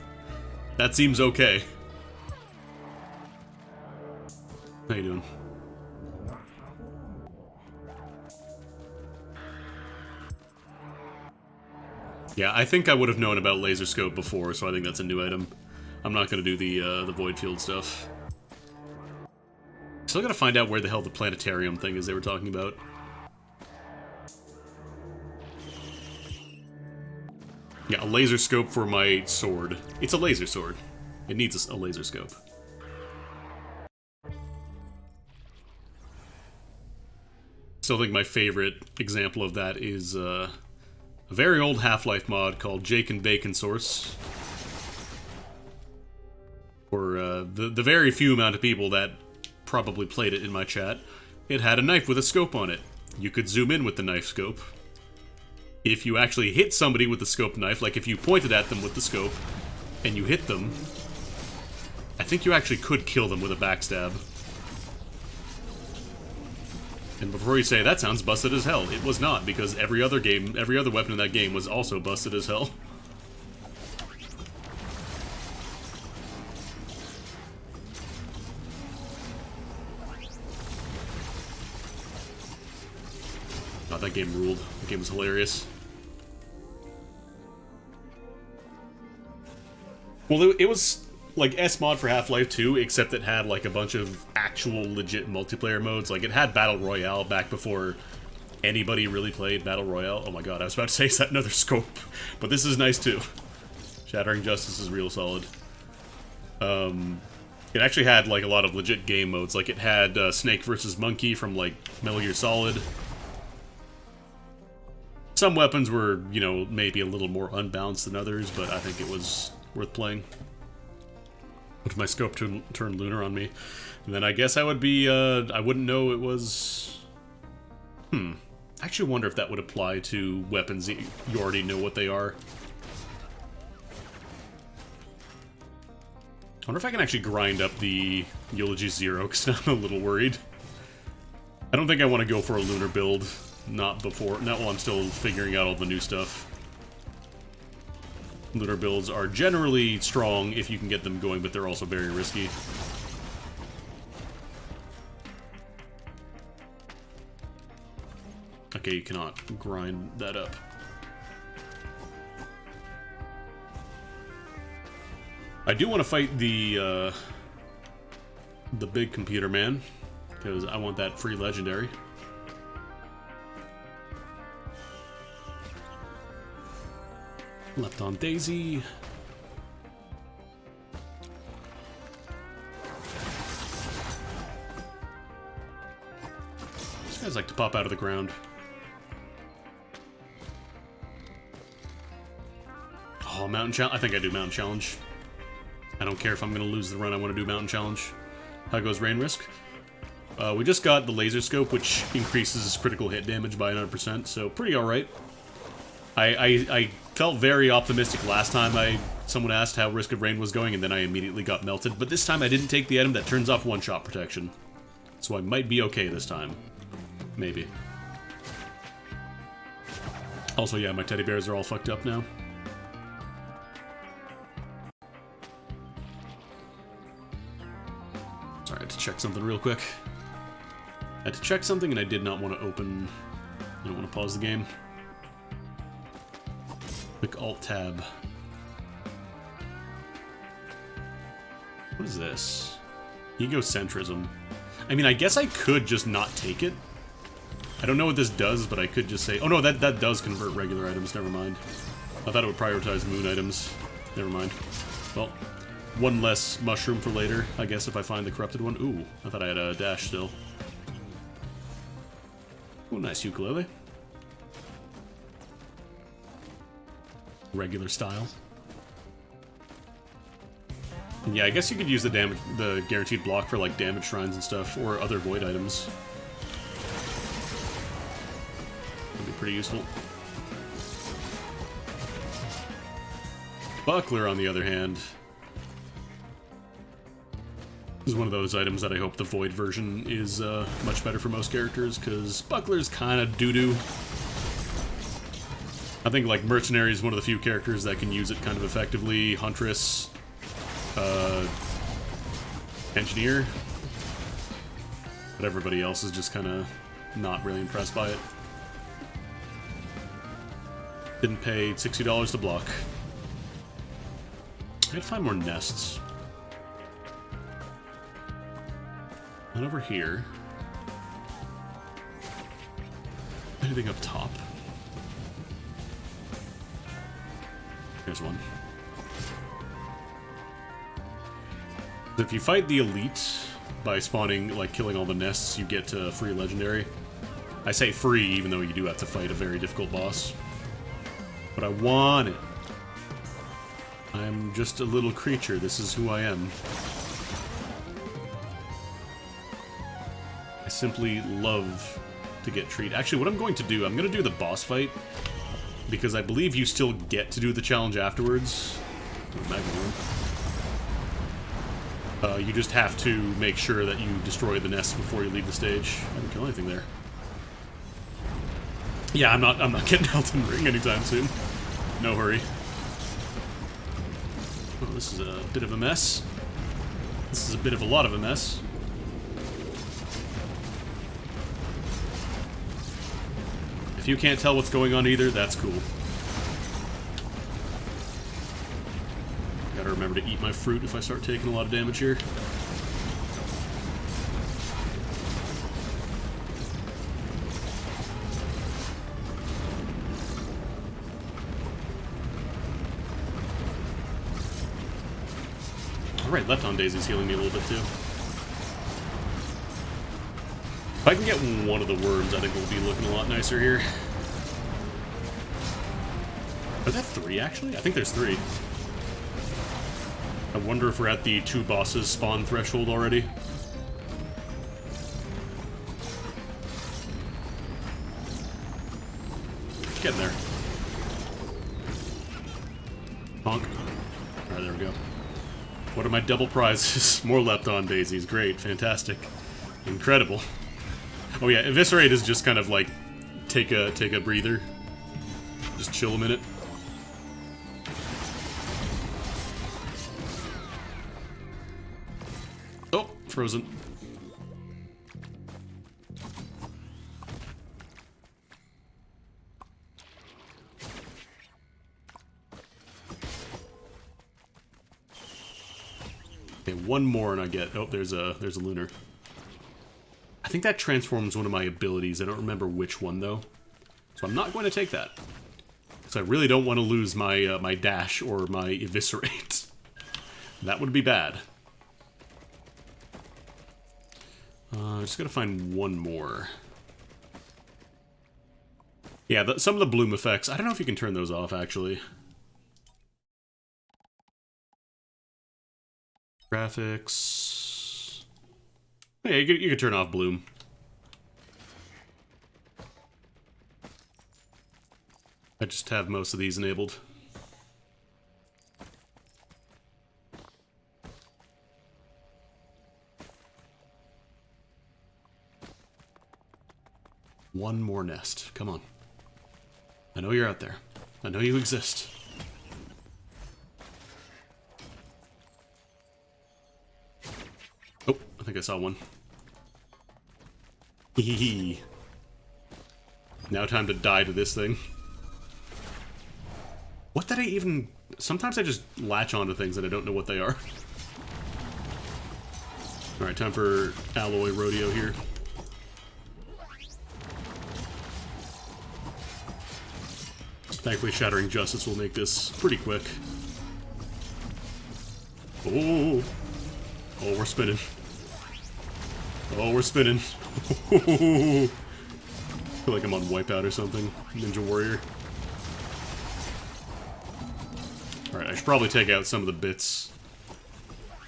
That seems okay. How you doing? Yeah, I think I would have known about laser scope before, so I think that's a new item. I'm not going to do the void field stuff. Still got to find out where the hell the planetarium thing is they were talking about. Yeah, a laser scope for my sword. It's a laser sword. It needs a laser scope. Still think my favorite example of that is a very old Half-Life mod called Jake and Bacon Source. For the very few amount of people that probably played it in my chat, it had a knife with a scope on it. You could zoom in with the knife scope. If you actually hit somebody with the scope knife, like if you pointed at them with the scope, and you hit them, I think you actually could kill them with a backstab. And before you say, that sounds busted as hell, it was not, because every other weapon in that game was also busted as hell. Oh, that game ruled. That game was hilarious. Well, it was like S-Mod for Half-Life 2, except it had like a bunch of actual legit multiplayer modes. Like it had Battle Royale back before anybody really played Battle Royale. Oh my god, I was about to say, is that another scope? But this is nice too. Shattering Justice is real solid. It actually had like a lot of legit game modes. Like it had Snake versus Monkey from like Metal Gear Solid. Some weapons were, you know, maybe a little more unbalanced than others, but I think it was worth playing. If my scope turned lunar on me, and then I guess I would be, I wouldn't know it was... I actually wonder if that would apply to weapons that you already know what they are. I wonder if I can actually grind up the Eulogy Zero, because I'm a little worried. I don't think I want to go for a lunar build, not while I'm still figuring out all the new stuff. Lunar builds are generally strong if you can get them going, but they're also very risky. Okay, you cannot grind that up. I do want to fight the big computer man, because I want that free legendary. Left on Daisy. These guys like to pop out of the ground. Oh, Mountain Challenge. I think I do Mountain Challenge. I don't care if I'm going to lose the run. I want to do Mountain Challenge. How goes Rain Risk? We just got the laser scope, which increases critical hit damage by 100%, so pretty alright. I felt very optimistic last time someone asked how Risk of Rain was going, and then I immediately got melted. But this time I didn't take the item that turns off one-shot protection. So I might be okay this time. Maybe. Also, yeah, my teddy bears are all fucked up now. Sorry, I had to check something real quick. I had to check something and I did not want to open... I don't want to pause the game. Click Alt-Tab. What is this? Egocentrism. I mean, I guess I could just not take it. I don't know what this does, but I could just say... Oh no, that does convert regular items, never mind. I thought it would prioritize moon items. Never mind. Well, one less mushroom for later, I guess, if I find the corrupted one. Ooh, I thought I had a dash still. Ooh, nice ukulele. Regular style. And yeah, I guess you could use the guaranteed block for like damage shrines and stuff, or other void items. That'd be pretty useful. Buckler, on the other hand, is one of those items that I hope the void version is much better for most characters, because Buckler's kind of doo-doo. I think like Mercenary is one of the few characters that can use it kind of effectively. Huntress, Engineer, but everybody else is just kind of not really impressed by it. Didn't pay $60 to block. I gotta find more nests. And over here. Anything up top? Here's one. If you fight the elite by spawning, like killing all the nests, you get free legendary. I say free, even though you do have to fight a very difficult boss. But I want it. I'm just a little creature. This is who I am. I simply love to get treated. Actually, what I'm going to do, I'm going to do the boss fight, because I believe you still get to do the challenge afterwards. You just have to make sure that you destroy the nest before you leave the stage. I didn't kill anything there. Yeah, I'm not getting Elden Ring anytime soon. No hurry. Oh, this is a bit of a mess. This is a bit of a lot of a mess. If you can't tell what's going on either, that's cool. Gotta remember to eat my fruit if I start taking a lot of damage here. Alright, left on Daisy's healing me a little bit too. If I can get one of the worms, I think we'll be looking a lot nicer here. Are there 3 actually? I think there's 3. I wonder if we're at the 2 bosses spawn threshold already. Getting there. Honk. Alright, there we go. What are my double prizes? More Lepton daisies. Great. Fantastic. Incredible. Oh yeah, Eviscerate is just kind of like take a breather. Just chill a minute. Oh, frozen. Okay, one more and I get... Oh, there's a lunar. I think that transforms one of my abilities. I don't remember which one, though. So I'm not going to take that. Because I really don't want to lose my, my dash or my eviscerate. That would be bad. I just gotta find one more. Yeah, some of the bloom effects, I don't know if you can turn those off, actually. Graphics... Yeah, you can turn off bloom. I just have most of these enabled. One more nest. Come on. I know you're out there. I know you exist. Oh, I think I saw one. Hehehe. Now time to die to this thing. What did I even... Sometimes I just latch onto things and I don't know what they are. Alright, time for Alloy Rodeo here. Thankfully, Shattering Justice will make this pretty quick. Oh, oh, we're spinning. Oh, we're spinning. I feel like I'm on Wipeout or something. Ninja Warrior. Alright, I should probably take out some of the bits.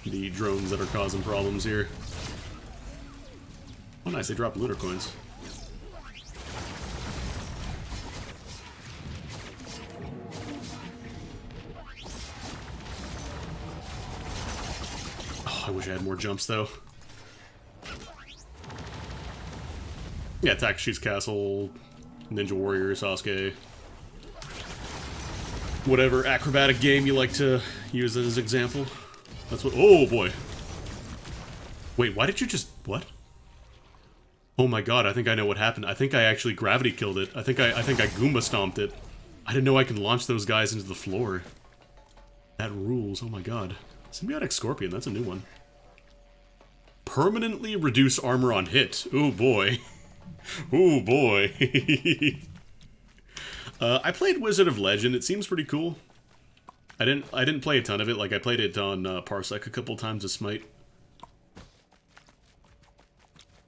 The drones that are causing problems here. Oh nice, they dropped lunar coins. Oh, I wish I had more jumps though. Yeah, Takashi's Castle, Ninja Warrior, Sasuke. Whatever acrobatic game you like to use as an example. That's what. Oh boy. Wait, why did you just. What? Oh my god, I think I know what happened. I think I actually gravity killed it. I think I Goomba stomped it. I didn't know I can launch those guys into the floor. That rules. Oh my god. Symbiotic Scorpion, that's a new one. Permanently reduce armor on hit. Oh boy. Oh boy. I played Wizard of Legend. It seems pretty cool. I didn't play a ton of it. Like I played it on Parsec a couple times as Smite.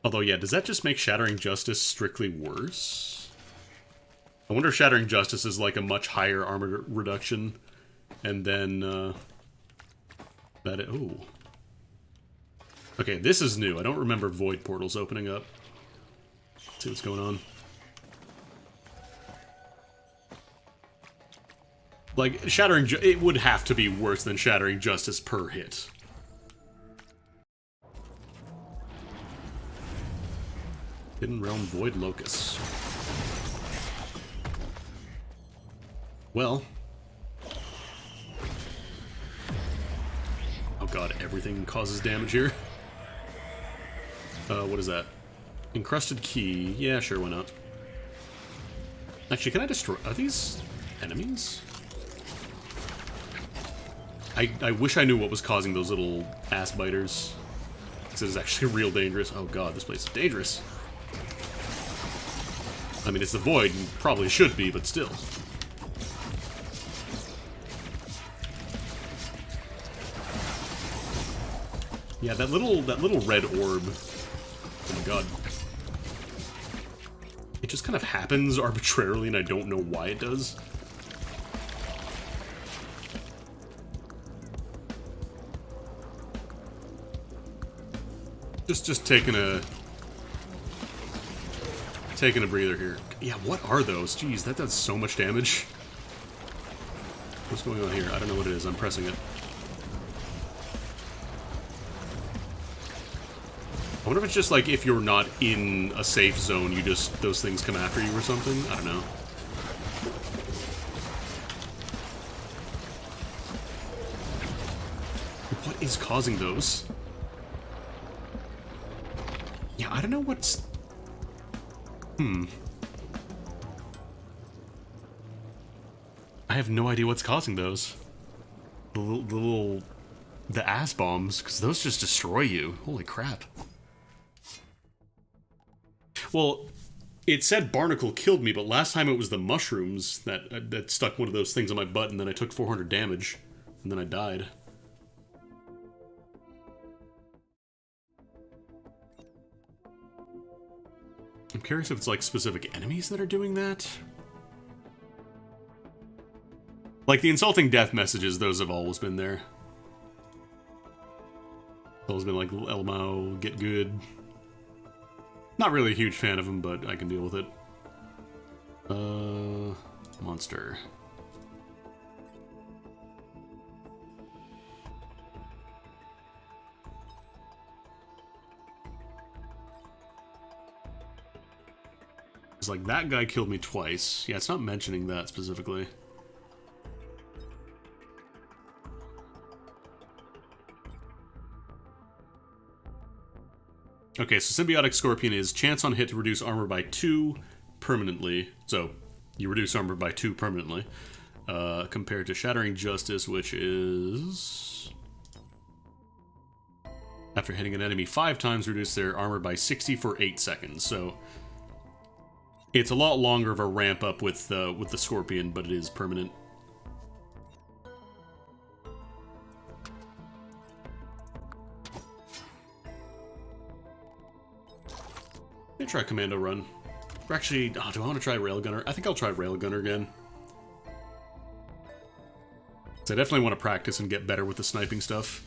Although, yeah, does that just make Shattering Justice strictly worse? I wonder if Shattering Justice is like a much higher armor reduction, and then oh. Okay, this is new. I don't remember Void Portals opening up. Let's see what's going on. Like, it would have to be worse than Shattering Justice per hit. Hidden Realm Void Locus. Well. Oh god, everything causes damage here. What is that? Encrusted Key. Yeah, sure, why not? Actually, can I destroy... Are these enemies? I wish I knew what was causing those little ass biters. This is actually real dangerous. Oh god, this place is dangerous. I mean, it's the Void, and probably should be, but still. Yeah, that little red orb. Oh my god. It just kind of happens arbitrarily, and I don't know why it does. Just taking a breather here. Yeah, what are those? Jeez, that does so much damage. What's going on here? I don't know what it is. I'm pressing it. I wonder if it's just like if you're not in a safe zone, those things come after you or something. I don't know. What is causing those? Yeah, I don't know what's... I have no idea what's causing those. The ass bombs, because those just destroy you. Holy crap. Well, it said Barnacle killed me, but last time it was the mushrooms that stuck one of those things on my butt, and then I took 400 damage, and then I died. I'm curious if it's like specific enemies that are doing that. Like the insulting death messages, those have always been there. Always been like Elmo, get good. Not really a huge fan of them, but I can deal with it. Monster. It's like, that guy killed me twice. Yeah, it's not mentioning that specifically. Okay, so Symbiotic Scorpion is chance on hit to reduce armor by 2 permanently. So, you reduce armor by 2 permanently. Compared to Shattering Justice, which is... After hitting an enemy 5 times, reduce their armor by 60 for 8 seconds. So it's a lot longer of a ramp up with the Scorpion, but it is permanent. I'm gonna try Commando Run. Or actually, do I want to try Railgunner? I think I'll try Railgunner again. So I definitely want to practice and get better with the sniping stuff.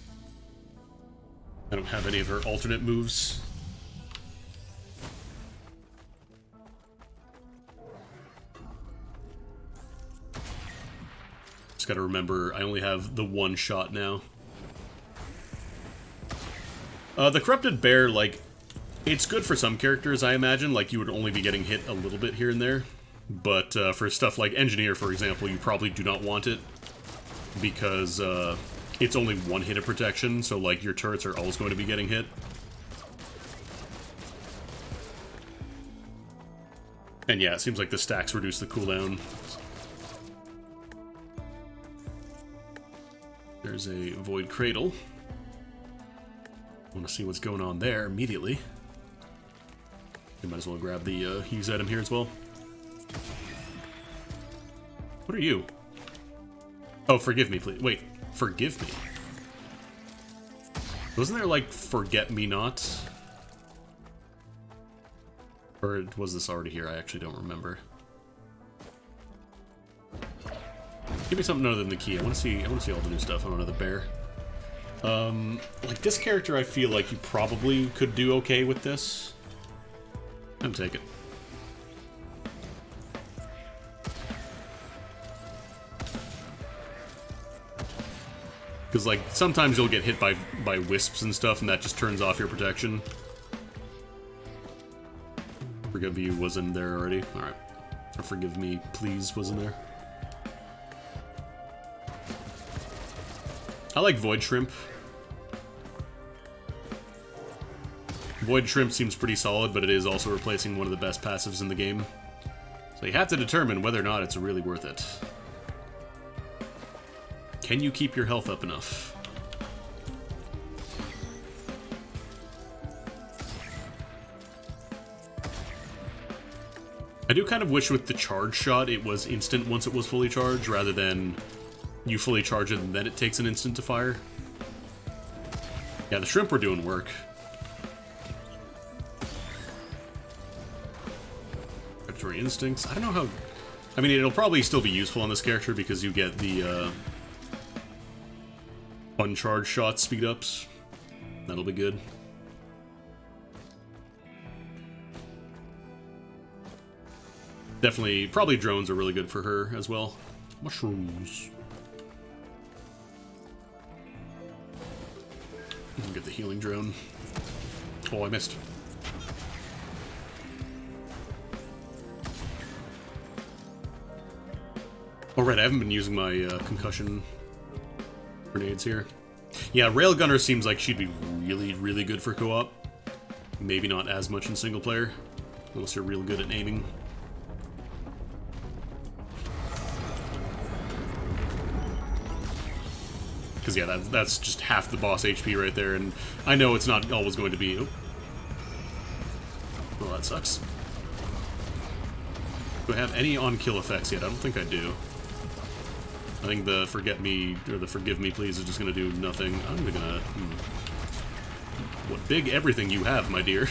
I don't have any of her alternate moves. Just gotta remember, I only have the one shot now. The Corrupted Bear, like, it's good for some characters, I imagine. Like, you would only be getting hit a little bit here and there. But for stuff like Engineer, for example, you probably do not want it. Because it's only one hit of protection, so like your turrets are always going to be getting hit. And yeah, it seems like the stacks reduce the cooldown. There's a Void Cradle. Want to see what's going on there immediately. You might as well grab the Hughes item here as well. What are you? Oh, forgive me, please. Wait, forgive me? Wasn't there, like, Forget Me Not? Or was this already here? I actually don't remember. Give me something other than the key. I want to see all the new stuff on another bear. Like, this character, I feel like you probably could do okay with this. I'm gonna take it. Because, like, sometimes you'll get hit by wisps and stuff, and that just turns off your protection. Forgive You was in there already. Alright. Or Forgive Me, Please was in there. I like Void Shrimp. Void Shrimp seems pretty solid, but it is also replacing one of the best passives in the game. So you have to determine whether or not it's really worth it. Can you keep your health up enough? I do kind of wish with the charge shot it was instant once it was fully charged, rather than you fully charge it and then it takes an instant to fire. Yeah, the shrimp were doing work. Predatory Instincts. I don't know how... I mean, it'll probably still be useful on this character because you get the uncharged shot speed-ups. That'll be good. Definitely, probably drones are really good for her as well. Mushrooms. Get the healing drone. Oh, I missed. Oh, right, I haven't been using my concussion grenades here. Yeah, Railgunner seems like she'd be really, really good for co-op. Maybe not as much in single player, unless you're real good at aiming. Because, yeah, that's just half the boss HP right there, and I know it's not always going to be... Oh. Well, that sucks. Do I have any on-kill effects yet? I don't think I do. I think the Forget Me, or the Forgive Me Please is just going to do nothing. I'm gonna... What big everything you have, my dear.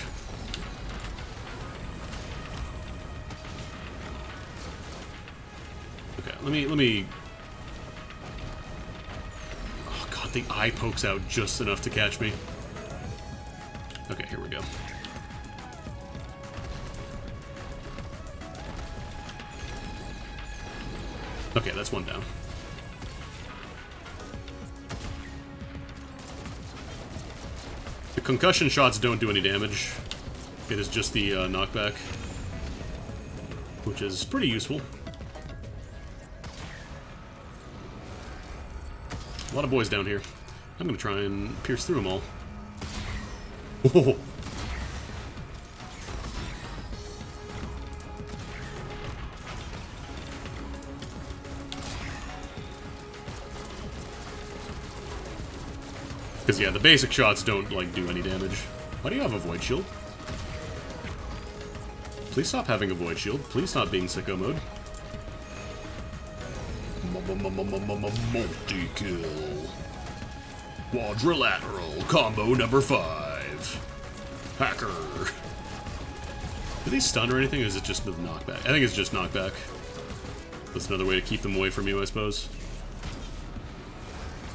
Okay, let me... Oh god, the eye pokes out just enough to catch me. Okay, here we go. Okay, that's one down. The concussion shots don't do any damage. It is just the knockback, which is pretty useful. A lot of boys down here. I'm gonna try and pierce through them all. Oh. Because, yeah, the basic shots don't, like, do any damage. Why do you have a void shield? Please stop having a void shield. Please stop being sicko mode. Multi-kill. Quadrilateral combo number 5. Hacker. Do they stun or anything, or is it just the knockback? I think it's just knockback. That's another way to keep them away from you, I suppose.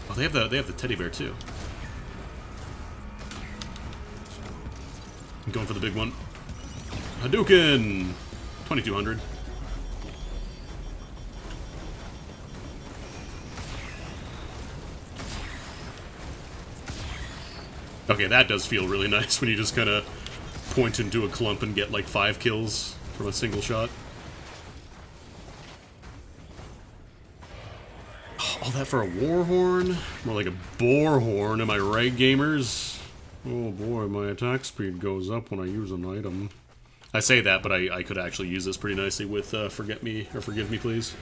Oh, they have the teddy bear too. I'm going for the big one. Hadouken! 2200. Okay, that does feel really nice when you just kind of point into a clump and get like 5 kills from a single shot. All that for a war horn? More like a boar horn, am I right, gamers? Oh boy, my attack speed goes up when I use an item. I say that, but I could actually use this pretty nicely with Forget Me, or Forgive Me, please.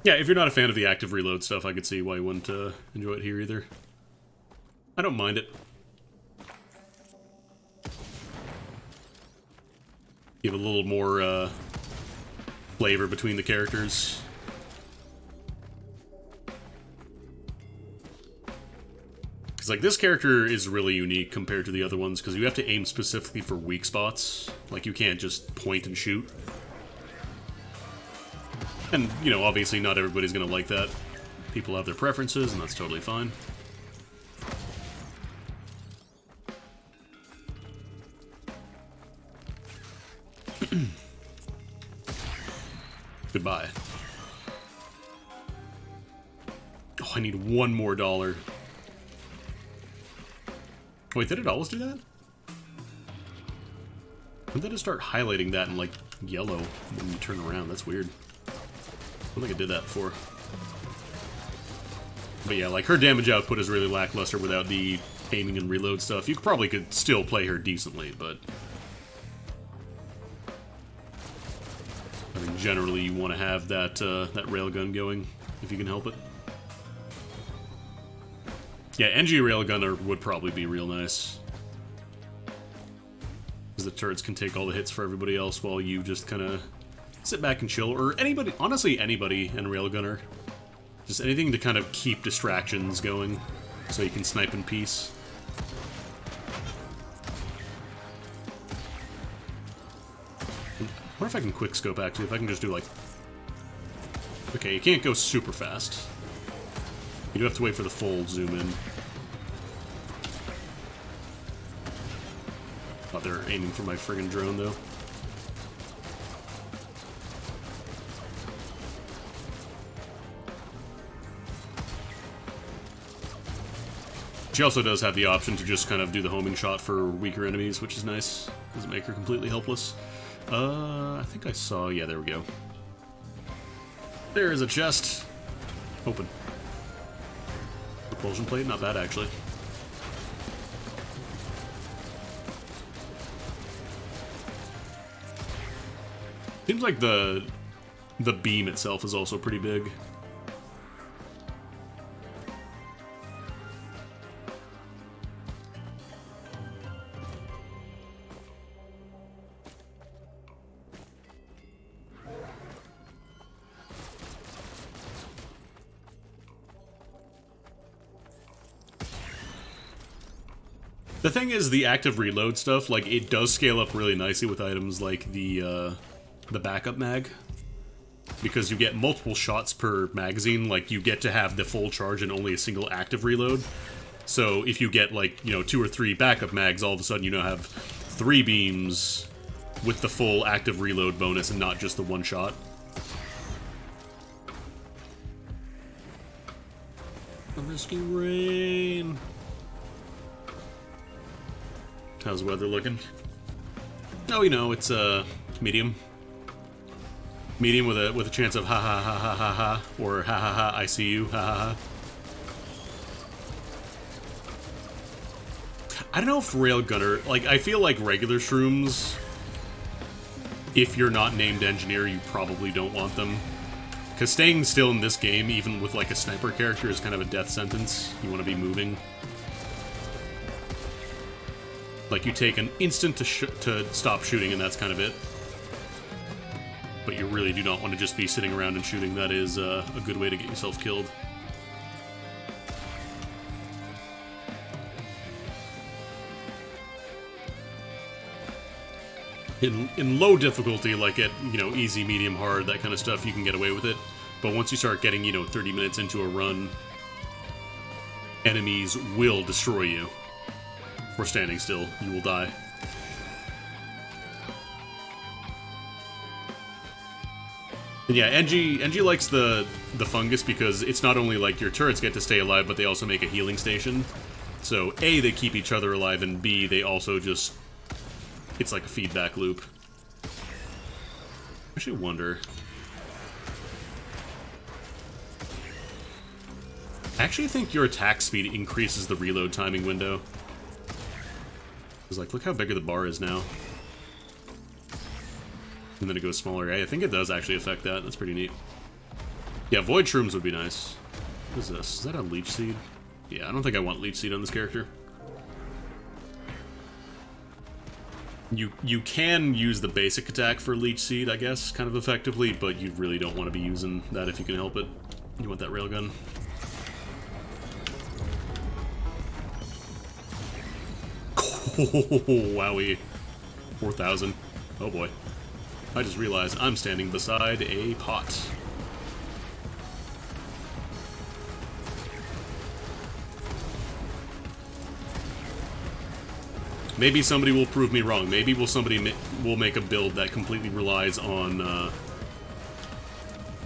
Yeah, if you're not a fan of the active reload stuff, I could see why you wouldn't enjoy it here either. I don't mind it. Give a little more flavor between the characters. Because, like, this character is really unique compared to the other ones, because you have to aim specifically for weak spots. Like, you can't just point and shoot. And, you know, obviously not everybody's gonna like that. People have their preferences, and that's totally fine. Goodbye. Oh, I need one more dollar. Wait, did it always do that? When did it start highlighting that in, like, yellow when you turn around? That's weird. I don't think I did that before. But yeah, like, her damage output is really lackluster without the aiming and reload stuff. You probably could still play her decently, but I think generally you want to have that that railgun going, if you can help it. Yeah, NG Railgunner would probably be real nice. Because the turrets can take all the hits for everybody else while you just kind of sit back and chill. Or anybody, honestly anybody in Railgunner. Just anything to kind of keep distractions going so you can snipe in peace. I wonder if I can quickscope actually, if I can just do like... Okay, you can't go super fast. You do have to wait for the full zoom in. Oh, they're aiming for my friggin' drone, though. She also does have the option to just kind of do the homing shot for weaker enemies, which is nice. Doesn't make her completely helpless. I think I saw... Yeah, there we go. There is a chest. Open. Propulsion plate, not bad actually. Seems like the beam itself is also pretty big. The thing is, the active reload stuff, like, it does scale up really nicely with items like the backup mag. Because you get multiple shots per magazine, like, you get to have the full charge and only a single active reload. So if you get, like, you know, 2 or 3 backup mags, all of a sudden you now have 3 beams with the full active reload bonus and not just the one shot. The risky rain. How's the weather looking? Oh, you know, it's medium. Medium with a chance of ha ha ha ha ha ha, or ha ha ha I see you, ha ha ha. I don't know if Railgunner, like, I feel like regular shrooms if you're not named engineer, you probably don't want them. Because staying still in this game, even with like a sniper character, is kind of a death sentence. You want to be moving. Like, you take an instant to stop shooting, and that's kind of it. But you really do not want to just be sitting around and shooting. That is a good way to get yourself killed. In low difficulty, like at, you know, easy, medium, hard, that kind of stuff, you can get away with it. But once you start getting, you know, 30 minutes into a run, enemies will destroy you. For standing still, you will die. And yeah, NG likes the fungus because it's not only like your turrets get to stay alive, but they also make a healing station. So A, they keep each other alive, and B, they also just... It's like a feedback loop. I should wonder... I actually think your attack speed increases the reload timing window. Because, like, look how big the bar is now. And then it goes smaller. I think it does actually affect that. That's pretty neat. Yeah, Void Shrooms would be nice. What is this? Is that a Leech Seed? Yeah, I don't think I want Leech Seed on this character. You can use the basic attack for Leech Seed, I guess, kind of effectively, but you really don't want to be using that if you can help it. You want that railgun. Oh, wowie. 4,000. Oh boy. I just realized I'm standing beside a pot. Maybe somebody will prove me wrong. Maybe somebody will make a build that completely relies on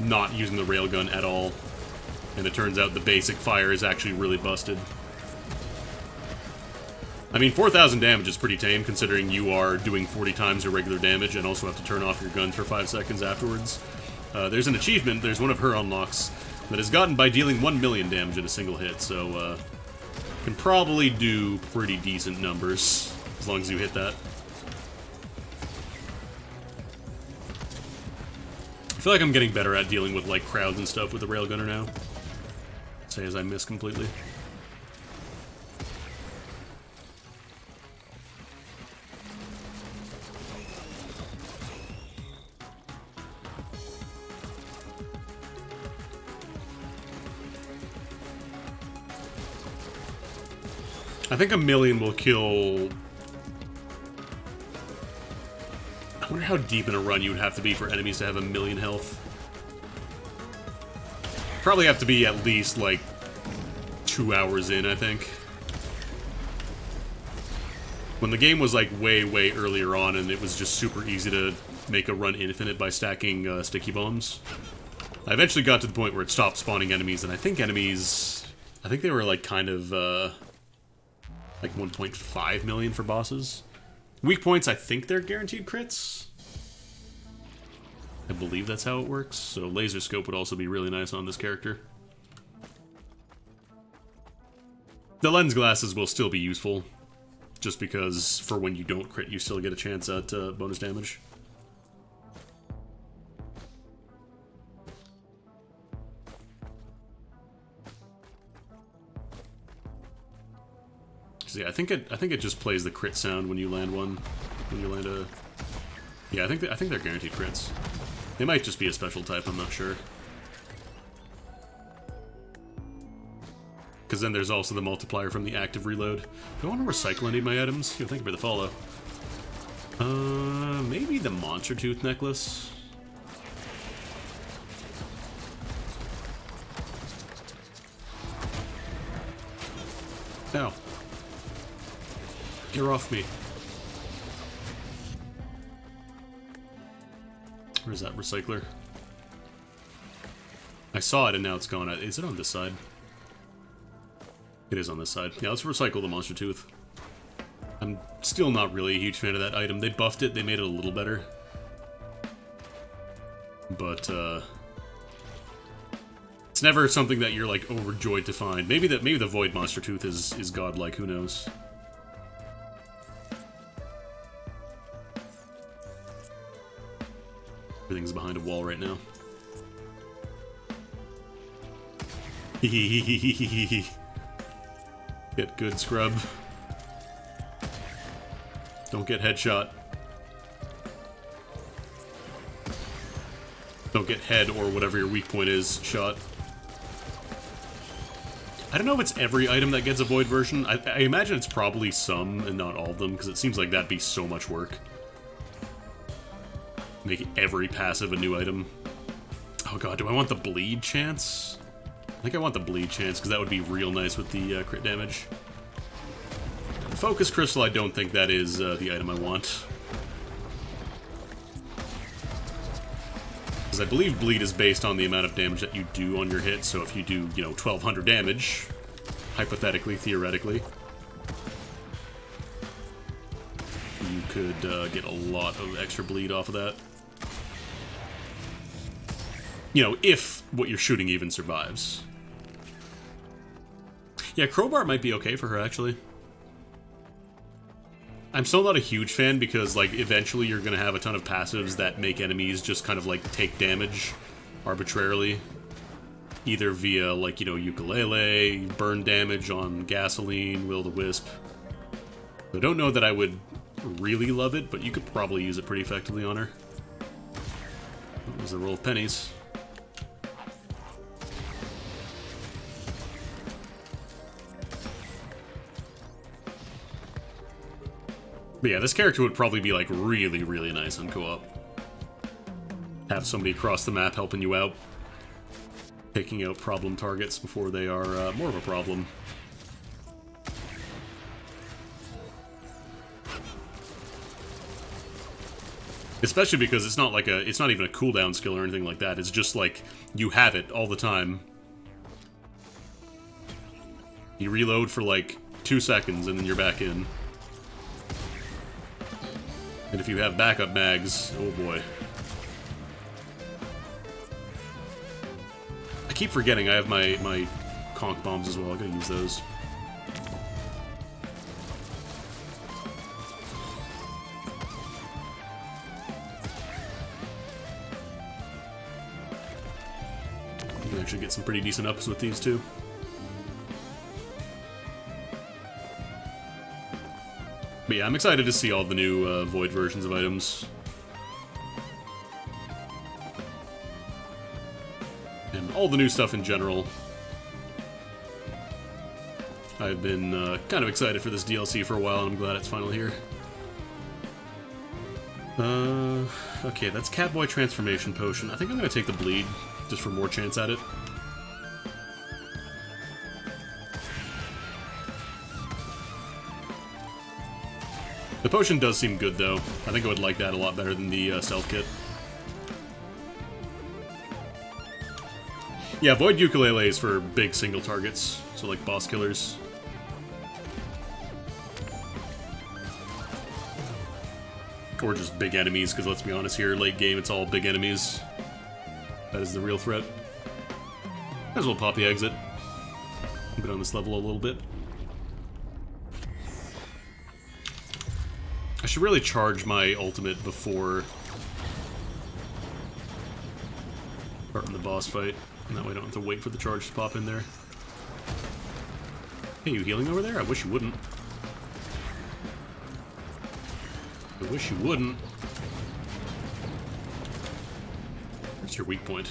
not using the railgun at all. And it turns out the basic fire is actually really busted. I mean, 4,000 damage is pretty tame, considering you are doing 40 times your regular damage and also have to turn off your guns for 5 seconds afterwards. There's an achievement, there's one of her unlocks, that is gotten by dealing 1 million damage in a single hit, so can probably do pretty decent numbers, as long as you hit that. I feel like I'm getting better at dealing with, like, crowds and stuff with the railgunner now. Say as I miss completely. I think 1 million will kill... I wonder how deep in a run you would have to be for enemies to have 1 million health. Probably have to be at least, like, 2 hours in, I think. When the game was, like, way, way earlier on, and it was just super easy to make a run infinite by stacking sticky bombs. I eventually got to the point where it stopped spawning enemies, and I think enemies... I think they were, like, kind of, like 1.5 million for bosses. Weak points, I think they're guaranteed crits. I believe that's how it works. So laser scope would also be really nice on this character. The lens glasses will still be useful, just because for when you don't crit, you still get a chance at bonus damage. Yeah, I think it just plays the crit sound when you land one. When you land a... Yeah, I think they're guaranteed crits. They might just be a special type, I'm not sure. Because then there's also the multiplier from the active reload. Do I want to recycle any of my items? Thank you for the follow. Maybe the monster tooth necklace? Ow. Get off me. Where's that recycler? I saw it and now it's gone. Is it on this side? It is on this side. Yeah, let's recycle the monster tooth. I'm still not really a huge fan of that item. They buffed it, they made it a little better. But, it's never something that you're, like, overjoyed to find. Maybe the Void Monster Tooth is godlike, who knows? Everything's behind a wall right now. Get good, scrub. Don't get headshot. Don't get head or whatever your weak point is shot. I don't know if it's every item that gets a void version. I imagine it's probably some and not all of them, because it seems like that'd be so much work. Make every passive a new item. Oh god, do I want the bleed chance? I think I want the bleed chance, because that would be real nice with the crit damage. The focus crystal, I don't think that is the item I want. Because I believe bleed is based on the amount of damage that you do on your hit, so if you do, you know, 1200 damage, hypothetically, theoretically, you could get a lot of extra bleed off of that. You know, if what you're shooting even survives. Yeah, Crowbar might be okay for her, actually. I'm still not a huge fan because, like, eventually you're gonna have a ton of passives that make enemies just kind of, like, take damage arbitrarily. Either via, like, you know, ukulele, burn damage on gasoline, will-o-the-wisp. I don't know that I would really love it, but you could probably use it pretty effectively on her. There's a roll of pennies. But yeah, this character would probably be, like, really, really nice on co-op. Have somebody across the map helping you out. Taking out problem targets before they are more of a problem. Especially because it's not like it's not even a cooldown skill or anything like that. It's just like, you have it all the time. You reload for like 2 seconds and then you're back in. And if you have backup mags, oh boy. I keep forgetting I have my conch bombs as well. I gotta use those. You can actually get some pretty decent ups with these too. But yeah, I'm excited to see all the new Void versions of items. And all the new stuff in general. I've been kind of excited for this DLC for a while, and I'm glad it's finally here. Okay, that's Catboy Transformation Potion. I think I'm gonna take the bleed, just for more chance at it. The potion does seem good, though. I think I would like that a lot better than the stealth kit. Yeah, Void Ukulele is for big single targets, so like boss killers. Or just big enemies, because let's be honest here, late game it's all big enemies. That is the real threat. Might as well pop the exit. Keep it on this level a little bit. I should really charge my ultimate before starting the boss fight, and that way I don't have to wait for the charge to pop in there. Hey, you healing over there? I wish you wouldn't. I wish you wouldn't. Where's your weak point?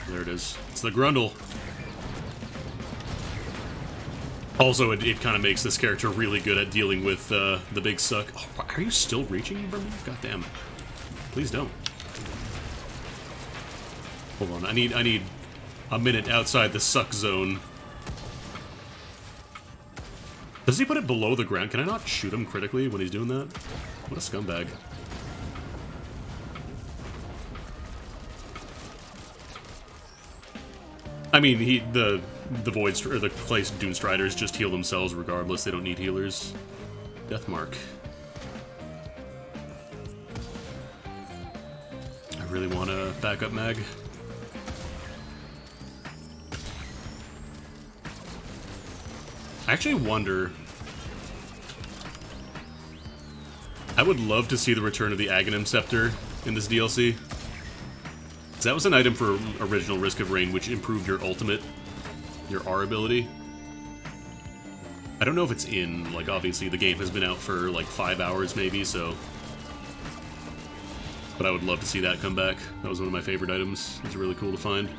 There it is. It's the Grundle. Also, it kind of makes this character really good at dealing with the big suck. Oh, are you still reaching for me? God damn. Please don't. Hold on, I need a minute outside the suck zone. Does he put it below the ground? Can I not shoot him critically when he's doing that? What a scumbag. I mean, the Void or the place Dune Striders just heal themselves regardless. They don't need healers. Deathmark. I really want a backup mag. I actually wonder. I would love to see the return of the Aghanim Scepter in this DLC. So that was an item for original Risk of Rain, which improved your ultimate, your R ability. I don't know if it's in, like, obviously the game has been out for, like, 5 hours maybe, so... But I would love to see that come back. That was one of my favorite items. It was really cool to find.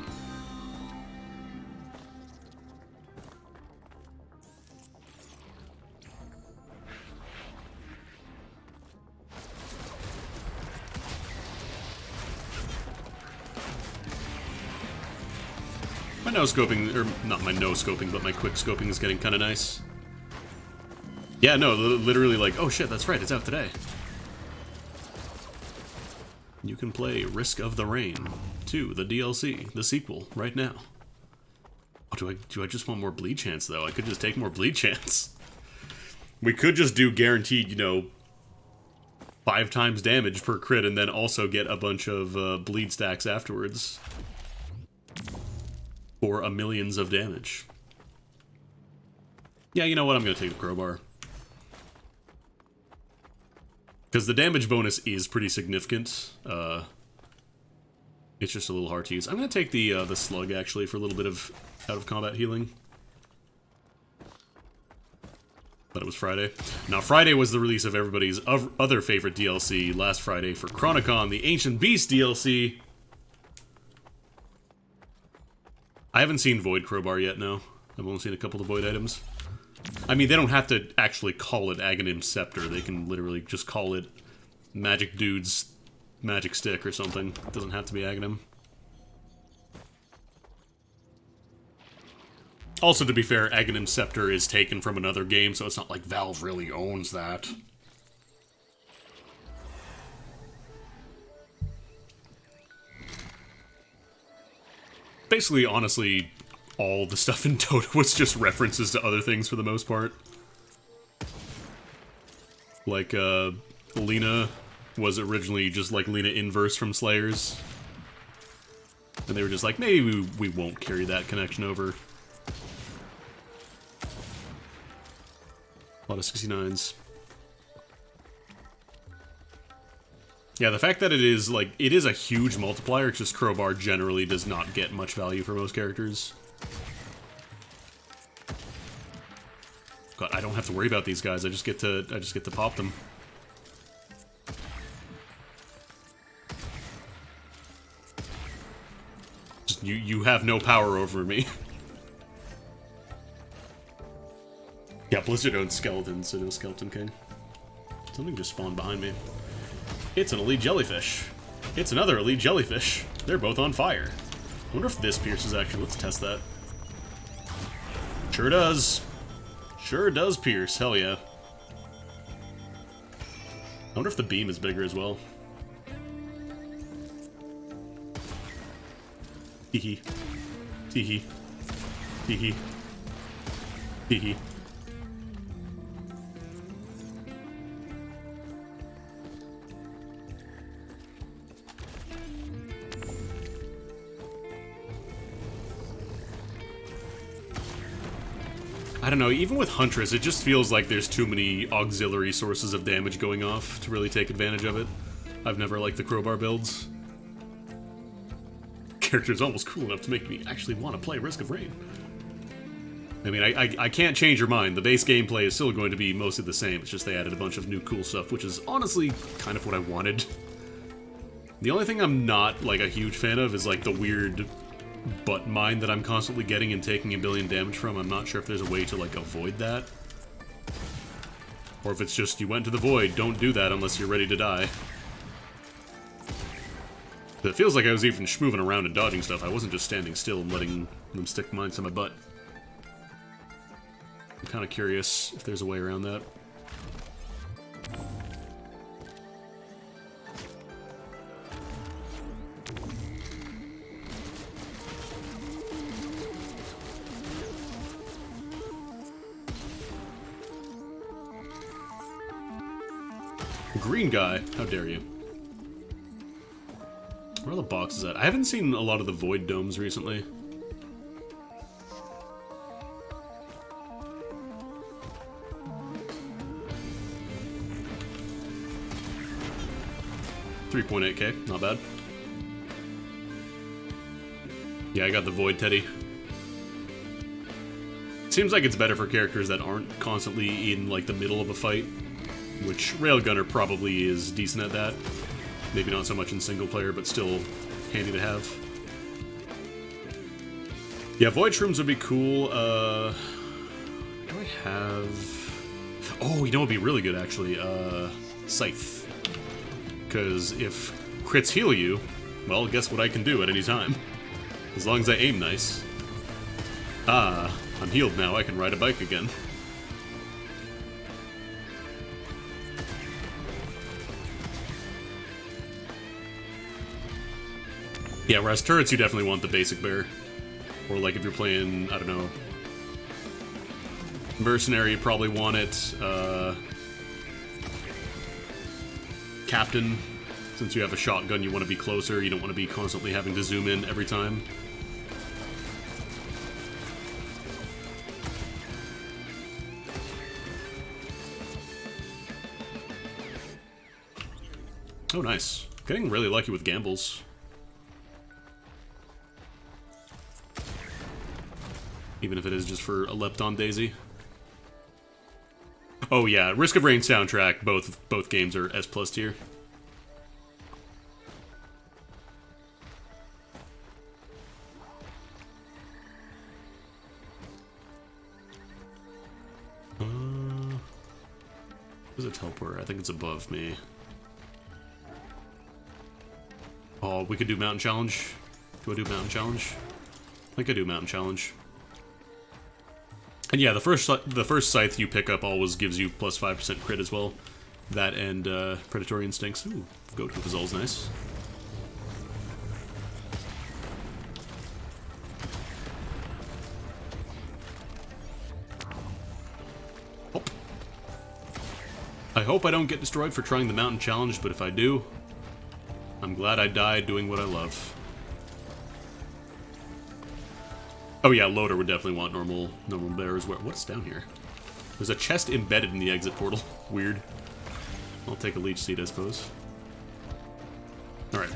My no-scoping, or not my no-scoping, but my quick-scoping is getting kind of nice. Yeah, no, literally like, oh shit, that's right, it's out today. You can play Risk of the Rain 2, the DLC, the sequel, right now. Oh, do I just want more bleed chance, though? I could just take more bleed chance. We could just do guaranteed, you know, 5 times damage per crit, and then also get a bunch of bleed stacks afterwards. For a millions of damage. Yeah, you know what? I'm gonna take the crowbar. Because the damage bonus is pretty significant. It's just a little hard to use. I'm gonna take the slug, actually, for a little bit of out-of-combat healing. But it was Friday. Now, Friday was the release of everybody's other favorite DLC last Friday for Chronicon, the Ancient Beast DLC. I haven't seen Void Crowbar yet, no. I've only seen a couple of Void items. I mean, they don't have to actually call it Aghanim Scepter. They can literally just call it Magic Dude's Magic Stick or something. It doesn't have to be Aghanim. Also, to be fair, Aghanim Scepter is taken from another game, so it's not like Valve really owns that. Basically, honestly, all the stuff in Dota was just references to other things for the most part. Like, Lena was originally just like Lena Inverse from Slayers. And they were just like, maybe we won't carry that connection over. A lot of 69s. Yeah, the fact that it is, like, it is a huge multiplier, it's just Crowbar generally does not get much value for most characters. God, I don't have to worry about these guys, I just get to pop them. Just, you have no power over me. Yeah, Blizzard owns skeletons, so no Skeleton King. Something just spawned behind me. It's an elite jellyfish. It's another elite jellyfish. They're both on fire. I wonder if this pierces actually. Let's test that. Sure does. Sure does pierce. Hell yeah. I wonder if the beam is bigger as well. Hee-hee. Hee-hee. Hee-hee. Hee-hee. I don't know, even with Huntress, it just feels like there's too many auxiliary sources of damage going off to really take advantage of it. I've never liked the crowbar builds. Character's almost cool enough to make me actually want to play Risk of Rain. I mean, I can't change your mind. The base gameplay is still going to be mostly the same. It's just they added a bunch of new cool stuff, which is honestly kind of what I wanted. The only thing I'm not, like, a huge fan of is, like, the weird butt mine that I'm constantly getting and taking a billion damage from. I'm not sure if there's a way to, like, avoid that. Or if it's just, you went to the void, don't do that unless you're ready to die. But it feels like I was even schmoving around and dodging stuff. I wasn't just standing still and letting them stick mines to my butt. I'm kind of curious if there's a way around that. Green guy, how dare you. Where are the boxes at? I haven't seen a lot of the void domes recently. $3.8K, not bad. Yeah, I got the Void Teddy. Seems like it's better for characters that aren't constantly in, like, the middle of a fight, which Railgunner probably is decent at that. Maybe not so much in single player, but still handy to have. Yeah, Void Shrooms would be cool. Do I have... Oh, you know what would be really good, actually? Scythe. Because if crits heal you, well, guess what I can do at any time? As long as I aim nice. Ah, I'm healed now, I can ride a bike again. Yeah, whereas turrets, you definitely want the basic bear. Or like if you're playing, I don't know, Mercenary, you probably want it. Captain, since you have a shotgun, you want to be closer. You don't want to be constantly having to zoom in every time. Oh, nice. Getting really lucky with gambles. Even if it is just for a Lepton Daisy. Oh yeah, Risk of Rain soundtrack, both games are S+ tier. Where's a teleporter? I think it's above me. Oh, we could do Mountain Challenge. Do I do Mountain Challenge? I think I do Mountain Challenge. And yeah, the first scythe you pick up always gives you plus 5% crit as well. That and Predatory Instincts. Ooh, Goat Hoof is always nice. Oh. I hope I don't get destroyed for trying the Mountain Challenge, but if I do, I'm glad I died doing what I love. Oh yeah, Loader would definitely want normal bears. What's down here? There's a chest embedded in the exit portal. Weird. I'll take a leech seed, I suppose. Alright.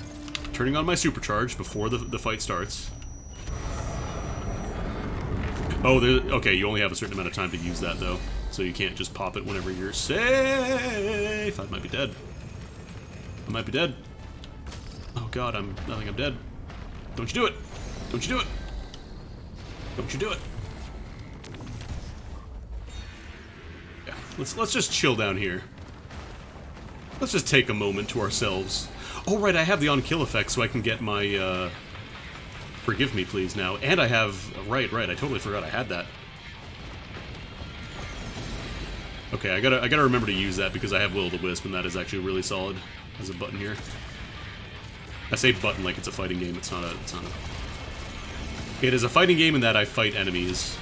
Turning on my supercharge before the fight starts. Oh, okay, you only have a certain amount of time to use that, though. So you can't just pop it whenever you're safe. I might be dead. I might be dead. Oh god, I think I'm dead. Don't you do it! Don't you do it! Don't you do it? Yeah, let's just chill down here. Let's just take a moment to ourselves. Oh right, I have the on-kill effect, so I can get my Forgive Me Please now. And I have right, I totally forgot I had that. Okay, I gotta remember to use that because I have Will-o-the-Wisp, and that is actually really solid as a button here. I say button like it's a fighting game. It's not a. It is a fighting game in that I fight enemies.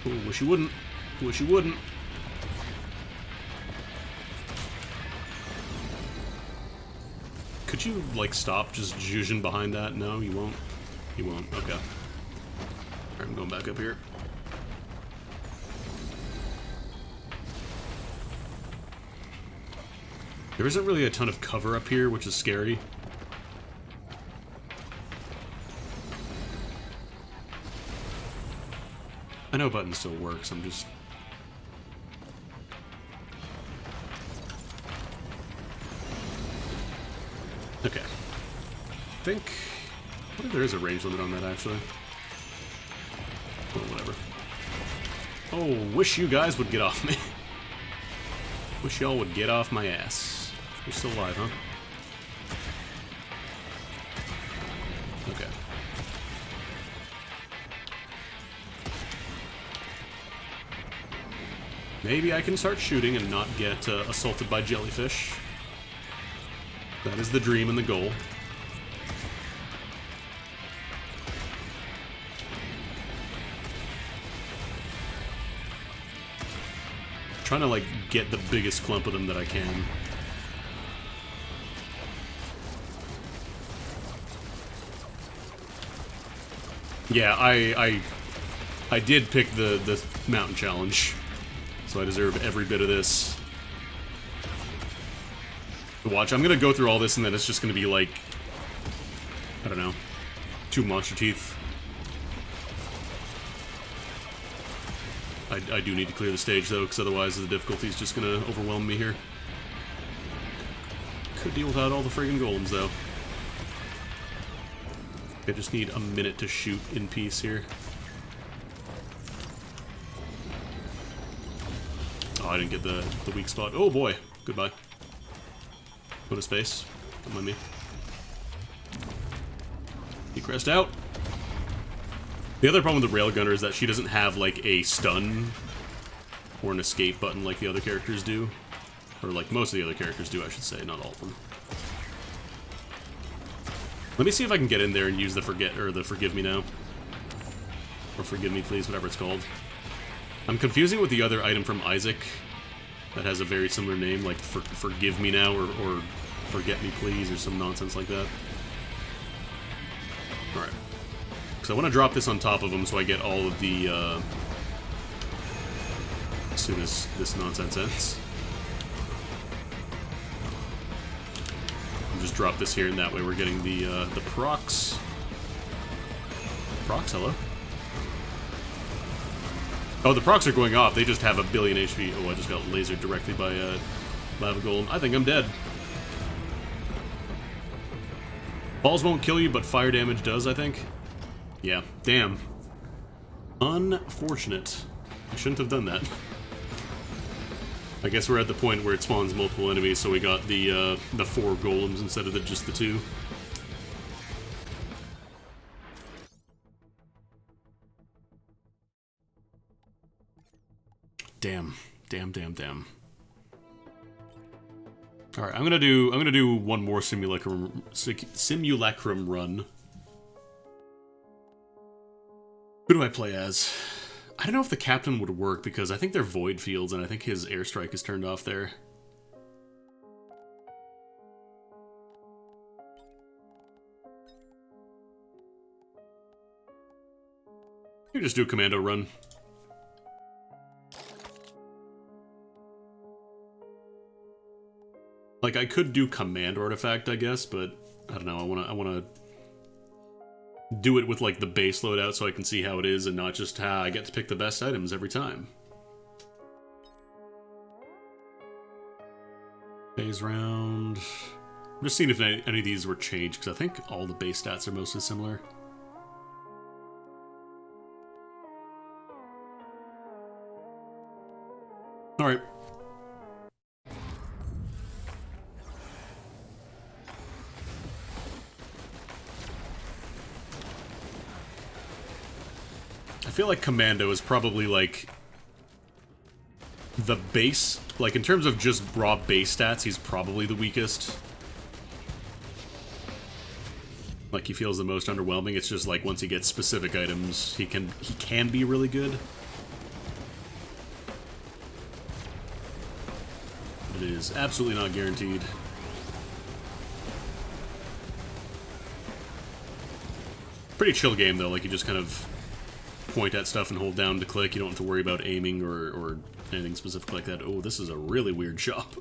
Ooh, wish you wouldn't. Wish you wouldn't. Could you, like, stop just zhuzhing behind that? No, you won't? You won't. Okay. Alright, I'm going back up here. There isn't really a ton of cover up here, which is scary. I know button still works, I'm just... Okay. I think there is a range limit on that, actually. Well, whatever. Oh, wish you guys would get off me. Wish y'all would get off my ass. You're still alive, huh? Okay. Maybe I can start shooting and not get assaulted by jellyfish. That is the dream and the goal. Trying to, like, get the biggest clump of them that I can. Yeah, I did pick the mountain challenge. So I deserve every bit of this. Watch, I'm gonna go through all this and then it's just gonna be like, I don't know, 2 monster teeth. I do need to clear the stage, though, because otherwise the difficulty is just going to overwhelm me here. Could deal without all the friggin' golems, though. I just need a minute to shoot in peace here. Oh, I didn't get the weak spot. Oh, boy. Goodbye. Go to space. Don't mind me. He crest out. The other problem with the Railgunner is that she doesn't have, like, a stun or an escape button like the other characters do. Or like most of the other characters do, I should say, not all of them. Let me see if I can get in there and use the Forgive Me Now. Or Forgive Me Please, whatever it's called. I'm confusing it with the other item from Isaac that has a very similar name, like Forgive Me Now or Forget Me Please or some nonsense like that. Alright. Because I want to drop this on top of him so I get all of the, as soon as this nonsense ends. I'll just drop this here, and that way we're getting the procs. Procs, hello? Oh, the procs are going off. They just have a billion HP. Oh, I just got lasered directly by Lava Golem. I think I'm dead. Balls won't kill you, but fire damage does, I think. Yeah, damn. Unfortunate. I shouldn't have done that. I guess we're at the point where it spawns multiple enemies, so we got the 4 golems instead of just the 2. Damn. Damn. Alright, I'm gonna do one more simulacrum run. Who do I play as? I don't know if the captain would work, because I think they're void fields, and I think his airstrike is turned off there. You just do a commando run. Like, I could do command artifact, I guess, but I don't know, I wanna do it with, like, the base loadout so I can see how it is and not just how I get to pick the best items every time. Phase round. I'm just seeing if any of these were changed, because I think all the base stats are mostly similar. Alright. I feel like Commando is probably, like, the base. Like, in terms of just raw base stats, he's probably the weakest. Like, he feels the most underwhelming. It's just, like, once he gets specific items, he can be really good. But it is absolutely not guaranteed. Pretty chill game, though. Like, you just kind of point at stuff and hold down to click. You don't have to worry about aiming or anything specific like that. Oh, this is a really weird shop.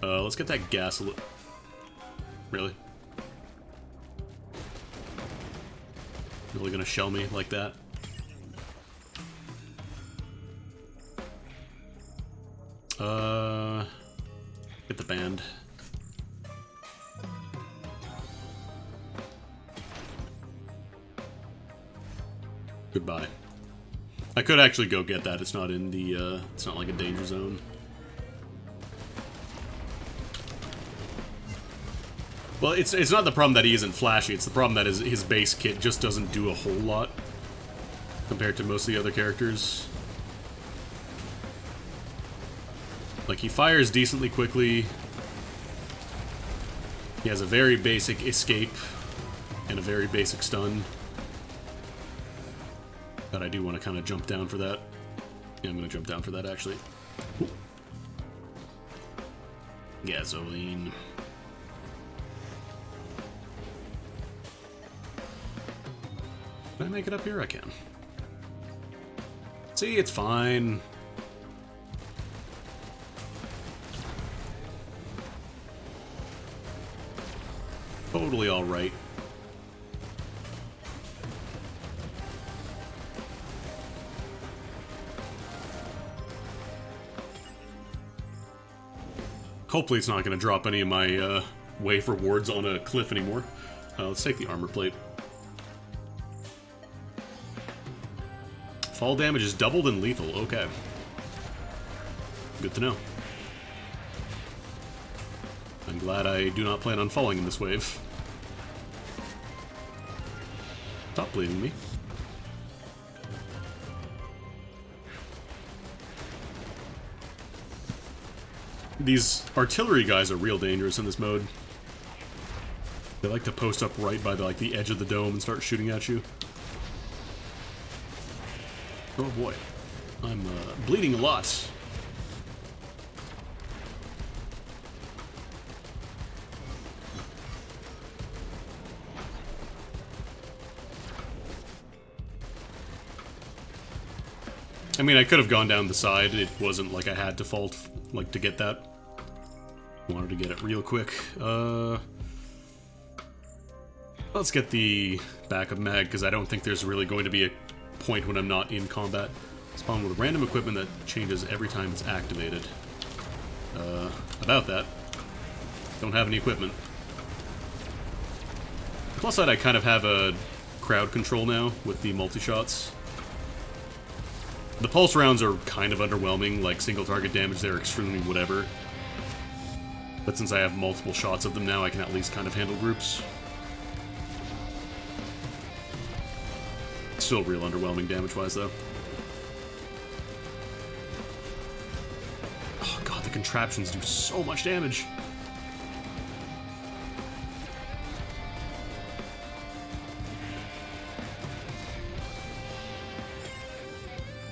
Let's get that gas a little... Really? Really gonna shell me like that? Get the band. Goodbye. I could actually go get that. It's not in the, it's not like a danger zone. Well, it's not the problem that he isn't flashy. It's the problem that his base kit just doesn't do a whole lot compared to most of the other characters. Like, he fires decently quickly. He has a very basic escape and a very basic stun. But I do want to kind of jump down for that. Yeah, I'm going to jump down for that, actually. Ooh. Gasoline. Can I make it up here? I can. See, it's fine. Totally alright. Hopefully it's not going to drop any of my wave rewards on a cliff anymore. Let's take the armor plate. Fall damage is doubled and lethal. Okay. Good to know. I'm glad I do not plan on falling in this wave. Stop bleeding me. These artillery guys are real dangerous in this mode. They like to post up right by the edge of the dome and start shooting at you. Oh boy. I'm bleeding a lot. I mean, I could have gone down the side. It wasn't like I had to fall, to get that. Wanted to get it real quick. Let's get the backup mag, because I don't think there's really going to be a point when I'm not in combat. Spawn with random equipment that changes every time it's activated. About that. Don't have any equipment. Plus side, I kind of have a crowd control now with the multi-shots. The pulse rounds are kind of underwhelming, like single target damage, they're extremely whatever. But since I have multiple shots of them now, I can at least kind of handle groups. Still real underwhelming damage-wise, though. Oh god, the contraptions do so much damage!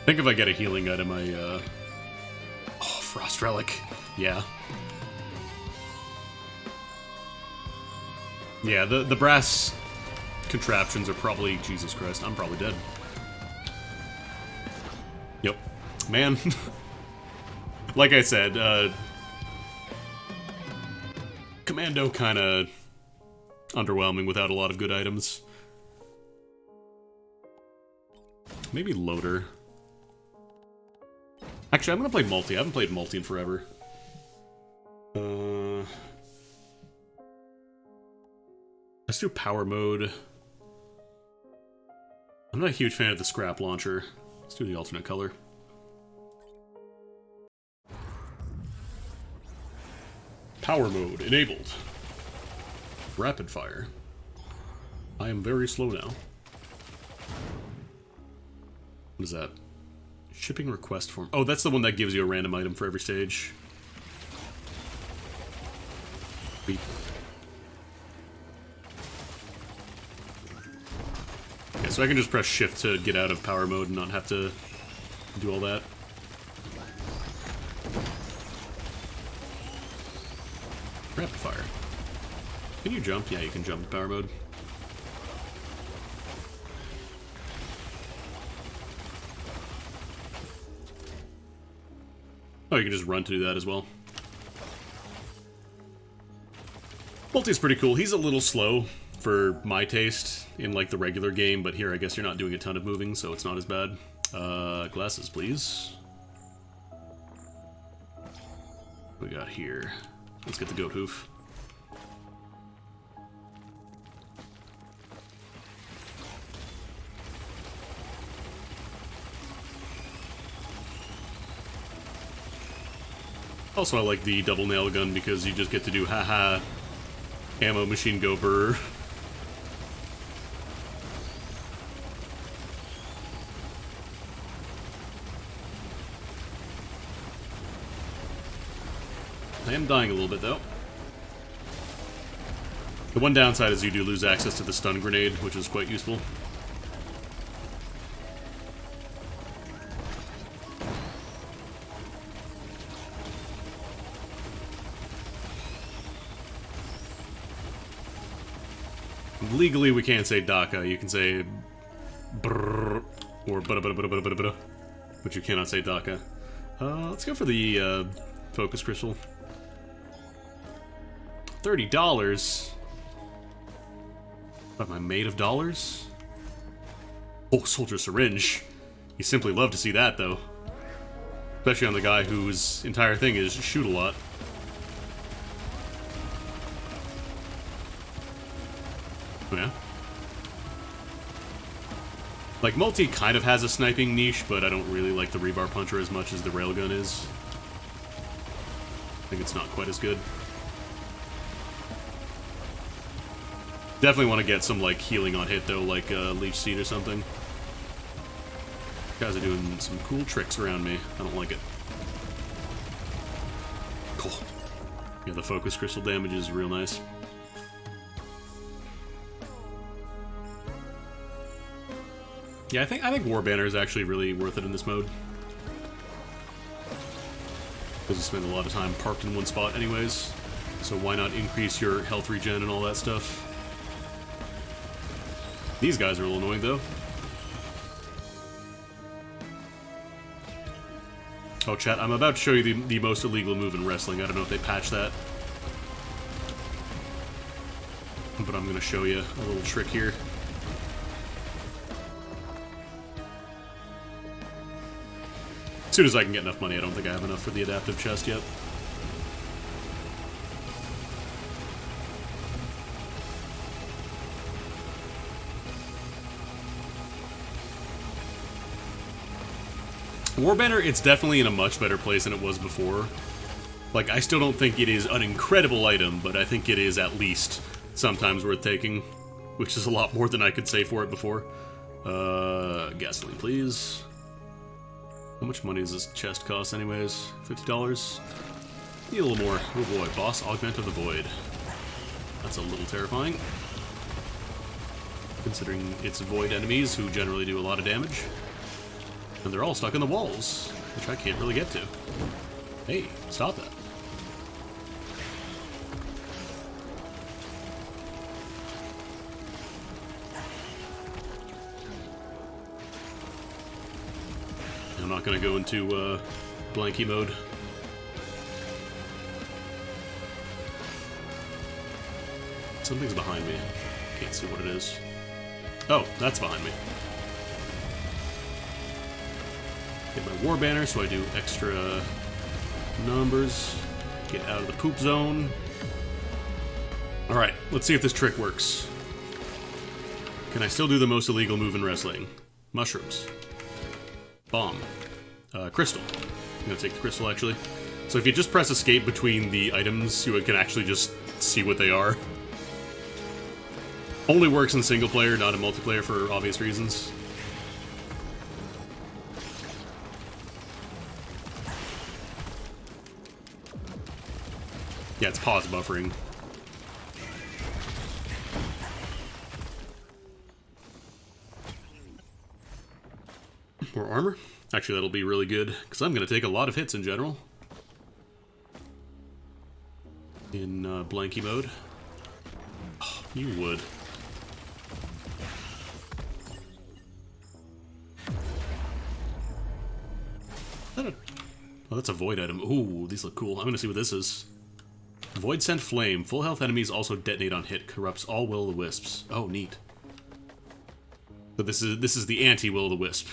I think if I get a healing item, oh, Frost Relic. Yeah. Yeah, the brass contraptions are probably... Jesus Christ, I'm probably dead. Yep. Man. Like I said, Commando kinda underwhelming without a lot of good items. Maybe Loader. Actually, I'm gonna play multi. I haven't played multi in forever. Let's do power mode. I'm not a huge fan of the scrap launcher. Let's do the alternate color. Power mode enabled. Rapid fire. I am very slow now. What is that? Shipping request form. Oh, that's the one that gives you a random item for every stage. Beep. Okay, so I can just press shift to get out of power mode and not have to do all that. Rapid fire. Can you jump? Yeah, you can jump in power mode. Oh, you can just run to do that as well. Multi's pretty cool. He's a little slow for my taste in like the regular game, but here I guess you're not doing a ton of moving, so it's not as bad. Glasses, please. What we got here? Let's get the goat hoof. Also, I like the double nail gun because you just get to do haha ammo machine go brr. I am dying a little bit though. The one downside is you do lose access to the stun grenade, which is quite useful. Legally, we can't say DACA. You can say brrr or bada, but you cannot say DACA. Let's go for the focus crystal. $30. What am I made of dollars? Oh, soldier syringe. You simply love to see that, though. Especially on the guy whose entire thing is shoot a lot. Oh, yeah? Like, multi kind of has a sniping niche, but I don't really like the rebar puncher as much as the railgun is. I think it's not quite as good. Definitely want to get some, like, healing on hit, though, like Leech Seed or something. Guys are doing some cool tricks around me. I don't like it. Cool. Yeah, the focus crystal damage is real nice. Yeah, I think War Banner is actually really worth it in this mode. Because you spend a lot of time parked in one spot anyways. So why not increase your health regen and all that stuff? These guys are a little annoying though. Oh, chat, I'm about to show you the most illegal move in wrestling. I don't know if they patched that. But I'm going to show you a little trick here. As soon as I can get enough money. I don't think I have enough for the adaptive chest yet. Warbanner, it's definitely in a much better place than it was before. Like, I still don't think it is an incredible item, but I think it is at least sometimes worth taking, which is a lot more than I could say for it before. Gasoline, please. How much money does this chest cost anyways? $50? Need a little more. Oh boy, Boss Augment of the Void. That's a little terrifying. Considering it's Void enemies who generally do a lot of damage. And they're all stuck in the walls, which I can't really get to. Hey, stop that. I'm not going to go into blanky mode. Something's behind me. Can't see what it is. Oh, that's behind me. Get my War Banner so I do extra numbers. Get out of the poop zone. Alright, let's see if this trick works. Can I still do the most illegal move in wrestling? Mushrooms. Bomb. Crystal. I'm gonna take the crystal, actually. So if you just press escape between the items, you can actually just see what they are. Only works in single player, not in multiplayer for obvious reasons. Yeah, it's pause buffering. More armor? Actually, that'll be really good, because I'm going to take a lot of hits in general. In blanky mode. Oh, you would. Oh, that's a void item. Ooh, these look cool. I'm going to see what this is. Void Sent Flame. Full health enemies also detonate on hit. Corrupts all Will-o'-the-Wisps. Oh, neat. So this is the anti-Will-o'-the-Wisp.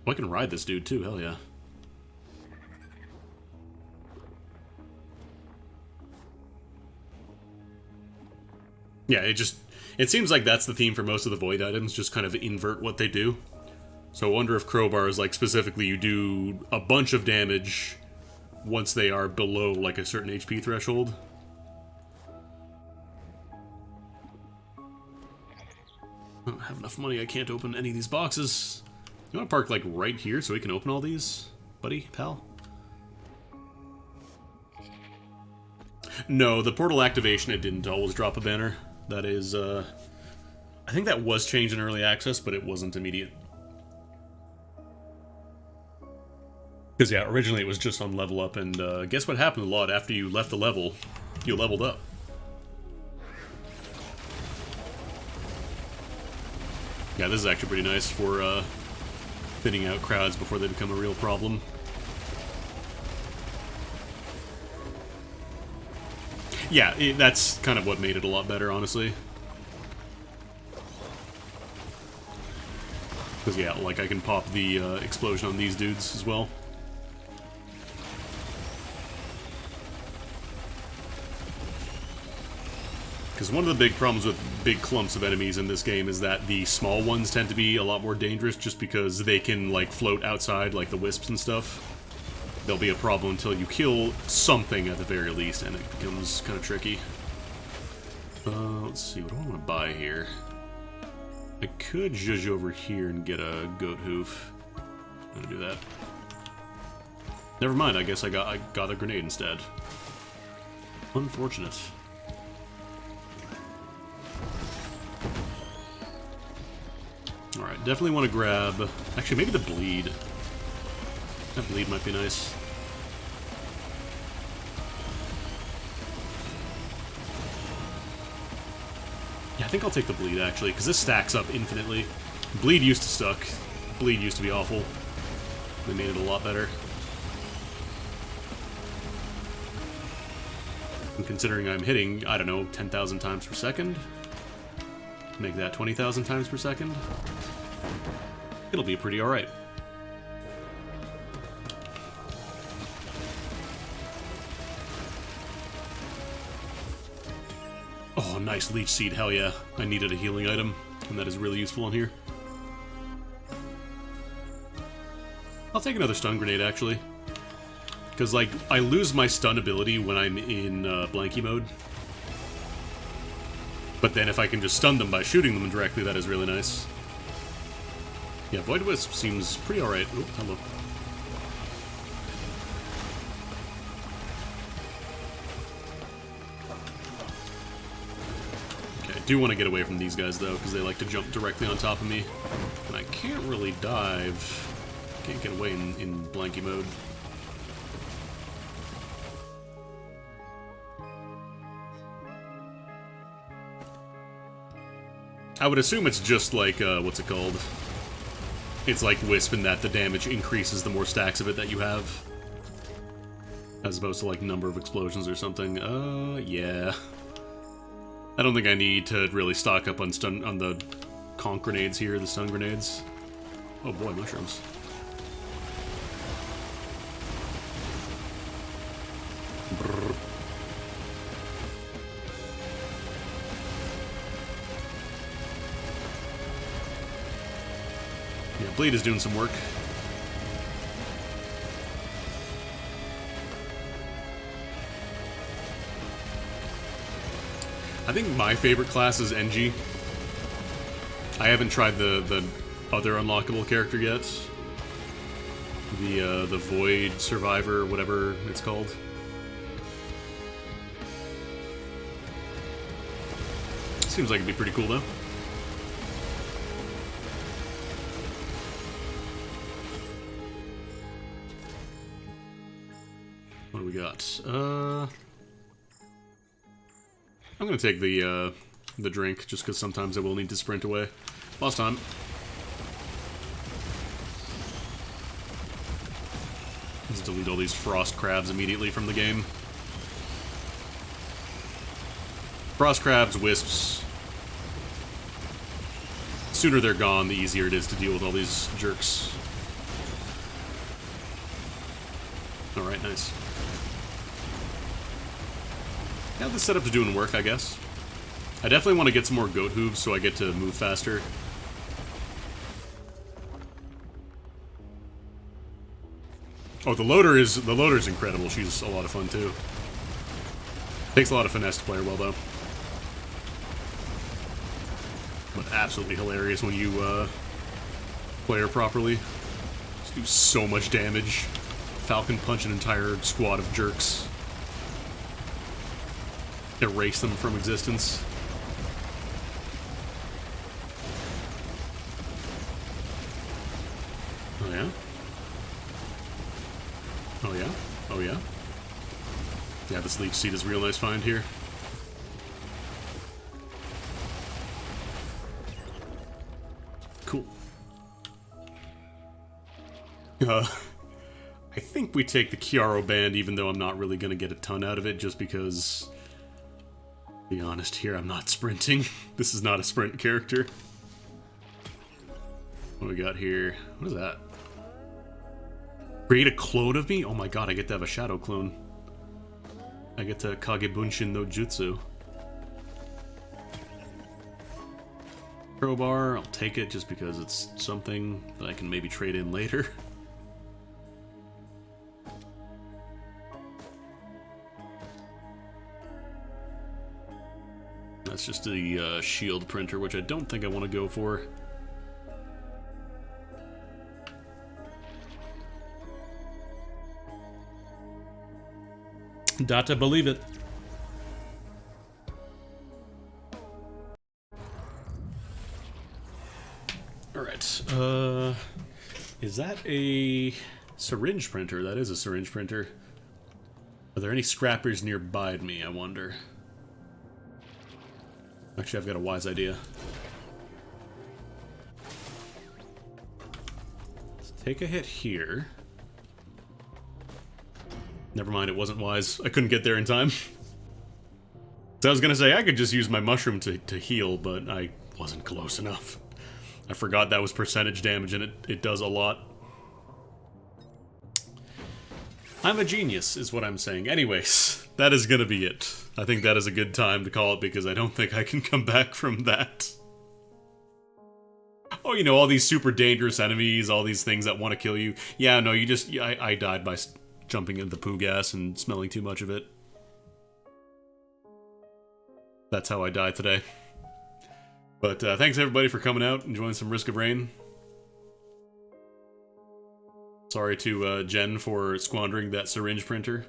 Oh, I can ride this dude too. Hell yeah. Yeah, it seems like that's the theme for most of the Void items, just kind of invert what they do. So I wonder if crowbars, like, specifically you do a bunch of damage once they are below, like, a certain HP threshold. I don't have enough money, I can't open any of these boxes. You want to park, like, right here so we can open all these, buddy, pal? No, the portal activation, it didn't always drop a banner. That is, I think that was changed in early access, but it wasn't immediate. Because, yeah, originally it was just on level up, and guess what happened a lot after you left the level? You leveled up. Yeah, this is actually pretty nice for thinning out crowds before they become a real problem. Yeah, that's kind of what made it a lot better, honestly. Because, yeah, like, I can pop the explosion on these dudes as well. Because one of the big problems with big clumps of enemies in this game is that the small ones tend to be a lot more dangerous just because they can, like, float outside, like the wisps and stuff. They'll be a problem until you kill something at the very least, and it becomes kind of tricky. Let's see, what do I want to buy here? I could zhuzh over here and get a goat hoof. I'm gonna do that. Never mind, I guess I got a grenade instead. Unfortunate. Alright, definitely want to grab... Actually, maybe the bleed. That bleed might be nice. Yeah, I think I'll take the bleed, actually, because this stacks up infinitely. Bleed used to suck. Bleed used to be awful. They made it a lot better. And considering I'm hitting, I don't know, 10,000 times per second, make that 20,000 times per second, it'll be pretty alright. Oh, nice leech seed, hell yeah. I needed a healing item, and that is really useful on here. I'll take another stun grenade, actually. Because, like, I lose my stun ability when I'm in blanky mode. But then if I can just stun them by shooting them directly, that is really nice. Yeah, Void Wisp seems pretty alright. Oh, hello. Okay, I do want to get away from these guys, though, because they like to jump directly on top of me. And I can't really dive. Can't get away in blanky mode. I would assume it's just like, what's it called? It's like Wisp in that the damage increases the more stacks of it that you have. As opposed to, like, number of explosions or something. Yeah. I don't think I need to really stock up on the conch grenades here, the stun grenades. Oh boy, mushrooms. Brrr. Yeah, Bleed is doing some work. I think my favorite class is NG. I haven't tried the other unlockable character yet. The Void Survivor, whatever it's called. Seems like it'd be pretty cool, though. What do we got? I'm gonna take the drink, just because sometimes I will need to sprint away. Last time. Let's delete all these frost crabs immediately from the game. Frost crabs, wisps. The sooner they're gone, the easier it is to deal with all these jerks. Alright, nice. Yeah, the setup's doing work, I guess. I definitely want to get some more goat hooves so I get to move faster. Oh, the loader's incredible. She's a lot of fun too. Takes a lot of finesse to play her well, though. But absolutely hilarious when you play her properly. Just do so much damage. Falcon punch an entire squad of jerks. Erase them from existence. Oh yeah? Oh yeah? Oh yeah? Yeah, this leech seed is a real nice find here. Cool. I think we take the Chiaro band, even though I'm not really gonna get a ton out of it, just because... To be honest here, I'm not sprinting. This is not a sprint character. What do we got here? What is that? Create a clone of me? Oh my god, I get to have a shadow clone. I get to Kagebunshin no Jutsu. Crowbar, I'll take it just because it's something that I can maybe trade in later. That's just the shield printer, which I don't think I want to go for. Data, believe it. Alright, is that a syringe printer? That is a syringe printer. Are there any scrappers nearby me, I wonder? Actually, I've got a wise idea. Let's take a hit here. Never mind, it wasn't wise. I couldn't get there in time. So I was gonna say, I could just use my mushroom to heal, but I wasn't close enough. I forgot that was percentage damage, and it does a lot. I'm a genius, is what I'm saying. Anyways, that is gonna be it. I think that is a good time to call it, because I don't think I can come back from that. Oh, you know, all these super dangerous enemies, all these things that want to kill you. Yeah, no, you just... I died by jumping into the poo gas and smelling too much of it. That's how I died today. But thanks everybody for coming out, enjoying some Risk of Rain. Sorry to Jen for squandering that syringe printer.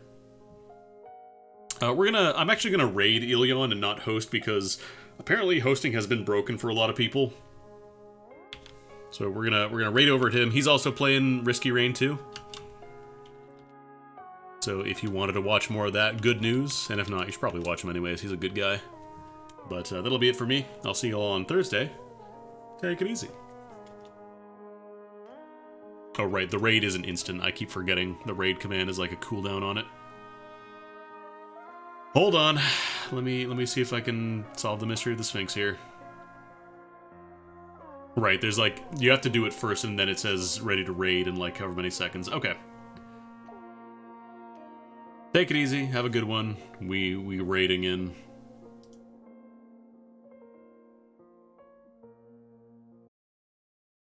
I'm actually gonna raid Ilion and not host, because apparently hosting has been broken for a lot of people. So we're gonna raid over at him. He's also playing Risky Rain too. So if you wanted to watch more of that, good news. And if not, you should probably watch him anyways. He's a good guy. But that'll be it for me. I'll see you all on Thursday. Take it easy. Oh right, the raid isn't instant. I keep forgetting the raid command is like a cooldown on it. Hold on. Let me see if I can solve the mystery of the Sphinx here. Right, there's like, you have to do it first and then it says ready to raid in like however many seconds. Okay. Take it easy, have a good one. We raiding in.